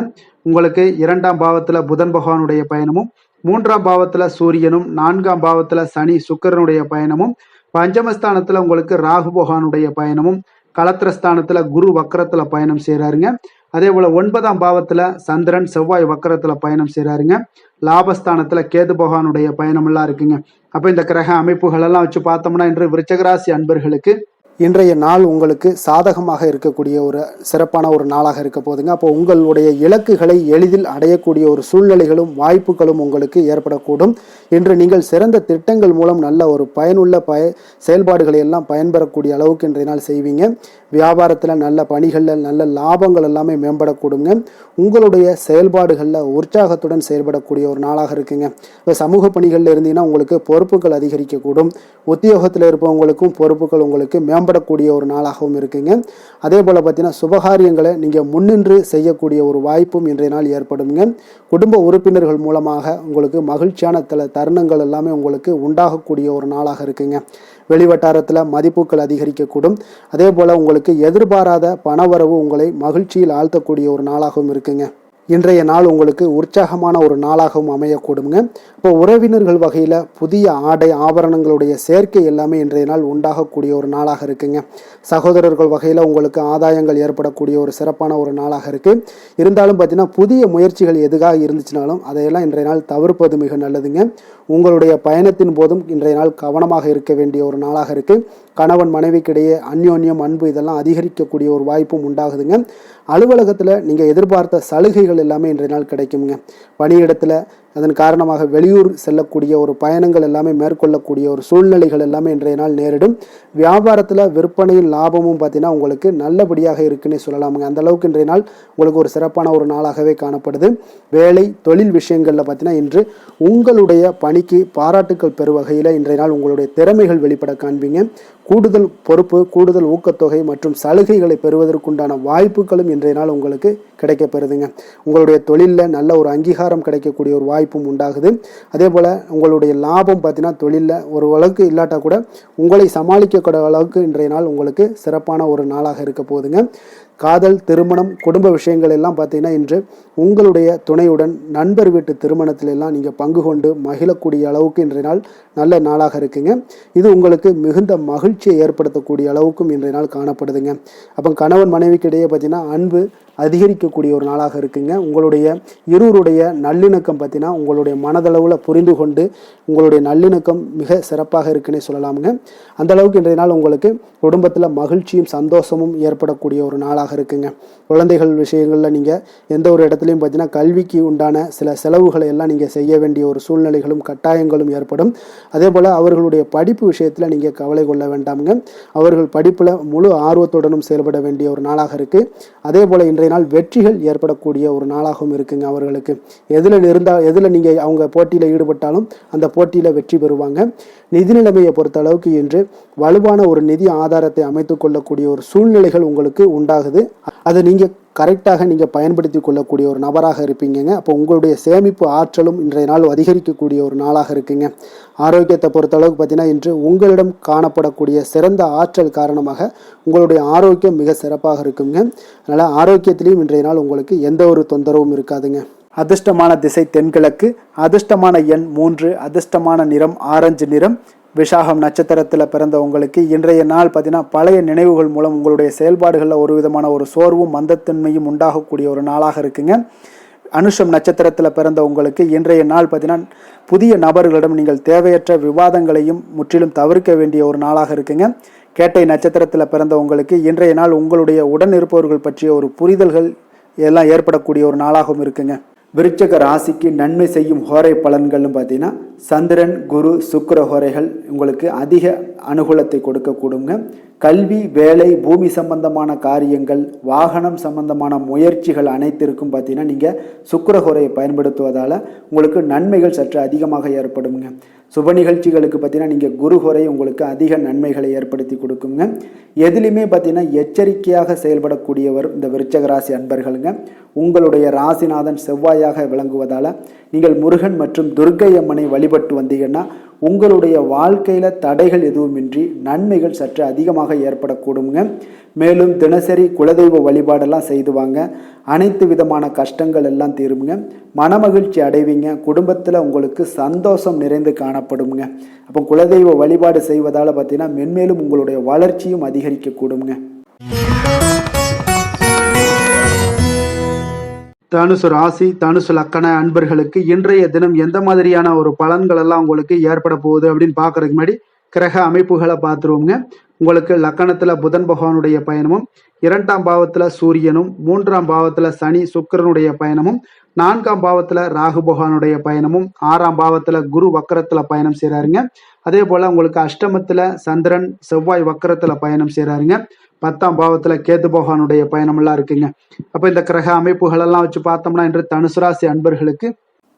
[SPEAKER 1] உங்களுக்கு 2ஆம் பாவத்தில் புதன் பகவானுடைய பயணமும், 3ஆம் பாவத்தில் சூரியனும், 4ஆம் பாவத்தில் சனி சுக்கிரனுடைய பயணமும், பஞ்சமஸ்தானத்தில் உங்களுக்கு ராகு பகவானுடைய பயணமும், களத்திரஸ்தானத்தில் குரு வக்கரத்தில் பயணம் செய்கிறாருங்க. அதே போல் 9ஆம் பாவத்தில் சந்திரன் செவ்வாய் வக்கரத்தில் பயணம் செய்கிறாருங்க. லாபஸ்தானத்தில் கேது பகவானுடைய பயணமெல்லாம் இருக்குங்க. அப்போ இந்த கிரக அமைப்புகள் எல்லாம் வச்சு பார்த்தோம்னா இன்று விருச்சகராசி அன்பர்களுக்கு இன்றைய நாள் உங்களுக்கு சாதகமாக இருக்கக்கூடிய ஒரு சிறப்பான ஒரு நாளாக இருக்க போதுங்க. அப்போ உங்களுடைய இலக்குகளை எளிதில் அடையக்கூடிய ஒரு சூழ்நிலைகளும் வாய்ப்புகளும் உங்களுக்கு ஏற்படக்கூடும். இன்று நீங்கள் சிறந்த திட்டங்கள் மூலம் நல்ல ஒரு பயனுள்ள செயல்பாடுகளை எல்லாம் பயன்பெறக்கூடிய அளவுக்கு இன்றைய நாள் செய்வீங்க. வியாபாரத்தில் நல்ல பணிகளில் நல்ல லாபங்கள் எல்லாமே மேம்படக்கூடுங்க. உங்களுடைய செயல்பாடுகளில் உற்சாகத்துடன் செயல்படக்கூடிய ஒரு நாளாக இருக்குங்க. இப்போ சமூக பணிகளில் இருந்தீங்கன்னா உங்களுக்கு பொறுப்புகள் அதிகரிக்கக்கூடும். உத்தியோகத்தில் இருப்பவங்களுக்கும் பொறுப்புகள் உங்களுக்கு மேம்படக்கூடிய ஒரு நாளாகவும் இருக்குங்க. அதே போல் பார்த்தீங்கன்னா சுபகாரியங்களை நீங்கள் முன்னின்று செய்யக்கூடிய ஒரு வாய்ப்பும் இன்றைய நாள் ஏற்படுங்க. குடும்ப உறுப்பினர்கள் மூலமாக உங்களுக்கு மகிழ்ச்சியான தருணங்கள் எல்லாமே உங்களுக்கு உண்டாகக்கூடிய ஒரு நாளாக இருக்குங்க. வெளிவட்டாரத்தில் மதிப்புகள் அதிகரிக்கக்கூடும். அதே போல் உங்களுக்கு எதிர்பாராத பணவரவு உங்களை மகிழ்ச்சியில் ஆழ்த்தக்கூடிய ஒரு நாளாகவும் இருக்குங்க. இன்றைய நாள் உங்களுக்கு உற்சாகமான ஒரு நாளாகவும் அமையக்கூடுங்க. இப்போ உறவினர்கள் வகையில் புதிய ஆடை ஆபரணங்களுடைய சேர்க்கை எல்லாமே இன்றைய நாள் உண்டாகக்கூடிய ஒரு நாளாக இருக்குங்க. சகோதரர்கள் வகையில் உங்களுக்கு ஆதாயங்கள் ஏற்படக்கூடிய ஒரு சிறப்பான ஒரு நாளாக இருக்குது. இருந்தாலும் பார்த்தீங்கன்னா புதிய முயற்சிகள் எதுக்காக இருந்துச்சுனாலும் அதையெல்லாம் இன்றைய நாள் தவிர்ப்பது மிக நல்லதுங்க. உங்களுடைய பயணத்தின் போதும் இன்றைய நாள் கவனமாக இருக்க வேண்டிய ஒரு நாளாக இருக்குது. கணவன் மனைவிக்கிடையே அந்யோன்யம் அன்பு இதெல்லாம் அதிகரிக்கக்கூடிய ஒரு வாய்ப்பும் உண்டாகுதுங்க. அலுவலகத்தில் நீங்கள் எதிர்பார்த்த சலுகைகள் எல்லாமே இன்றைய நாள் கிடைக்குங்க. பணியிடத்தில் அதன் காரணமாக வெளியூர் செல்லக்கூடிய ஒரு பயணங்கள் எல்லாமே மேற்கொள்ளக்கூடிய ஒரு சூழ்நிலைகள் எல்லாமே இன்றைய நாள் நேரிடும். வியாபாரத்தில் விற்பனையும் லாபமும் பார்த்தீங்கன்னா உங்களுக்கு நல்லபடியாக இருக்குன்னு சொல்லலாமுங்க. அந்த அளவுக்கு இன்றைய நாள் உங்களுக்கு ஒரு சிறப்பான ஒரு நாளாகவே காணப்படுது. வேலை தொழில் விஷயங்களில் பார்த்தீங்கன்னா இன்று உங்களுடைய பணிக்கு பாராட்டுக்கள் பெறும் வகையில் இன்றைய நாள் உங்களுடைய திறமைகள் வெளிப்பட காண்பீங்க. கூடுதல் பொறுப்பு, கூடுதல் ஊக்கத்தொகை மற்றும் சலுகைகளை பெறுவதற்குண்டான வாய்ப்புகளும் இன்றைய நாள் உங்களுக்கு கிடைக்கப்பெறுதுங்க. உங்களுடைய தொழிலில் நல்ல ஒரு அங்கீகாரம் கிடைக்கக்கூடிய ஒரு வாய்ப்பும் உண்டாகுது. அதே போல் உங்களுடைய லாபம் பார்த்தீங்கன்னா தொழிலில் ஒரு அளவுக்கு இல்லாட்டா கூட உங்களை சமாளிக்கக்கூடிய அளவுக்கு இன்றைய நாள் உங்களுக்கு சிறப்பான ஒரு நாளாக இருக்க போகுதுங்க. காதல், திருமணம், குடும்ப விஷயங்கள் எல்லாம் பார்த்தீங்கன்னா இன்று உங்களுடைய துணையுடன் நண்பர் வீட்டு திருமணத்தில் எல்லாம் நீங்கள் பங்கு கொண்டு மகிழக்கூடிய அளவுக்கு இன்றைய நாள் நல்ல நாளாக இருக்குங்க. இது உங்களுக்கு மிகுந்த மகிழ்ச்சியை ஏற்படுத்தக்கூடிய அளவுக்கும் இன்றைய நாள் காணப்படுதுங்க. அப்போ கணவன் மனைவிக்கு இடையே பார்த்தீங்கன்னா அன்பு அதிகரிக்கக்கூடிய ஒரு நாளாக இருக்குங்க. உங்களுடைய இருவருடைய நல்லிணக்கம் பார்த்தீங்கன்னா உங்களுடைய மனதளவில் புரிந்து கொண்டு உங்களுடைய நல்லிணக்கம் மிக சிறப்பாக இருக்குன்னே சொல்லலாமுங்க. அந்த அளவுக்கு இன்றைய நாள் உங்களுக்கு குடும்பத்தில் மகிழ்ச்சியும் சந்தோஷமும் ஏற்படக்கூடிய ஒரு நாளாக இருக்குங்க. குழந்தைகள் விஷயங்களில் நீங்கள் எந்த ஒரு இடத்துலையும் பார்த்தீங்கன்னா கல்விக்கு உண்டான சில செலவுகளை எல்லாம் நீங்கள் செய்ய வேண்டிய ஒரு சூழ்நிலைகளும் கட்டாயங்களும் ஏற்படும். அதே போல் அவர்களுடைய படிப்பு விஷயத்தில் நீங்கள் கவலை கொள்ள வேண்டாமுங்க. அவர்கள் படிப்பில் முழு ஆர்வத்துடனும் செயல்பட வேண்டிய ஒரு நாளாக இருக்குது. அதே போல் இன்றைய நாள் வெற்றிகள் ஏற்படக்கூடிய ஒரு நாளாகவும் இருக்குங்க. அவர்களுக்கு எதில் நீங்கள் அவங்க போட்டியில் ஈடுபட்டாலும் அந்த போட்டியில் வெற்றி பெறுவாங்க. நிதி நிலைமையை பொறுத்த அளவுக்கு இன்று வலுவான ஒரு நிதி ஆதாரத்தை அமைத்து கொள்ளக்கூடிய ஒரு சூழ்நிலைகள் உங்களுக்கு உண்டாகுது. அதை நீங்கள் கரெக்டாக நீங்கள் பயன்படுத்தி கொள்ளக்கூடிய ஒரு நபராக இருப்பீங்க. அப்போ உங்களுடைய சேமிப்பு ஆற்றலும் இன்றைய நாள் அதிகரிக்கக்கூடிய ஒரு நாளாக இருக்குங்க. ஆரோக்கியத்தை பொறுத்தளவுக்கு பார்த்தீங்கன்னா இன்று உங்களிடம் காணப்படக்கூடிய சிறந்த ஆற்றல் காரணமாக உங்களுடைய ஆரோக்கியம் மிக சிறப்பாக இருக்குங்க. அதனால் ஆரோக்கியத்திலையும் இன்றைய நாள் உங்களுக்கு எந்த ஒரு தொந்தரவும் இருக்காதுங்க. அதிர்ஷ்டமான திசை தென்கிழக்கு, அதிர்ஷ்டமான எண் 3, அதிர்ஷ்டமான நிறம் ஆரஞ்சு நிறம். விஷாகம் நட்சத்திரத்தில் பிறந்த உங்களுக்கு இன்றைய நாள் பார்த்தீங்கன்னா பழைய நினைவுகள் மூலம் உங்களுடைய செயல்பாடுகளில் ஒரு விதமான ஒரு சோர்வும் மந்தத்தன்மையும் உண்டாகக்கூடிய ஒரு நாளாக இருக்குங்க. அனுஷம் நட்சத்திரத்தில் பிறந்த உங்களுக்கு இன்றைய நாள் பார்த்தீங்கன்னா புதிய நபர்களிடம் நீங்கள் தேவையற்ற விவாதங்களையும் முற்றிலும் தவிர்க்க வேண்டிய ஒரு நாளாக இருக்குங்க. கேட்டை நட்சத்திரத்தில் பிறந்த உங்களுக்கு இன்றைய நாள் உங்களுடைய உடன் இருப்பவர்கள் பற்றிய ஒரு புரிதல்கள் எல்லாம் ஏற்படக்கூடிய ஒரு நாளாகவும் இருக்குங்க. விருச்சக ராசிக்கு நன்மை செய்யும் ஹோரை பலன்கள்னு பார்த்தீங்கன்னா சந்திரன், குரு, சுக்கிர ஹோரைகள் உங்களுக்கு அதிக அனுகூலத்தை கொடுக்கக்கூடுங்க. கல்வி, வேலை, பூமி சம்பந்தமான காரியங்கள், வாகனம் சம்பந்தமான முயற்சிகள் அனைத்திற்கும் பார்த்தீங்கன்னா நீங்கள் சுக்கிர ஹோரையை பயன்படுத்துவதால் உங்களுக்கு நன்மைகள் சற்று அதிகமாக ஏற்படுங்க. சுப நிகழ்ச்சிகளுக்கு பார்த்தீங்கன்னா நீங்கள் குரு ஹோரை உங்களுக்கு அதிக நன்மைகளை ஏற்படுத்தி கொடுக்குங்க. எதுலையுமே பார்த்தீங்கன்னா எச்சரிக்கையாக செயல்படக்கூடியவர் இந்த விருச்சக ராசி அன்பர்களுங்க. உங்களுடைய ராசிநாதன் செவ்வாயாக விளங்குவதால் நீங்கள் முருகன் மற்றும் துர்க்கை அம்மனை வழிபட்டு வந்தீங்கன்னா உங்களுடைய வாழ்க்கையில் தடைகள் எதுவுமின்றி நன்மைகள் சற்று அதிகமாக ஏற்படக்கூடுங்க. மேலும் தினசரி குலதெய்வ வழிபாடெல்லாம் செய்து வாங்க. அனைத்து விதமான கஷ்டங்கள் எல்லாம் தீருங்க. மனமகிழ்ச்சி அடைவீங்க. குடும்பத்தில் உங்களுக்கு சந்தோஷம் நிறைந்து காணப்படுங்க. அப்போ குலதெய்வ வழிபாடு செய்வதால் பார்த்தீங்கன்னா மென்மேலும் உங்களுடைய வளர்ச்சியும் அதிகரிக்கக்கூடுங்க. தனுசு ராசி, தனுசு லக்கண அன்பர்களுக்கு இன்றைய தினம் எந்த மாதிரியான ஒரு பலன்கள் எல்லாம் உங்களுக்கு ஏற்பட போகுது அப்படின்னு பார்க்கறதுக்கு முன்னாடி கிரக அமைப்புகளை பார்த்துருவோங்க. உங்களுக்கு லக்கணத்துல புதன் பகவானுடைய பயணமும், 2ஆம் பாவத்துல சூரியனும், 3ஆம் பாவத்துல சனி சுக்கிரனுடைய பயணமும், 4ஆம் பாவத்துல ராகு பகவானுடைய பயணமும், 6ஆம் பாவத்துல குரு வக்கரத்துல பயணம் செய்றாருங்க. அதே போல உங்களுக்கு அஷ்டமத்துல சந்திரன் செவ்வாய் வக்கரத்துல பயணம் செய்றாருங்க. 10ஆம் பாவத்துல கேது பகவானுடைய பயணம் எல்லாம் இருக்குங்க. அப்ப இந்த கிரக அமைப்புகள் எல்லாம் வச்சு பார்த்தோம்னா இன்று தனுசு ராசி அன்பர்களுக்கு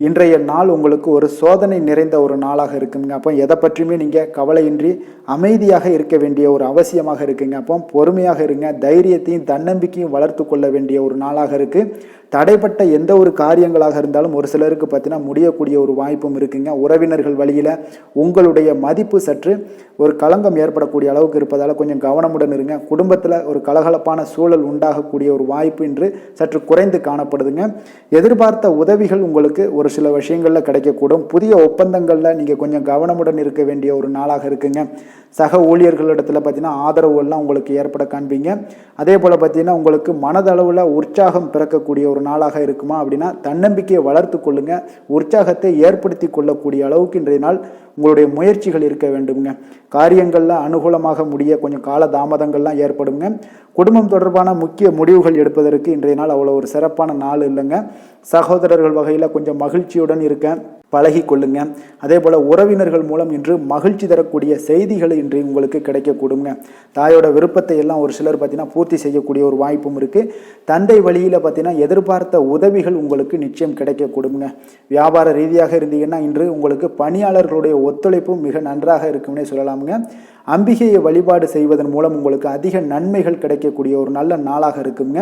[SPEAKER 1] இன்றைய நாள் உங்களுக்கு ஒரு சோதனை நிறைந்த ஒரு நாளாக இருக்குங்க. அப்போ எதை பற்றியுமே நீங்கள் கவலையின்றி அமைதியாக இருக்க வேண்டிய ஒரு அவசியமாக இருக்குங்க. அப்போ பொறுமையாக இருங்க. தைரியத்தையும் தன்னம்பிக்கையும் வளர்த்து கொள்ள வேண்டிய ஒரு நாளாக இருக்குது. தடைப்பட்ட எந்த ஒரு காரியங்களாக இருந்தாலும் ஒரு சிலருக்கு பார்த்தீங்கன்னா முடியக்கூடிய ஒரு வாய்ப்பும் இருக்குங்க. உறவினர்கள் வழியில் உங்களுடைய மதிப்பு சற்று ஒரு களங்கம் ஏற்படக்கூடிய அளவுக்கு இருப்பதால் கொஞ்சம் கவனமுடன் இருங்க. குடும்பத்தில் ஒரு கலகலப்பான சூழல் உண்டாகக்கூடிய ஒரு வாய்ப்பு இன்று சற்று குறைந்து காணப்படுதுங்க. எதிர்பார்த்த உதவிகள் உங்களுக்கு ஒரு சில விஷயங்களில் கிடைக்கக்கூடும். புதிய ஒப்பந்தங்களில் நீங்கள் கொஞ்சம் கவனமுடன் இருக்க வேண்டிய ஒரு நாளாக இருக்குங்க. சக ஊழியர்களிடத்தில் பார்த்தீங்கன்னா ஆதரவுகள்லாம் உங்களுக்கு ஏற்பட காண்பீங்க. அதே போல் பார்த்தீங்கன்னா உங்களுக்கு மனதளவில் உற்சாகம் பிறக்கக்கூடிய ஒரு ஒரு நாளாக இருக்குமா அப்படின்னா தன்னம்பிக்கையை வளர்த்து கொள்ளுங்க, உற்சாகத்தை ஏற்படுத்தி கொள்ளக்கூடிய அளவுக்கு இன்றைய நாள் உங்களுடைய முயற்சிகள் இருக்க வேண்டுங்க. காரியங்கள்லாம் அனுகூலமாக முடிய கொஞ்சம் கால தாமதங்கள்லாம் ஏற்படுங்க. குடும்பம் தொடர்பான முக்கிய முடிவுகள் எடுப்பதற்கு இன்றைய நாள் அவ்வளோ ஒரு சிறப்பான நாள் இல்லைங்க. சகோதரர்கள் வகையில் கொஞ்சம் மகிழ்ச்சியுடன் இருக்க பழகி கொள்ளுங்க. அதே போல் உறவினர்கள் மூலம் இன்று மகிழ்ச்சி தரக்கூடிய செய்திகள் இன்று உங்களுக்கு கிடைக்கக்கூடுங்க. தாயோட விருப்பத்தை எல்லாம் ஒரு சிலர் பார்த்தீங்கன்னா பூர்த்தி செய்யக்கூடிய ஒரு வாய்ப்பும் இருக்குது. தந்தை வழியில் பார்த்தீங்கன்னா எதிர்பார்த்த உதவிகள் உங்களுக்கு நிச்சயம் கிடைக்கக்கூடுங்க. வியாபார ரீதியாக இருந்தீங்கன்னா இன்று உங்களுக்கு பணியாளர்களுடைய ஒத்துழைப்பும் மிக நன்றாக இருக்கும்னே சொல்லலாமுங்க. அம்பிகையை வழிபாடு செய்வதன் மூலம் உங்களுக்கு அதிக நன்மைகள் கிடைக்கக்கூடிய ஒரு நல்ல நாளாக இருக்குங்க.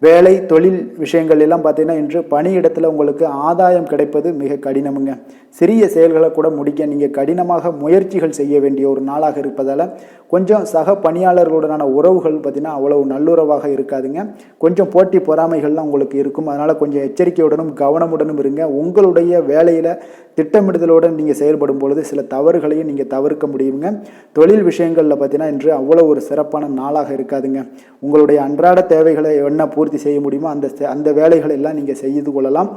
[SPEAKER 1] வேலை தொழில் விஷயங்கள் எல்லாம் பார்த்தீங்கன்னா இன்று பணியிடத்தில் உங்களுக்கு ஆதாயம் கிடைப்பது மிக கடினமுங்க. சிறிய செயல்களை கூட முடிக்க நீங்கள் கடினமாக முயற்சிகள் செய்ய வேண்டிய ஒரு நாளாக இருப்பதால் கொஞ்சம் சக பணியாளர்களுடனான உறவுகள் பார்த்தீங்கன்னா அவ்வளவு நல்லுறவாக இருக்காதுங்க. கொஞ்சம் போட்டி பொறாமைகள்லாம் உங்களுக்கு இருக்கும். அதனால் கொஞ்சம் எச்சரிக்கையுடனும் கவனமுடனும் இருங்க. உங்களுடைய வேலையில் திட்டமிடுதலுடன் நீங்கள் செயல்படும் பொழுது சில தவறுகளையும் நீங்கள் தவிர்க்க முடியுங்க. தொழில் விஷயங்களில் பார்த்தீங்கன்னா இன்று அவ்வளோ ஒரு சிறப்பான நாளாக இருக்காதுங்க. உங்களுடைய அன்றாட தேவைகளை என்ன பூர்த்தி செய்ய முடியுமோ அந்த வேலைகளை எல்லாம் நீங்கள் செய்து கொள்ளலாம்.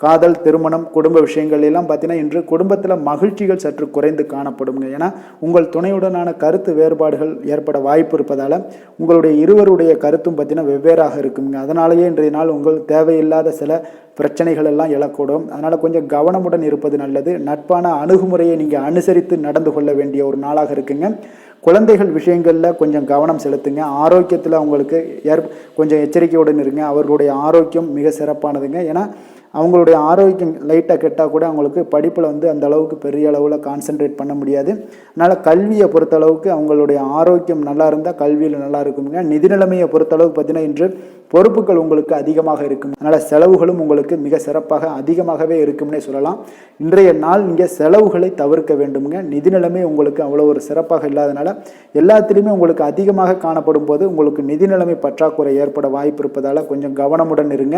[SPEAKER 1] காதல், திருமணம், குடும்ப விஷயங்கள் எல்லாம் பார்த்தீங்கன்னா இன்று குடும்பத்தில் மகிழ்ச்சிகள் சற்று குறைந்து காணப்படுங்க. ஏன்னா உங்கள் துணையுடனான கருத்து வேறுபாடுகள் ஏற்பட வாய்ப்பு இருப்பதால் உங்களுடைய இருவருடைய கருத்தும் பார்த்தீங்கன்னா வெவ்வேறாக இருக்குங்க. அதனாலேயே இன்றைய நாள் உங்கள் தேவையில்லாத சில பிரச்சனைகள் எல்லாம் எழக்கூடும். அதனால் கொஞ்சம் கவனமுடன் இருப்பது நல்லது. நட்பான அணுகுமுறையை நீங்கள் அனுசரித்து நடந்து கொள்ள வேண்டிய ஒரு நாளாக இருக்குங்க. குழந்தைகள் விஷயங்களில் கொஞ்சம் கவனம் செலுத்துங்க. ஆரோக்கியத்தில் அவங்களுக்கு கொஞ்சம் எச்சரிக்கையுடன் இருங்க. அவர்களுடைய ஆரோக்கியம் மிக சிறப்பானதுங்க. ஏன்னா அவங்களுடைய ஆரோக்கியம் லைட்டாக கெட்டால் கூட அவங்களுக்கு படிப்பில் அந்த அளவுக்கு பெரிய அளவில் கான்சென்ட்ரேட் பண்ண முடியாது. அதனால் கல்வியை பொறுத்தளவுக்கு அவங்களுடைய ஆரோக்கியம் நல்லா இருந்தால் கல்வியில் நல்லா இருக்குங்க. நிதி நிலைமையை பொறுத்தளவுக்கு பார்த்தீங்கன்னா இன்று பொறுப்புகள் உங்களுக்கு அதிகமாக இருக்கும். அதனால் செலவுகளும் உங்களுக்கு மிக சிறப்பாக அதிகமாகவே இருக்கும்னே சொல்லலாம். இன்றைய நாள் நீங்கள் செலவுகளை தவிர்க்க வேண்டுமுங்க. நிதி நிலைமை உங்களுக்கு அவ்வளோ ஒரு சிறப்பாக இல்லாதனால எல்லாத்திலையுமே உங்களுக்கு அதிகமாக காணப்படும் போது உங்களுக்கு நிதி நிலைமை பற்றாக்குறை ஏற்பட வாய்ப்பு இருப்பதால் கொஞ்சம் கவனமுடன் இருங்க.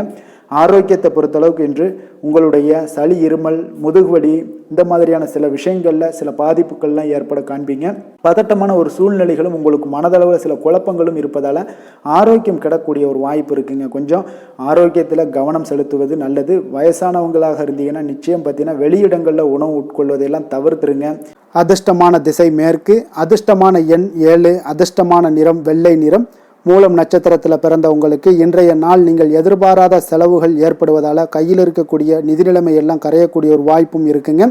[SPEAKER 1] ஆரோக்கியத்தை பொறுத்தளவுக்கு இன்று உங்களுடைய சளி, இருமல், முதுகுவலி இந்த மாதிரியான சில விஷயங்களில் சில பாதிப்புகள்லாம் ஏற்பட காண்பீங்க. பதட்டமான ஒரு சூழ்நிலைகளும் உங்களுக்கு மனதளவில் சில குழப்பங்களும் இருப்பதால் ஆரோக்கியம் கிடக்கூடிய ஒரு வாய்ப்பு இருக்குங்க. கொஞ்சம் ஆரோக்கியத்தில் கவனம் செலுத்துவது நல்லது. வயசானவங்களாக இருந்தீங்கன்னா நிச்சயம் பார்த்தீங்கன்னா வெளியிடங்களில் உணவு உட்கொள்வதையெல்லாம் தவிர்த்துருங்க. அதிர்ஷ்டமான திசை மேற்கு, அதிர்ஷ்டமான எண் 7, அதிர்ஷ்டமான நிறம் வெள்ளை நிறம். மூலம் நட்சத்திரத்தில் பிறந்த உங்களுக்கு இன்றைய நாள் நீங்கள் எதிர்பாராத செலவுகள் ஏற்படுவதால் கையில் இருக்கக்கூடிய நிதி நிலைமை எல்லாம் கரையக்கூடிய ஒரு வாய்ப்பும் இருக்குங்க.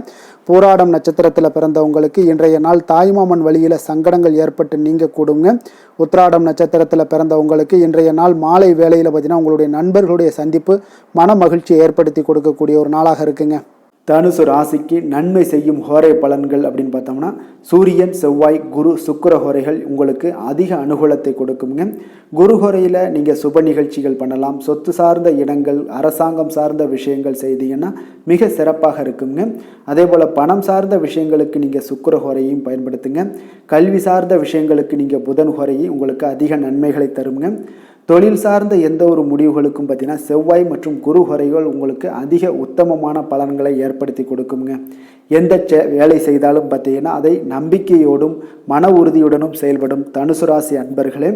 [SPEAKER 1] பூராடம் நட்சத்திரத்தில் பிறந்த உங்களுக்கு இன்றைய நாள் தாய்மாமன் வழியில் சங்கடங்கள் ஏற்பட்டு நீங்க கூடுங்க. உத்திராடம் நட்சத்திரத்தில் பிறந்த உங்களுக்கு இன்றைய நாள் மாலை வேளையில் பார்த்தீங்கன்னா உங்களுடைய நண்பர்களுடைய சந்திப்பு மன மகிழ்ச்சியை ஏற்படுத்தி கொடுக்கக்கூடிய ஒரு நாளாக இருக்குங்க. தனுசு ராசிக்கு நன்மை செய்யும் ஹோரை பலன்கள் அப்படின்னு பார்த்தோம்னா சூரியன், செவ்வாய், குரு, சுக்கிர ஹோரைகள் உங்களுக்கு அதிக அனுகூலத்தை கொடுக்குங்க. குரு ஹோரையில் நீங்கள் சுப நிகழ்ச்சிகள் பண்ணலாம். சொத்து சார்ந்த இடங்கள், அரசாங்கம் சார்ந்த விஷயங்கள் செய்தீங்கன்னா மிக சிறப்பாக இருக்குங்க. அதே போல் பணம் சார்ந்த விஷயங்களுக்கு நீங்கள் சுக்கிர ஹோரையும் பயன்படுத்துங்க. கல்வி சார்ந்த விஷயங்களுக்கு நீங்கள் புதன் ஹோரையை உங்களுக்கு அதிக நன்மைகளை தருங்க. தொழில் சார்ந்த எந்த ஒரு முடிவுகளுக்கும் பார்த்தீங்கன்னா செவ்வாய் மற்றும் குரு ஹோரைகள் உங்களுக்கு அதிக உத்தமமான பலன்களை ஏற்படுத்தி கொடுக்குங்க. எந்த வேலை செய்தாலும் பார்த்தீங்கன்னா அதை நம்பிக்கையோடும் மன உறுதியுடனும் செயல்படும் தனுசு ராசி அன்பர்களே,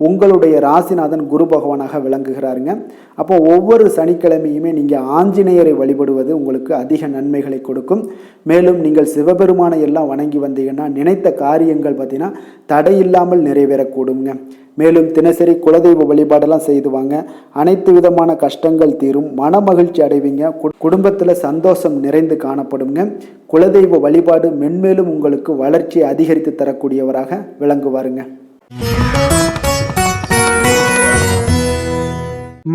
[SPEAKER 1] உங்களுடைய ராசிநாதன் குரு பகவானாக விளங்குகிறாருங்க. அப்போ ஒவ்வொரு சனிக்கிழமையுமே நீங்கள் ஆஞ்சநேயரை வழிபடுவது உங்களுக்கு அதிக நன்மைகளை கொடுக்கும். மேலும் நீங்கள் சிவபெருமானை எல்லாம் வணங்கி வந்தீங்கன்னா நினைத்த காரியங்கள் பார்த்தீங்கன்னா தடையில்லாமல் நிறைவேறக்கூடுங்க. மேலும் தினசரி குலதெய்வ வழிபாடெல்லாம் செய்து வாங்க. அனைத்து விதமான கஷ்டங்கள் தீரும். மன மகிழ்ச்சி அடைவீங்க. குடும்பத்தில் சந்தோஷம் நிறைந்து காணப்படுங்க. குலதெய்வ வழிபாடு மென்மேலும் உங்களுக்கு வளர்ச்சியை அதிகரித்து தரக்கூடியவராக விளங்குவாருங்க.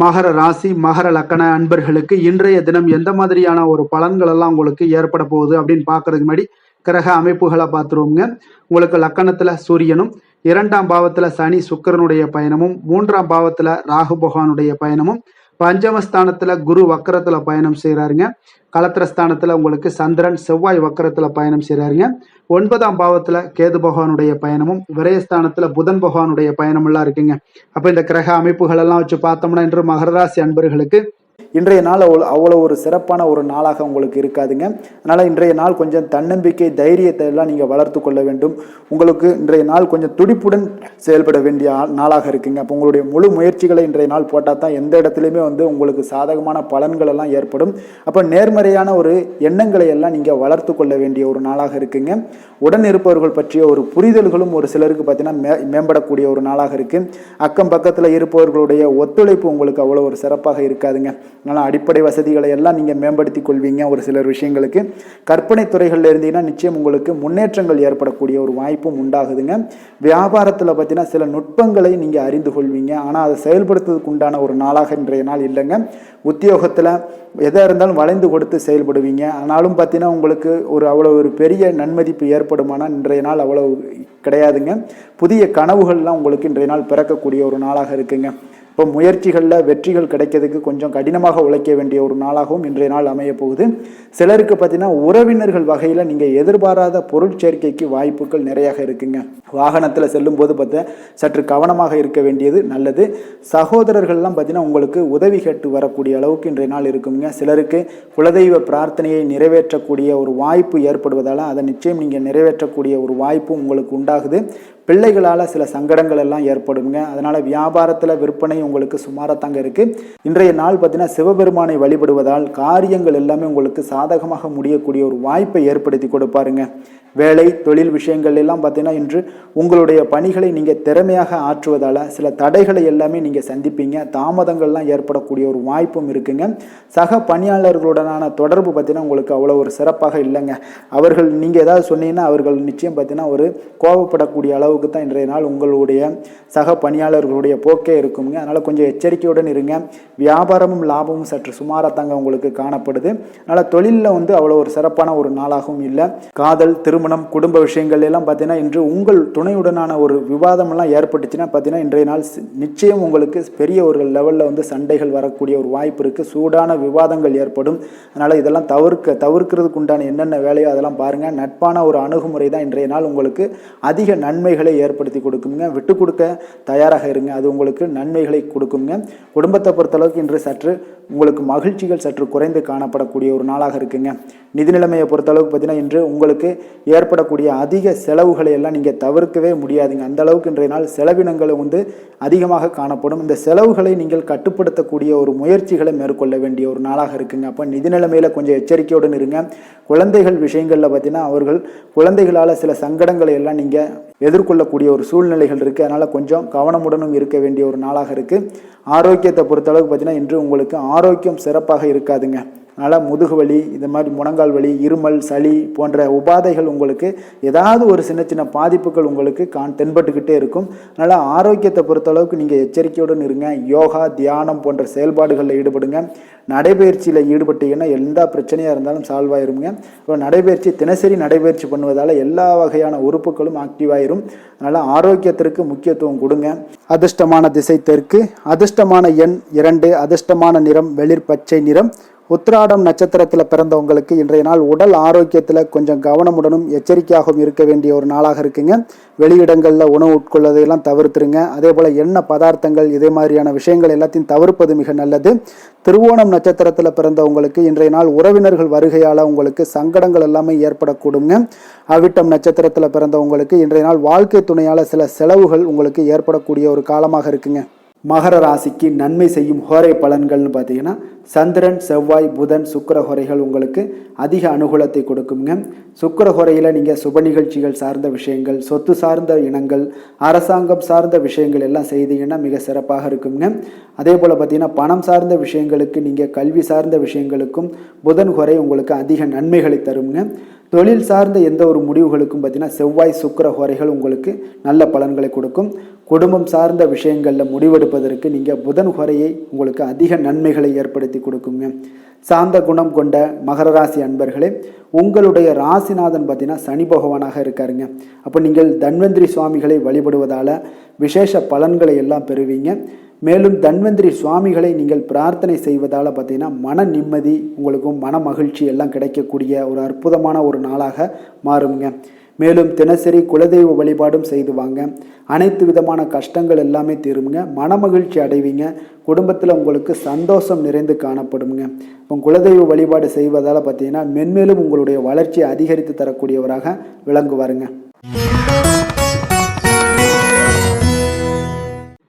[SPEAKER 1] மகர ராசி, மகர லக்கண அன்பர்களுக்கு இன்றைய தினம் எந்த மாதிரியான ஒரு பலன்கள் எல்லாம் உங்களுக்கு ஏற்பட போகுது அப்படின்னு பார்க்கறதுக்கு முன்னாடி கிரக அமைப்புகளை பார்த்துருவோங்க. உங்களுக்கு லக்கணத்துல சூரியனும், 2ஆம் பாவத்துல சனி சுக்கிரனுடைய பயணமும், 3ஆம் பாவத்துல ராகு பகவானுடைய பயணமும், பஞ்சமஸ்தானத்துல குரு வக்கரத்துல பயணம் செய்யறாருங்க. களத்திரஸ்தானத்துல உங்களுக்கு சந்திரன் செவ்வாய் வக்கரத்துல பயணம் செய்யறாருங்க. 9ஆம் பாவத்துல கேது பகவானுடைய பயணமும், விரயஸ்தானத்துல புதன் பகவானுடைய பயணம் எல்லாம் இருக்குங்க. அப்ப இந்த கிரக அமைப்புகள் எல்லாம் வச்சு பார்த்தோம்னா இன்று மகர ராசி அன்பர்களுக்கு இன்றைய நாள் அவ்வளோ ஒரு சிறப்பான ஒரு நாளாக உங்களுக்கு இருக்காதுங்க. அதனால் இன்றைய நாள் கொஞ்சம் தன்னம்பிக்கை தைரியத்தை எல்லாம் நீங்கள் வளர்த்து கொள்ள வேண்டும். உங்களுக்கு இன்றைய நாள் கொஞ்சம் துடிப்புடன் செயல்பட வேண்டிய நாளாக இருக்குங்க. அப்போ உங்களுடைய முழு முயற்சிகளை இன்றைய நாள் போட்டால் தான் எந்த இடத்துலையுமே உங்களுக்கு சாதகமான பலன்கள் எல்லாம் ஏற்படும். அப்போ நேர்மறையான ஒரு எண்ணங்களை எல்லாம் நீங்கள் வளர்த்து கொள்ள வேண்டிய ஒரு நாளாக இருக்குங்க. உடன் இருப்பவர்கள் பற்றிய ஒரு புரிதல்களும் ஒரு சிலருக்கு பார்த்தீங்கன்னா மேம்படக்கூடிய ஒரு நாளாக இருக்கு. அக்கம் பக்கத்தில் இருப்பவர்களுடைய ஒத்துழைப்பு உங்களுக்கு அவ்வளோ ஒரு சிறப்பாக இருக்காதுங்க. அதனால் அடிப்படை வசதிகளை எல்லாம் நீங்கள் மேம்படுத்தி கொள்வீங்க. ஒரு சிலர் விஷயங்களுக்கு கற்பனை துறைகளில் இருந்தீங்கன்னா நிச்சயம் உங்களுக்கு முன்னேற்றங்கள் ஏற்படக்கூடிய ஒரு வாய்ப்பும் உண்டாகுதுங்க. வியாபாரத்தில் பார்த்தீங்கன்னா சில நுட்பங்களை நீங்கள் அறிந்து கொள்வீங்க. ஆனால் அதை செயல்படுத்துவதற்கு உண்டான ஒரு நாளாக இன்றைய நாள் இல்லைங்க. உத்தியோகத்தில் எதாக இருந்தாலும் வளைந்து கொடுத்து செயல்படுவீங்க. ஆனாலும் பார்த்தீங்கன்னா உங்களுக்கு அவ்வளோ ஒரு பெரிய நன்மதிப்பு ஏற்படுமானால் இன்றைய நாள் அவ்வளோ கிடையாதுங்க. புதிய கனவுகள்லாம் உங்களுக்கு இன்றைய நாள் பிறக்கக்கூடிய ஒரு நாளாக இருக்குங்க. இப்போ முயற்சிகளில் வெற்றிகள் கிடைக்கிறதுக்கு கொஞ்சம் கடினமாக உழைக்க வேண்டிய ஒரு நாளாகவும் இன்றைய நாள் அமைய போகுது. சிலருக்கு பார்த்தீங்கன்னா உறவினர்கள் வகையில் நீங்கள் எதிர்பாராத பொருட்சேர்க்கைக்கு வாய்ப்புகள் நிறையாக இருக்குங்க. வாகனத்தில் செல்லும் போது பார்த்தா சற்று கவனமாக இருக்க வேண்டியது நல்லது. சகோதரர்கள்லாம் பார்த்தீங்கன்னா உங்களுக்கு உதவி கேட்டு வரக்கூடிய அளவுக்கு இன்றைய நாள் இருக்குங்க. சிலருக்கு குலதெய்வ பிரார்த்தனையை நிறைவேற்றக்கூடிய ஒரு வாய்ப்பு ஏற்படுவதால் அதை நிச்சயம் நீங்கள் நிறைவேற்றக்கூடிய ஒரு வாய்ப்பு உங்களுக்கு உண்டாகுது. பிள்ளைகளால் சில சங்கடங்கள் எல்லாம் ஏற்படுங்க. அதனால் வியாபாரத்தில் விற்பனை உங்களுக்கு சுமாராக இருக்குது. இன்றைய நாள் பார்த்தீங்கன்னா சிவபெருமானை வழிபடுவதால் காரியங்கள் எல்லாமே உங்களுக்கு சாதகமாக முடியக்கூடிய ஒரு வாய்ப்பை ஏற்படுத்தி கொடுப்பாருங்க. வேலை தொழில் விஷயங்கள் எல்லாம் பார்த்தீங்கன்னா இன்று உங்களுடைய பணிகளை நீங்கள் திறமையாக ஆற்றுவதால் சில தடைகளை எல்லாமே நீங்கள் சந்திப்பீங்க. தாமதங்கள்லாம் ஏற்படக்கூடிய ஒரு வாய்ப்பும் இருக்குங்க. சக பணியாளர்களுடனான தொடர்பு பார்த்தீங்கன்னா உங்களுக்கு அவ்வளோ ஒரு சிறப்பாக இல்லைங்க. அவர்கள் நீங்கள் ஏதாவது சொன்னீங்கன்னா அவர்கள் நிச்சயம் பார்த்தீங்கன்னா ஒரு கோபப்படக்கூடிய அளவுக்கு தான் இன்றைய நாள் உங்களுடைய சக பணியாளர்களுடைய போக்கே இருக்குங்க. அதனால் கொஞ்சம் எச்சரிக்கையுடன் இருங்க. வியாபாரமும் லாபமும் சற்று சுமாராக உங்களுக்கு காணப்படுது. அதனால் தொழிலில் அவ்வளோ ஒரு சிறப்பான ஒரு நாளாகவும் இல்லை. காதல் திருமணம் குடும்ப விஷயங்கள் எல்லாம் பார்த்தீங்கன்னா இன்று உங்கள் துணையுடனான ஒரு விவாதம் எல்லாம் ஏற்பட்டுச்சுன்னா பார்த்தீங்கன்னா இன்றைய நாள் நிச்சயம் உங்களுக்கு பெரிய ஒரு லெவலில் சண்டைகள் வரக்கூடிய ஒரு வாய்ப்பு இருக்குது. சூடான விவாதங்கள் ஏற்படும். அதனால் இதெல்லாம் தவிர்க்கிறதுக்கு உண்டான என்னென்ன வேலையோ அதெல்லாம் பாருங்கள். நட்பான ஒரு அணுகுமுறை தான் இன்றைய நாள் உங்களுக்கு அதிக நன்மைகளை ஏற்படுத்தி கொடுக்குங்க. விட்டு கொடுக்க தயாராக இருங்க. அது உங்களுக்கு நன்மைகளை கொடுக்குங்க. குடும்பத்தை பொறுத்தளவுக்கு இன்று சற்று உங்களுக்கு மகிழ்ச்சிகள் சற்று குறைந்து காணப்படக்கூடிய ஒரு நாளாக இருக்குங்க. நிதி நிலைமையை பொறுத்தளவுக்கு பார்த்தீங்கன்னா இன்று உங்களுக்கு ஏற்படக்கூடிய அதிக செலவுகளை எல்லாம் நீங்கள் தவிர்க்கவே முடியாதுங்க. அந்த அளவுக்கு இன்றைய நாள் செலவினங்கள் அதிகமாக காணப்படும். இந்த செலவுகளை நீங்கள் கட்டுப்படுத்தக்கூடிய ஒரு முயற்சிகளை மேற்கொள்ள வேண்டிய ஒரு நாளாக இருக்குங்க. அப்போ நிதி நிலைமையில் கொஞ்சம் எச்சரிக்கையுடன் இருங்க. குழந்தைகள் விஷயங்களில் பார்த்தீங்கன்னா அவர்கள் குழந்தைகளால் சில சங்கடங்களை எல்லாம் நீங்கள் எதிர்கொள்ளக்கூடிய ஒரு சூழ்நிலைகள் இருக்குது. அதனால் கொஞ்சம் கவனமுடனும் இருக்க வேண்டிய ஒரு நாளாக இருக்குது. ஆரோக்கியத்தை பொறுத்தளவுக்கு பார்த்தீங்கன்னா இன்று உங்களுக்கு ஆரோக்கியம் சிறப்பாக இருக்காதுங்க. அதனால் முதுகு வலி, இந்த மாதிரி முழங்கால் வலி, இருமல், சளி போன்ற உபாதைகள் உங்களுக்கு ஏதாவது ஒரு சின்ன சின்ன பாதிப்புகள் உங்களுக்கு தென்பட்டுக்கிட்டே இருக்கும். அதனால் ஆரோக்கியத்தை பொறுத்தளவுக்கு நீங்கள் எச்சரிக்கையுடன் இருங்க. யோகா தியானம் போன்ற செயல்பாடுகளில் ஈடுபடுங்க. நடைபயிற்சியில் ஈடுபட்டீங்கன்னா எந்த பிரச்சனையாக இருந்தாலும் சால்வ் ஆயிருங்க. இப்போ நடைபயிற்சி தினசரி நடைபயிற்சி பண்ணுவதால் எல்லா வகையான உறுப்புகளும் ஆக்டிவ் ஆயிரும். அதனால் ஆரோக்கியத்திற்கு முக்கியத்துவம் கொடுங்க. அதிர்ஷ்டமான திசை தெற்கு, அதிர்ஷ்டமான எண் 2, அதிர்ஷ்டமான நிறம் வெளிர் பச்சை நிறம். உத்திராடம் நட்சத்திரத்தில் பிறந்தவங்களுக்கு இன்றைய நாள் உடல் ஆரோக்கியத்தில் கொஞ்சம் கவனமுடனும் எச்சரிக்கையாகவும் இருக்க வேண்டிய ஒரு நாளாக இருக்குங்க. வெளியிடங்களில் உணவு உட்கொள்வதையெல்லாம் தவிர்த்துருங்க. அதே போல் எண்ணெய் பதார்த்தங்கள் இதே மாதிரியான விஷயங்கள் எல்லாத்தையும் தவிர்ப்பது மிக நல்லது. திருவோணம் நட்சத்திரத்தில் பிறந்தவங்களுக்கு இன்றைய நாள் உறவினர்கள் வருகையால் உங்களுக்கு சங்கடங்கள் எல்லாமே ஏற்படக்கூடுங்க. அவிட்டம் நட்சத்திரத்தில் பிறந்தவங்களுக்கு இன்றைய நாள் வாழ்க்கை துணையால் சில செலவுகள் உங்களுக்கு ஏற்படக்கூடிய ஒரு காலமாக இருக்குங்க. மகர ராசிக்கு நன்மை செய்யும் ஹோரை பலன்கள்னு பார்த்தீங்கன்னா சந்திரன், செவ்வாய், புதன், சுக்கிர ஹோரைகள் உங்களுக்கு அதிக அனுகூலத்தை கொடுக்குங்க. சுக்கிர ஹோரையில் நீங்கள் சுப நிகழ்ச்சிகள் சார்ந்த விஷயங்கள், சொத்து சார்ந்த இனங்கள், அரசாங்கம் சார்ந்த விஷயங்கள் எல்லாம் செய்தீங்கன்னா மிக சிறப்பாக இருக்குங்க. அதே போல் பார்த்தீங்கன்னா பணம் சார்ந்த விஷயங்களுக்கு, நீங்கள் கல்வி சார்ந்த விஷயங்களுக்கும் புதன் ஹோரை உங்களுக்கு அதிக நன்மைகளை தருங்க. தொழில் சார்ந்த எந்த ஒரு முடிவுகளுக்கும் பார்த்தீங்கன்னா செவ்வாய் சுக்கிர ஹோரைகள் உங்களுக்கு நல்ல பலன்களை கொடுக்கும். குடும்பம் சார்ந்த விஷயங்களில் முடிவெடுப்பதற்கு நீங்கள் புதன் ஹோரையை உங்களுக்கு அதிக நன்மைகளை ஏற்படுத்தி கொடுக்குங்க. சாந்த குணம் கொண்ட மகர ராசி அன்பர்களே, உங்களுடைய ராசிநாதன் பார்த்தீங்கன்னா சனி பகவானாக இருக்காருங்க. அப்போ நீங்கள் தன்வந்திரி சுவாமிகளை வழிபடுவதால் விசேஷ பலன்களை எல்லாம் பெறுவீங்க. மேலும் தன்வந்திரி சுவாமிகளை நீங்கள் பிரார்த்தனை செய்வதால் பார்த்தீங்கன்னா மன நிம்மதி உங்களுக்கும் மன மகிழ்ச்சி எல்லாம் கிடைக்கக்கூடிய ஒரு அற்புதமான ஒரு நாளாக மாறுங்க. மேலும் தினசரி குலதெய்வ வழிபாடும் செய்து வாங்க. அனைத்து விதமான கஷ்டங்கள் எல்லாமே தீருங்க. மனமகிழ்ச்சி அடைவீங்க. குடும்பத்தில் உங்களுக்கு சந்தோஷம் நிறைந்து காணப்படுங்க. இப்போ குலதெய்வ வழிபாடு செய்வதால் பார்த்தீங்கன்னா மென்மேலும் உங்களுடைய வளர்ச்சியை அதிகரித்து தரக்கூடியவராக விளங்குவாருங்க.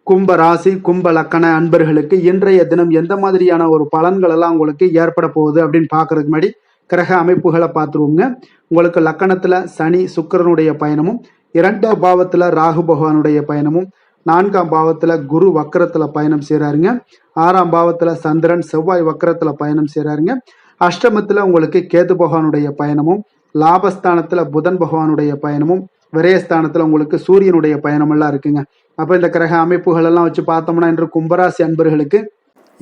[SPEAKER 1] கும்ப ராசி கும்ப லக்கண அன்பர்களுக்கு இன்றைய தினம் எந்த மாதிரியான ஒரு பலன்கள் எல்லாம் உங்களுக்கு ஏற்பட போகுது அப்படின்னு பார்க்கறதுக்கு முன்னாடி கிரக அமைப்புகளை பார்த்துருவோங்க. உங்களுக்கு லக்கணத்துல சனி சுக்கிரனுடைய பயணமும், 2ஆம் பாவத்துல ராகு பகவானுடைய பயணமும், 4ஆம் பாவத்துல குரு வக்கரத்துல பயணம் செய்யறாருங்க, 6ஆம் பாவத்துல சந்திரன் செவ்வாய் வக்கரத்துல பயணம் செய்யறாருங்க, அஷ்டமத்துல உங்களுக்கு கேது பகவானுடைய பயணமும், லாபஸ்தானத்துல புதன் பகவானுடைய பயணமும், விரயஸ்தானத்துல உங்களுக்கு சூரியனுடைய பயணம் எல்லாம் இருக்குங்க. அப்ப இந்த கிரக அமைப்புகள் எல்லாம் வச்சு பார்த்தோம்னா இன்று கும்பராசி அன்பர்களுக்கு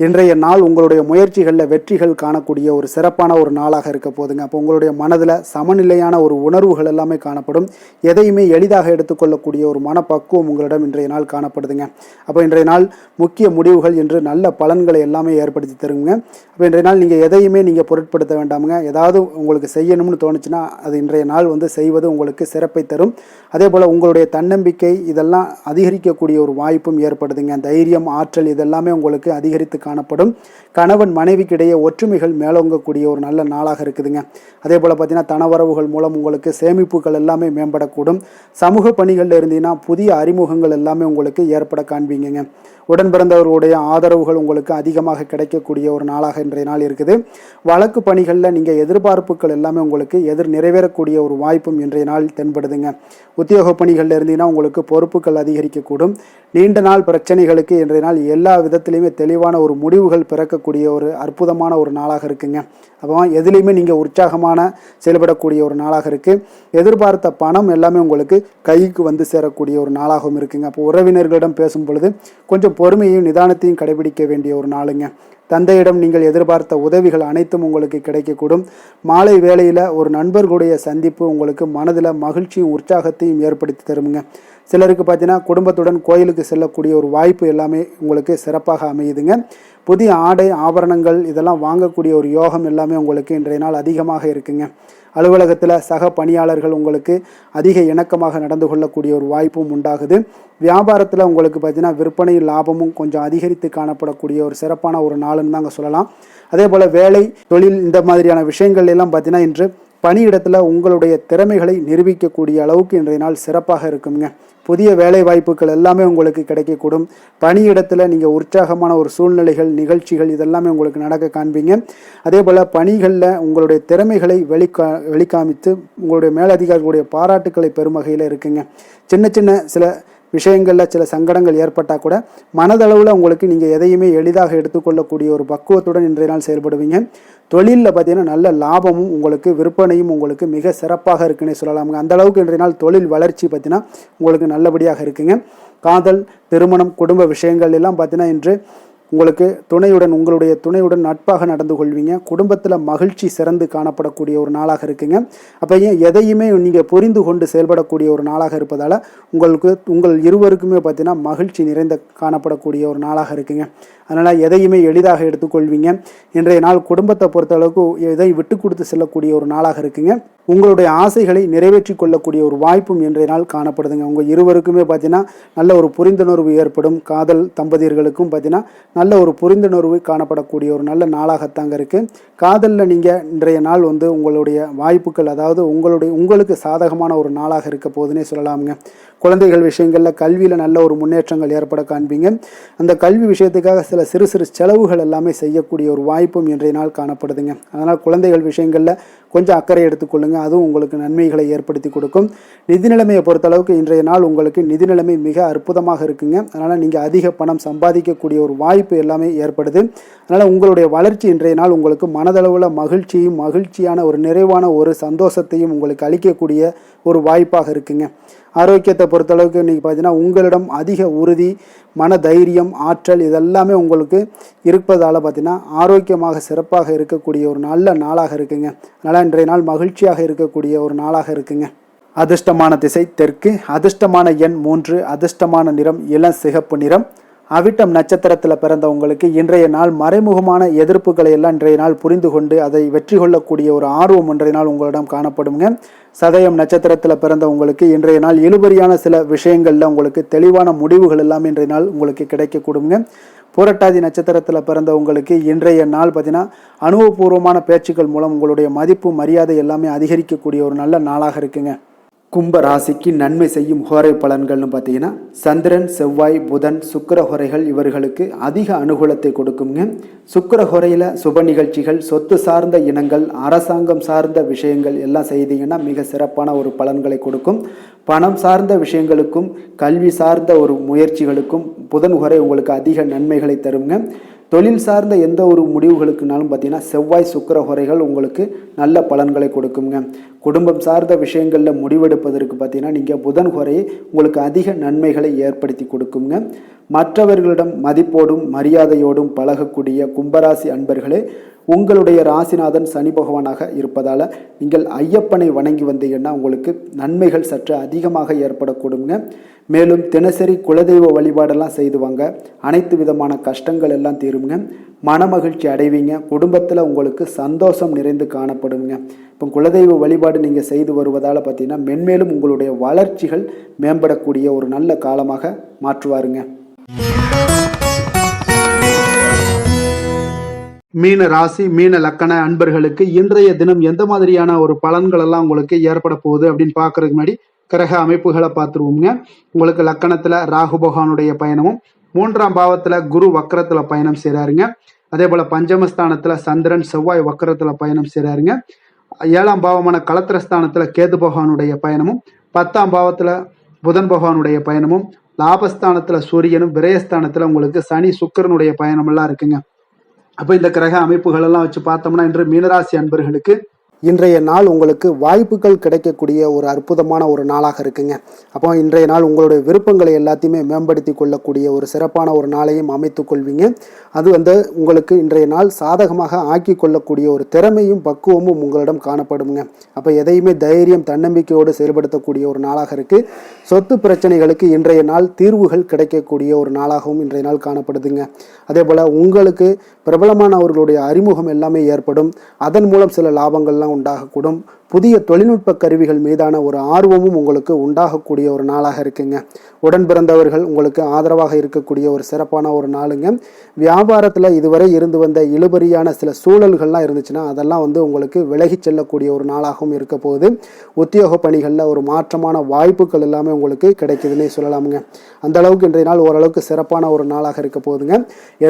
[SPEAKER 1] இன்றைய நாள் உங்களுடைய முயற்சிகளில் வெற்றிகள் காணக்கூடிய ஒரு சிறப்பான ஒரு நாளாக இருக்க போதுங்க. அப்போ உங்களுடைய மனதில் சமநிலையான ஒரு உணர்வுகள் எல்லாமே காணப்படும். எதையுமே எளிதாக எடுத்துக்கொள்ளக்கூடிய ஒரு மனப்பக்குவம் உங்களிடம் இன்றைய நாள் காணப்படுதுங்க. அப்போ இன்றைய நாள் முக்கிய முடிவுகள் என்று நல்ல பலன்களை எல்லாமே ஏற்படுத்தி தருங்க. அப்போ இன்றைய நாள் நீங்கள் எதையுமே நீங்கள் பொருட்படுத்த வேண்டாமுங்க. ஏதாவது உங்களுக்கு செய்யணும்னு தோணுச்சுன்னா அது இன்றைய நாள் செய்வது உங்களுக்கு சிறப்பை தரும். அதே போல் உங்களுடைய தன்னம்பிக்கை இதெல்லாம் அதிகரிக்கக்கூடிய ஒரு வாய்ப்பும் ஏற்படுதுங்க. தைரியம், ஆற்றல் இதெல்லாமே உங்களுக்கு அதிகரித்து காணப்படும். கணவன் மனைவிக்கிடையே ஒற்றுமைகள் மேலோங்கக்கூடிய ஒரு நல்ல நாளாக இருக்குதுங்க. அதே போல் பார்த்தீங்கன்னா தனவரவுகள் மூலம் உங்களுக்கு சேமிப்புகள் எல்லாமே மேம்படக்கூடும். சமூக பணிகளில் இருந்தீங்கன்னா புதிய அறிமுகங்கள் எல்லாமே உங்களுக்கு ஏற்பட காண்பீங்க. உடன் பிறந்தவர்களுடைய ஆதரவுகள் உங்களுக்கு அதிகமாக கிடைக்கக்கூடிய ஒரு நாளாக இன்றைய நாள் இருக்குது. வழக்கு பணிகளில் நீங்கள் எதிர்பார்ப்புகள் எல்லாமே உங்களுக்கு நிறைவேறக்கூடிய ஒரு வாய்ப்பும் இன்றைய நாள் தென்படுதுங்க. உத்தியோக பணிகளில் இருந்தீங்கன்னா உங்களுக்கு பொறுப்புகள் அதிகரிக்கக்கூடும். நீண்ட நாள் பிரச்சனைகளுக்கு இன்றைய நாள் எல்லா விதத்திலையுமே தெளிவான ஒரு முடிவுகள் பிறக்கக்கூடிய ஒரு அற்புதமான ஒரு நாளாக இருக்குங்க. அப்போ எதுலேயுமே நீங்கள் உற்சாகமான செயல்படக்கூடிய ஒரு நாளாக இருக்குது. எதிர்பார்த்த பணம் எல்லாமே உங்களுக்கு கைக்கு சேரக்கூடிய ஒரு நாளாகவும் இருக்குங்க. அப்போ உறவினர்களிடம் பேசும் பொழுது கொஞ்சம் பொறுமையையும் நிதானத்தையும் கடைபிடிக்க வேண்டிய ஒரு நாளுங்க. தந்தையிடம் நீங்கள் எதிர்பார்த்த உதவிகள் அனைத்தும் உங்களுக்கு கிடைக்கக்கூடும். மாலை வேளையில் ஒரு நண்பர்களுடைய சந்திப்பு உங்களுக்கு மனதில் மகிழ்ச்சியும் உற்சாகத்தையும் ஏற்படுத்தி தருமுங்க. சிலருக்கு பார்த்தீங்கன்னா குடும்பத்துடன் கோயிலுக்கு செல்லக்கூடிய ஒரு வாய்ப்பு எல்லாமே உங்களுக்கு சிறப்பாக அமையுதுங்க. புதிய ஆடை ஆபரணங்கள் இதெல்லாம் வாங்கக்கூடிய ஒரு யோகம் எல்லாமே உங்களுக்கு இன்றைய நாள் அதிகமாக இருக்குங்க. அலுவலகத்தில் சக பணியாளர்கள் உங்களுக்கு அதிக இணக்கமாக நடந்து கொள்ளக்கூடிய ஒரு வாய்ப்பும் உண்டாகுது. வியாபாரத்தில் உங்களுக்கு பார்த்தீங்கன்னா விற்பனை லாபமும் கொஞ்சம் அதிகரித்து காணப்படக்கூடிய ஒரு சிறப்பான ஒரு நாளுன்னு தாங்க சொல்லலாம். அதே போல் வேலை, தொழில் இந்த மாதிரியான விஷயங்கள் எல்லாம் பார்த்தீங்கன்னா இன்று பணியிடத்தில் உங்களுடைய திறமைகளை நிரூபிக்கக்கூடிய அளவுக்கு இன்றைய நாள் சிறப்பாக இருக்குங்க. புதிய வேலை வாய்ப்புகள் எல்லாமே உங்களுக்கு கிடைக்கக்கூடும். பணியிடத்தில் நீங்கள் உற்சாகமான ஒரு சூழ்நிலைகள், நிகழ்ச்சிகள் இதெல்லாமே உங்களுக்கு நடக்க காண்பீங்க. அதே போல் பணிகளில் உங்களுடைய திறமைகளை வெளிக்காமித்து உங்களுடைய மேலதிகாரிகளுடைய பாராட்டுக்களை பெறும் வகையில் இருக்குங்க. சின்ன சின்ன சில விஷயங்களில் சில சங்கடங்கள் ஏற்பட்டால் கூட மனதளவில் உங்களுக்கு நீங்கள் எதையுமே எளிதாக எடுத்துக்கொள்ளக்கூடிய ஒரு பக்குவத்துடன் இன்றைய நாள் செயல்படுவீங்க. தொழிலில் பார்த்தீங்கன்னா நல்ல லாபமும் உங்களுக்கு விற்பனையும் உங்களுக்கு மிக சிறப்பாக இருக்குன்னே சொல்லலாமுங்க. அந்த அளவுக்கு இன்றைய நாள் தொழில் வளர்ச்சி பார்த்தீங்கன்னா உங்களுக்கு நல்லபடியாக இருக்குங்க. காதல், திருமணம், குடும்ப விஷயங்கள் எல்லாம் பார்த்தீங்கன்னா இன்று உங்களுக்கு உங்களுடைய துணையுடன் நட்பாக நடந்து கொள்வீங்க. குடும்பத்தில் மகிழ்ச்சி சிறந்து காணப்படக்கூடிய ஒரு நாளாக இருக்குங்க. அப்போ எதையுமே நீங்கள் புரிந்து கொண்டு செயல்படக்கூடிய ஒரு நாளாக இருப்பதால் உங்கள் இருவருக்குமே பார்த்தீங்கன்னா மகிழ்ச்சி நிறைந்த காணப்படக்கூடிய ஒரு நாளாக இருக்குங்க. அதனால் எதையுமே எளிதாக எடுத்துக்கொள்வீங்க. இன்றைய நாள் குடும்பத்தை பொறுத்தளவுக்கு எதை விட்டு கொடுத்து செல்லக்கூடிய ஒரு நாளாக இருக்குங்க. உங்களுடைய ஆசைகளை நிறைவேற்றி கொள்ளக்கூடிய ஒரு வாய்ப்பும் இன்றைய நாள் காணப்படுதுங்க. உங்கள் இருவருக்குமே பார்த்தீங்கன்னா நல்ல ஒரு புரிந்துணர்வு ஏற்படும். காதல் தம்பதியர்களுக்கும் பார்த்தீங்கன்னா நல்ல ஒரு புரிந்துணர்வு காணப்படக்கூடிய ஒரு நல்ல நாளாகத்தாங்க இருக்குது. காதலில் நீங்கள் இன்றைய நாள் உங்களுடைய வாய்ப்புகள், அதாவது உங்களுக்கு சாதகமான ஒரு நாளாக இருக்க போதுன்னே சொல்லலாமுங்க. குழந்தைகள் விஷயங்களில் கல்வியில் நல்ல ஒரு முன்னேற்றங்கள் ஏற்பட காண்பீங்க. அந்த கல்வி விஷயத்துக்காக சில சிறு சிறு செலவுகள் எல்லாமே செய்யக்கூடிய ஒரு வாய்ப்பும் இன்றைய நாள் காணப்படுதுங்க. அதனால் குழந்தைகள் விஷயங்களில் கொஞ்சம் அக்கறை எடுத்துக்கொள்ளுங்க. அதுவும் உங்களுக்கு நன்மைகளை ஏற்படுத்தி கொடுக்கும். நிதி நிலைமையை பொறுத்தளவுக்கு இன்றைய நாள் உங்களுக்கு நிதி நிலைமை மிக அற்புதமாக இருக்குங்க. அதனால் நீங்கள் அதிக பணம் சம்பாதிக்கக்கூடிய ஒரு வாய்ப்பு எல்லாமே ஏற்படுது. அதனால் உங்களுடைய வளர்ச்சி இன்றைய நாள் உங்களுக்கு மனதளவில் மகிழ்ச்சியான ஒரு நிறைவான ஒரு சந்தோஷத்தையும் உங்களுக்கு அளிக்கக்கூடிய ஒரு வாய்ப்பாக இருக்குங்க. ஆரோக்கியத்தை பொறுத்தளவுக்கு இன்றைக்கி பார்த்தீங்கன்னா உங்களிடம் அதிக உறுதி, மன தைரியம், ஆற்றல் இதெல்லாமே உங்களுக்கு இருப்பதால் பார்த்தீங்கன்னா ஆரோக்கியமாக சிறப்பாக இருக்கக்கூடிய ஒரு நல்ல நாளாக இருக்குங்க. அதனால் இன்றைய நாள் மகிழ்ச்சியாக இருக்கக்கூடிய ஒரு நாளாக இருக்குங்க. அதிர்ஷ்டமான திசை தெற்கு, அதிர்ஷ்டமான எண் 3, அதிர்ஷ்டமான நிறம் இளம் சிகப்பு நிறம், அவிட்டம் நட்சத்திரத்தில் பிறந்தவங்களுக்கு இன்றைய நாள் மறைமுகமான எதிர்ப்புகளை எல்லாம் இன்றைய நாள் புரிந்து கொண்டு அதை வெற்றி கொள்ளக்கூடிய ஒரு ஆர்வம் இன்றைய நாள் உங்களிடம் காணப்படுங்க. சதயம் நட்சத்திரத்தில் பிறந்தவங்களுக்கு இன்றைய நாள் இழுபறியான சில விஷயங்கள்ல உங்களுக்கு தெளிவான முடிவுகள் எல்லாம் இன்றைய நாள் உங்களுக்கு கிடைக்கக்கூடுங்க. பூரட்டாதி நட்சத்திரத்தில் பிறந்தவங்களுக்கு இன்றைய நாள் பார்த்தீங்கன்னா அனுபவபூர்வமான பேச்சுக்கள் மூலம் உங்களுடைய மதிப்பு மரியாதை எல்லாமே அதிகரிக்கக்கூடிய ஒரு நல்ல நாளாக இருக்குங்க. கும்ப ராசிக்கு நன்மை செய்யும் ஹோரை பலன்கள்னு பார்த்தீங்கன்னா சந்திரன், செவ்வாய், புதன், சுக்கிர ஹோரைகள் இவர்களுக்கு அதிக அனுகூலத்தை கொடுக்குங்க. சுக்கிர ஹோரையில் சுப நிகழ்ச்சிகள், சொத்து சார்ந்த இனங்கள், அரசாங்கம் சார்ந்த விஷயங்கள் எல்லாம் செய்தீங்கன்னா மிக சிறப்பான ஒரு பலன்களை கொடுக்கும். பணம் சார்ந்த விஷயங்களுக்கும் கல்வி சார்ந்த ஒரு முயற்சிகளுக்கும் புதன் ஹோரை உங்களுக்கு அதிக நன்மைகளை தருங்க. தொழில் சார்ந்த எந்த ஒரு முடிவுகளுக்குனாலும் பார்த்தீங்கன்னா செவ்வாய், சுக்கிர ஹோரைகள் உங்களுக்கு நல்ல பலன்களை கொடுக்குங்க. குடும்பம் சார்ந்த விஷயங்களில் முடிவெடுப்பதற்கு பார்த்தீங்கன்னா நீங்கள் புதன் ஹோரையை உங்களுக்கு அதிக நன்மைகளை ஏற்படுத்தி கொடுக்குங்க. மற்றவர்களிடம் மதிப்போடும் மரியாதையோடும் பழகக்கூடிய கும்பராசி அன்பர்களே, உங்களுடைய ராசிநாதன் சனி பகவானாக இருப்பதால் நீங்கள் ஐயப்பனை வணங்கி வந்தீங்கன்னா உங்களுக்கு நன்மைகள் சற்று அதிகமாக ஏற்படக்கூடுங்க. மேலும் தினசரி குலதெய்வ வழிபாடெல்லாம் செய்து வாங்க, அனைத்து விதமான கஷ்டங்கள் எல்லாம் தீருங்க, மனமகிழ்ச்சி அடைவீங்க, குடும்பத்தில் உங்களுக்கு சந்தோஷம் நிறைந்து காணப்படுங்க. இப்போ குலதெய்வ வழிபாடு நீங்கள் செய்து வருவதால் பார்த்தீங்கன்னா மென்மேலும் உங்களுடைய வளர்ச்சிகள் மேம்படக்கூடிய ஒரு நல்ல காலமாக மாற்றுவாருங்க. மீன ராசி, மீன லக்கண அன்பர்களுக்கு இன்றைய தினம் எந்த மாதிரியான ஒரு பலன்கள் எல்லாம் உங்களுக்கு ஏற்பட போகுது அப்படின்னு பார்க்கறதுக்கு முன்னாடி கிரக அமைப்புகளை பார்த்துருவோங்க. உங்களுக்கு லக்கணத்துல ராகு பகவானுடைய பயணமும், 3ஆம் பாவத்துல குரு வக்கரத்துல பயணம் செய்றாருங்க. அதே போல பஞ்சமஸ்தானத்துல சந்திரன், செவ்வாய் வக்கரத்துல பயணம் செய்றாருங்க. 7ஆம் பாவமான களத்திரஸ்தானத்துல கேது பகவானுடைய பயணமும், 10ஆம் பாவத்துல புதன் பகவானுடைய பயணமும், லாபஸ்தானத்துல சூரியனும், விரயஸ்தானத்துல உங்களுக்கு சனி சுக்கிரனுடைய பயணம் எல்லாம் இருக்குங்க. அப்போ இந்த கிரக அமைப்புகள் எல்லாம் வச்சு பார்த்தோம்னா இன்று மீனராசி அன்பர்களுக்கு இன்றைய நாள் உங்களுக்கு வாய்ப்புகள் கிடைக்கக்கூடிய ஒரு அற்புதமான ஒரு நாளாக இருக்குங்க. அப்போ இன்றைய நாள் உங்களுடைய விருப்பங்களை எல்லாத்தையுமே மேம்படுத்தி கொள்ளக்கூடிய ஒரு சிறப்பான ஒரு நாளையும் அமைத்து கொள்வீங்க. அது உங்களுக்கு இன்றைய நாள் சாதகமாக ஆக்கி கொள்ளக்கூடிய ஒரு திறமையும் பக்குவமும் உங்களிடம் காணப்படுங்க. அப்போ எதையுமே தைரியம் தன்னம்பிக்கையோடு செயல்படுத்தக்கூடிய ஒரு நாளாக இருக்கு. சொத்து பிரச்சனைகளுக்கு இன்றைய நாள் தீர்வுகள் கிடைக்கக்கூடிய ஒரு நாளாகவும் இன்றைய நாள் காணப்படுதுங்க. அதே போல் உங்களுக்கு பிரபலமானவர்களுடைய அறிமுகம் எல்லாமே ஏற்படும். அதன் மூலம் சில லாபங்கள்லாம் உண்டாகக்கூடும். புதிய தொழில்நுட்ப கருவிகள் மீதான ஒரு ஆர்வமும் உங்களுக்கு உண்டாகக்கூடிய ஒரு நாளாக இருக்குங்க. உடன் பிறந்தவர்கள் உங்களுக்கு ஆதரவாக இருக்கக்கூடிய ஒரு சிறப்பான ஒரு நாளுங்க. வியாபாரத்தில் இதுவரை இருந்து வந்த இழுபறியான சில சூழல்கள்லாம் இருந்துச்சுன்னா அதெல்லாம் உங்களுக்கு விலகி செல்லக்கூடிய ஒரு நாளாகவும் இருக்க போகுது. உத்தியோக பணிகளில் ஒரு மாற்றமான வாய்ப்புகள் எல்லாமே உங்களுக்கு கிடைக்குதுன்னே சொல்லலாமுங்க. அந்த அளவுக்கு இன்றைய நாள் ஓரளவுக்கு சிறப்பான ஒரு நாளாக இருக்க போகுதுங்க.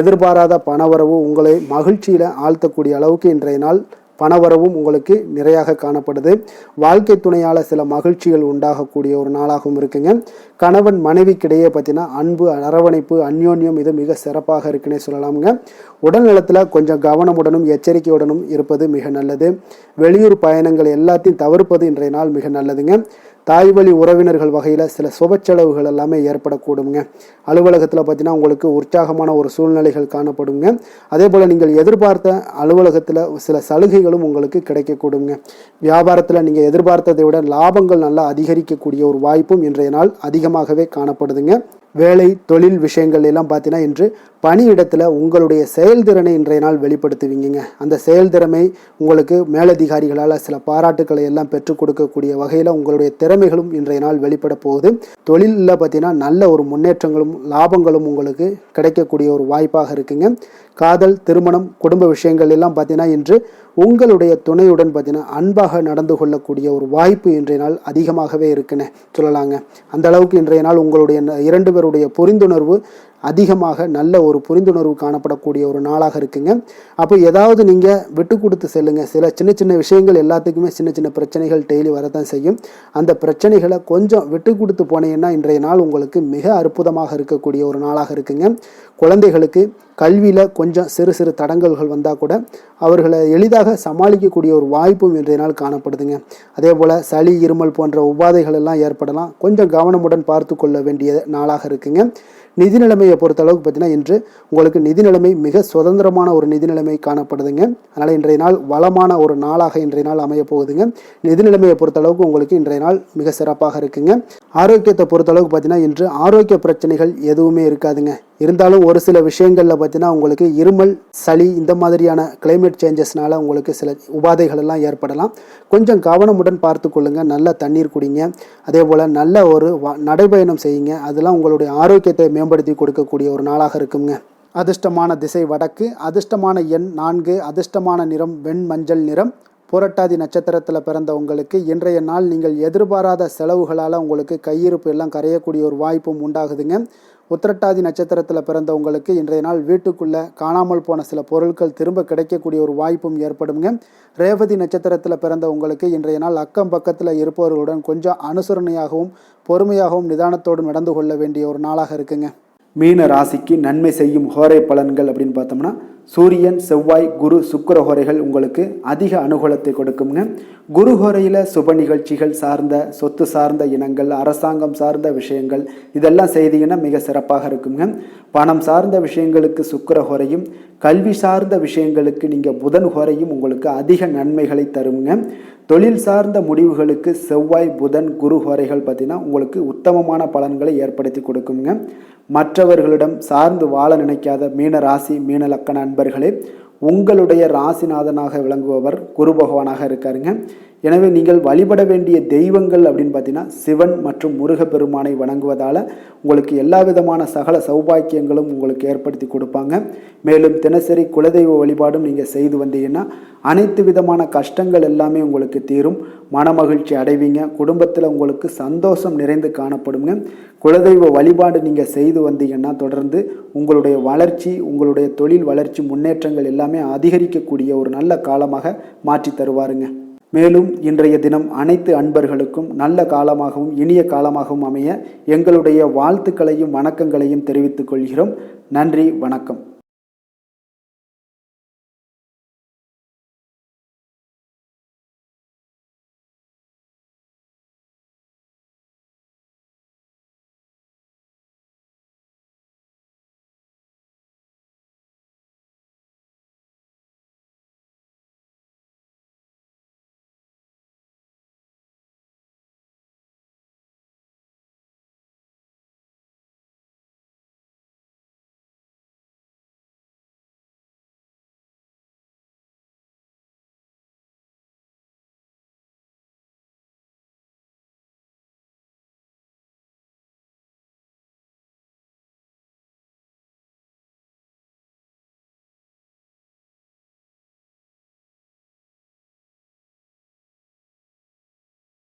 [SPEAKER 1] எதிர்பாராத பணவரவு உங்களை மகிழ்ச்சியில் ஆழ்த்தக்கூடிய அளவுக்கு இன்றைய நாள் பணவரவும் உங்களுக்கு நிறையாக காணப்படுது. வாழ்க்கை துணையால் சில மகிழ்ச்சிகள் உண்டாகக்கூடிய ஒரு நாளாகவும் இருக்குங்க. கணவன் மனைவிக்கிடையே பார்த்தீங்கன்னா அன்பு, அரவணைப்பு, அந்யோன்யம் இது மிக சிறப்பாக இருக்குன்னே சொல்லலாமுங்க. உடல் நலத்தில் கொஞ்சம் கவனமுடனும் எச்சரிக்கையுடனும் இருப்பது மிக நல்லது. வெளியூர் பயணங்கள் எல்லாத்தையும் தவிர்ப்பது இன்றைய நாள் மிக நல்லதுங்க. தாய் வழி உறவினர்கள் வகையில் சில சுப செலவுகள் எல்லாமே ஏற்படக்கூடுங்க. அலுவலகத்தில் பார்த்தீங்கன்னா உங்களுக்கு உற்சாகமான ஒரு சூழ்நிலைகள் காணப்படுங்க. அதே போல் நீங்கள் எதிர்பார்த்த அலுவலகத்தில் சில சலுகைகளும் உங்களுக்கு கிடைக்கக்கூடுங்க. வியாபாரத்தில் நீங்கள் எதிர்பார்த்ததை விட லாபங்கள் நல்லா அதிகரிக்கக்கூடிய ஒரு வாய்ப்பும் இன்றைய நாள் அதிகமாகவே காணப்படுதுங்க. வேலை தொழில் விஷயங்கள் எல்லாம் பார்த்தீங்கன்னா இன்று பணியிடத்தில் உங்களுடைய செயல்திறனை இன்றைய நாள் வெளிப்படுத்துவீங்க. அந்த செயல்திறமை உங்களுக்கு மேலதிகாரிகளால் சில பாராட்டுக்களை எல்லாம் பெற்றுக் கொடுக்கக்கூடிய வகையில் உங்களுடைய திறமைகளும் இன்றைய நாள் வெளிப்பட போகுது. தொழிலில் பார்த்தீங்கன்னா நல்ல ஒரு முன்னேற்றங்களும் லாபங்களும் உங்களுக்கு கிடைக்கக்கூடிய ஒரு வாய்ப்பாக இருக்குங்க. காதல், திருமணம், குடும்ப விஷயங்கள் எல்லாம் பார்த்தீங்கன்னா இன்று உங்களுடைய துணையுடன் பார்த்தீங்கன்னா அன்பாக நடந்து கொள்ளக்கூடிய ஒரு வாய்ப்பு இன்றைய நாள் அதிகமாகவே இருக்குன்னு சொல்லலாங்க. அந்த அளவுக்கு இன்றைய நாள் உங்களுடைய 2 பேருடைய புரிந்துணர்வு அதிகமாக நல்ல ஒரு புரிந்துணர்வு காணப்படக்கூடிய ஒரு நாளாக இருக்குங்க. அப்போ ஏதாவது நீங்கள் விட்டு கொடுத்து செல்லுங்க. சில சின்ன சின்ன விஷயங்கள் எல்லாத்துக்குமே சின்ன சின்ன பிரச்சனைகள் டெய்லி வரதான் செய்யும். அந்த பிரச்சனைகளை கொஞ்சம் விட்டு கொடுத்து போனீங்கன்னா இன்றைய நாள் உங்களுக்கு மிக அற்புதமாக இருக்கக்கூடிய ஒரு நாளாக இருக்குங்க. குழந்தைகளுக்கு கல்வியில் கொஞ்சம் சிறு சிறு தடங்கல்கள் வந்தால் கூட அவர்களை எளிதாக சமாளிக்கக்கூடிய ஒரு வாய்ப்பும் இன்றைய நாள் காணப்படுதுங்க. அதே போல் சளி, இருமல் போன்ற உபாதைகள் எல்லாம் ஏற்படலாம். கொஞ்சம் கவனமுடன் பார்த்து கொள்ள வேண்டிய நாளாக இருக்குங்க. நிதி நிலைமையை பொறுத்த அளவுக்கு பார்த்தீங்கன்னா இன்று உங்களுக்கு நிதி நிலைமை மிக சுதந்திரமான ஒரு நிதி நிலைமை காணப்படுதுங்க. அதனால் இன்றைய நாள் வளமான ஒரு நாளாக இன்றைய நாள் அமைய போகுதுங்க. நிதி நிலைமையை பொறுத்த அளவுக்கு உங்களுக்கு இன்றைய நாள் மிக சிறப்பாக இருக்குங்க. ஆரோக்கியத்தை பொறுத்த அளவுக்கு பார்த்தீங்கன்னா இன்று ஆரோக்கிய பிரச்சனைகள் எதுவுமே இருக்காதுங்க. இருந்தாலும் ஒரு சில விஷயங்களில் பார்த்தீங்கன்னா உங்களுக்கு இருமல், சளி இந்த மாதிரியான கிளைமேட் சேஞ்சஸ்னால உங்களுக்கு சில உபாதைகள் எல்லாம் ஏற்படலாம். கொஞ்சம் கவனமுடன் பார்த்து கொள்ளுங்கள். நல்ல தண்ணீர் குடிங்க. அதே போல் நல்ல ஒரு நடைபயணம் செய்யுங்க. அதெல்லாம் உங்களுடைய ஆரோக்கியத்தை மேம்படுத்தி கொடுக்கக்கூடிய ஒரு நாளாக இருக்குங்க. அதிர்ஷ்டமான திசை வடக்கு, அதிர்ஷ்டமான எண் 4, அதிர்ஷ்டமான நிறம் வெண் மஞ்சள் நிறம். புரட்டாதி நட்சத்திரத்தில் பிறந்த உங்களுக்கு இன்றைய நாள் நீங்கள் எதிர்பாராத செலவுகளால் உங்களுக்கு கையிருப்பு எல்லாம் கரையக்கூடிய ஒரு வாய்ப்பும் உண்டாகுதுங்க. உத்திரட்டாதி நட்சத்திரத்தில் பிறந்த உங்களுக்கு இன்றைய நாள் வீட்டுக்குள்ளே காணாமல் போன சில பொருட்கள் திரும்ப கிடைக்கக்கூடிய ஒரு வாய்ப்பும் ஏற்படுங்க. ரேவதி நட்சத்திரத்தில் பிறந்த உங்களுக்கு இன்றைய நாள் அக்கம் பக்கத்தில் இருப்பவர்களுடன் கொஞ்சம் அனுசரணையாகவும் பொறுமையாகவும் நிதானத்தோடு நடந்து கொள்ள வேண்டிய ஒரு நாளாக இருக்குங்க. மீன ராசிக்கு நன்மை செய்யும் ஹோரை பலன்கள் அப்படின்னு பார்த்தோம்னா, சூரியன், செவ்வாய், குரு, சுக்கிர ஹோரைகள் உங்களுக்கு அதிக அனுகூலத்தை கொடுக்குங்க. குரு ஹோரையில் சுப நிகழ்ச்சிகள் சார்ந்த, சொத்து சார்ந்த இனங்கள், அரசாங்கம் சார்ந்த விஷயங்கள் இதெல்லாம் செய்தீங்கன்னா மிக சிறப்பாக இருக்குங்க. பணம் சார்ந்த விஷயங்களுக்கு சுக்கிர ஹோரையும், கல்வி சார்ந்த விஷயங்களுக்கு நீங்கள் புதன் ஹோரையும் உங்களுக்கு அதிக நன்மைகளை தருங்க. தொழில் சார்ந்த முடிவுகளுக்கு செவ்வாய், புதன், குரு ஹோரைகள் பார்த்தீங்கன்னா உங்களுக்கு உத்தமமான பலன்களை ஏற்படுத்தி கொடுக்குங்க. மற்றவர்களிடம் சார்ந்து வாழ நினைக்காத மீன ராசி, மீன லக்கண அன்பர்களே, உங்களுடைய ராசிநாதனாக விளங்குபவர் குரு பகவானாக இருக்காருங்க. எனவே நீங்கள் வழிபட வேண்டிய தெய்வங்கள் அப்படின்னு பார்த்தீங்கன்னா சிவன் மற்றும் முருகப்பெருமானை வணங்குவதால் உங்களுக்கு எல்லா விதமான சகல சௌபாக்கியங்களும் உங்களுக்கு ஏற்படுத்தி கொடுப்பாங்க. மேலும் தினசரி குலதெய்வ வழிபாடும் நீங்கள் செய்து வந்தீங்கன்னா அனைத்து விதமான கஷ்டங்கள் எல்லாமே உங்களுக்கு தீரும். மனமகிழ்ச்சி அடைவீங்க. குடும்பத்தில் உங்களுக்கு சந்தோஷம் நிறைந்து காணப்படுங்க. குலதெய்வ வழிபாடு நீங்கள் செய்து வந்தீங்கன்னா தொடர்ந்து உங்களுடைய வளர்ச்சி, உங்களுடைய தொழில் வளர்ச்சி, முன்னேற்றங்கள் எல்லாமே அதிகரிக்கக்கூடிய ஒரு நல்ல காலமாக மாற்றி தருவாருங்க. மேலும் இன்றைய தினம் அனைத்து அன்பர்களுக்கும் நல்ல காலமாகவும் இனிய காலமாகவும் அமைய எங்களுடைய வாழ்த்துக்களையும் வணக்கங்களையும் தெரிவித்துக் கொள்கிறோம். நன்றி, வணக்கம்.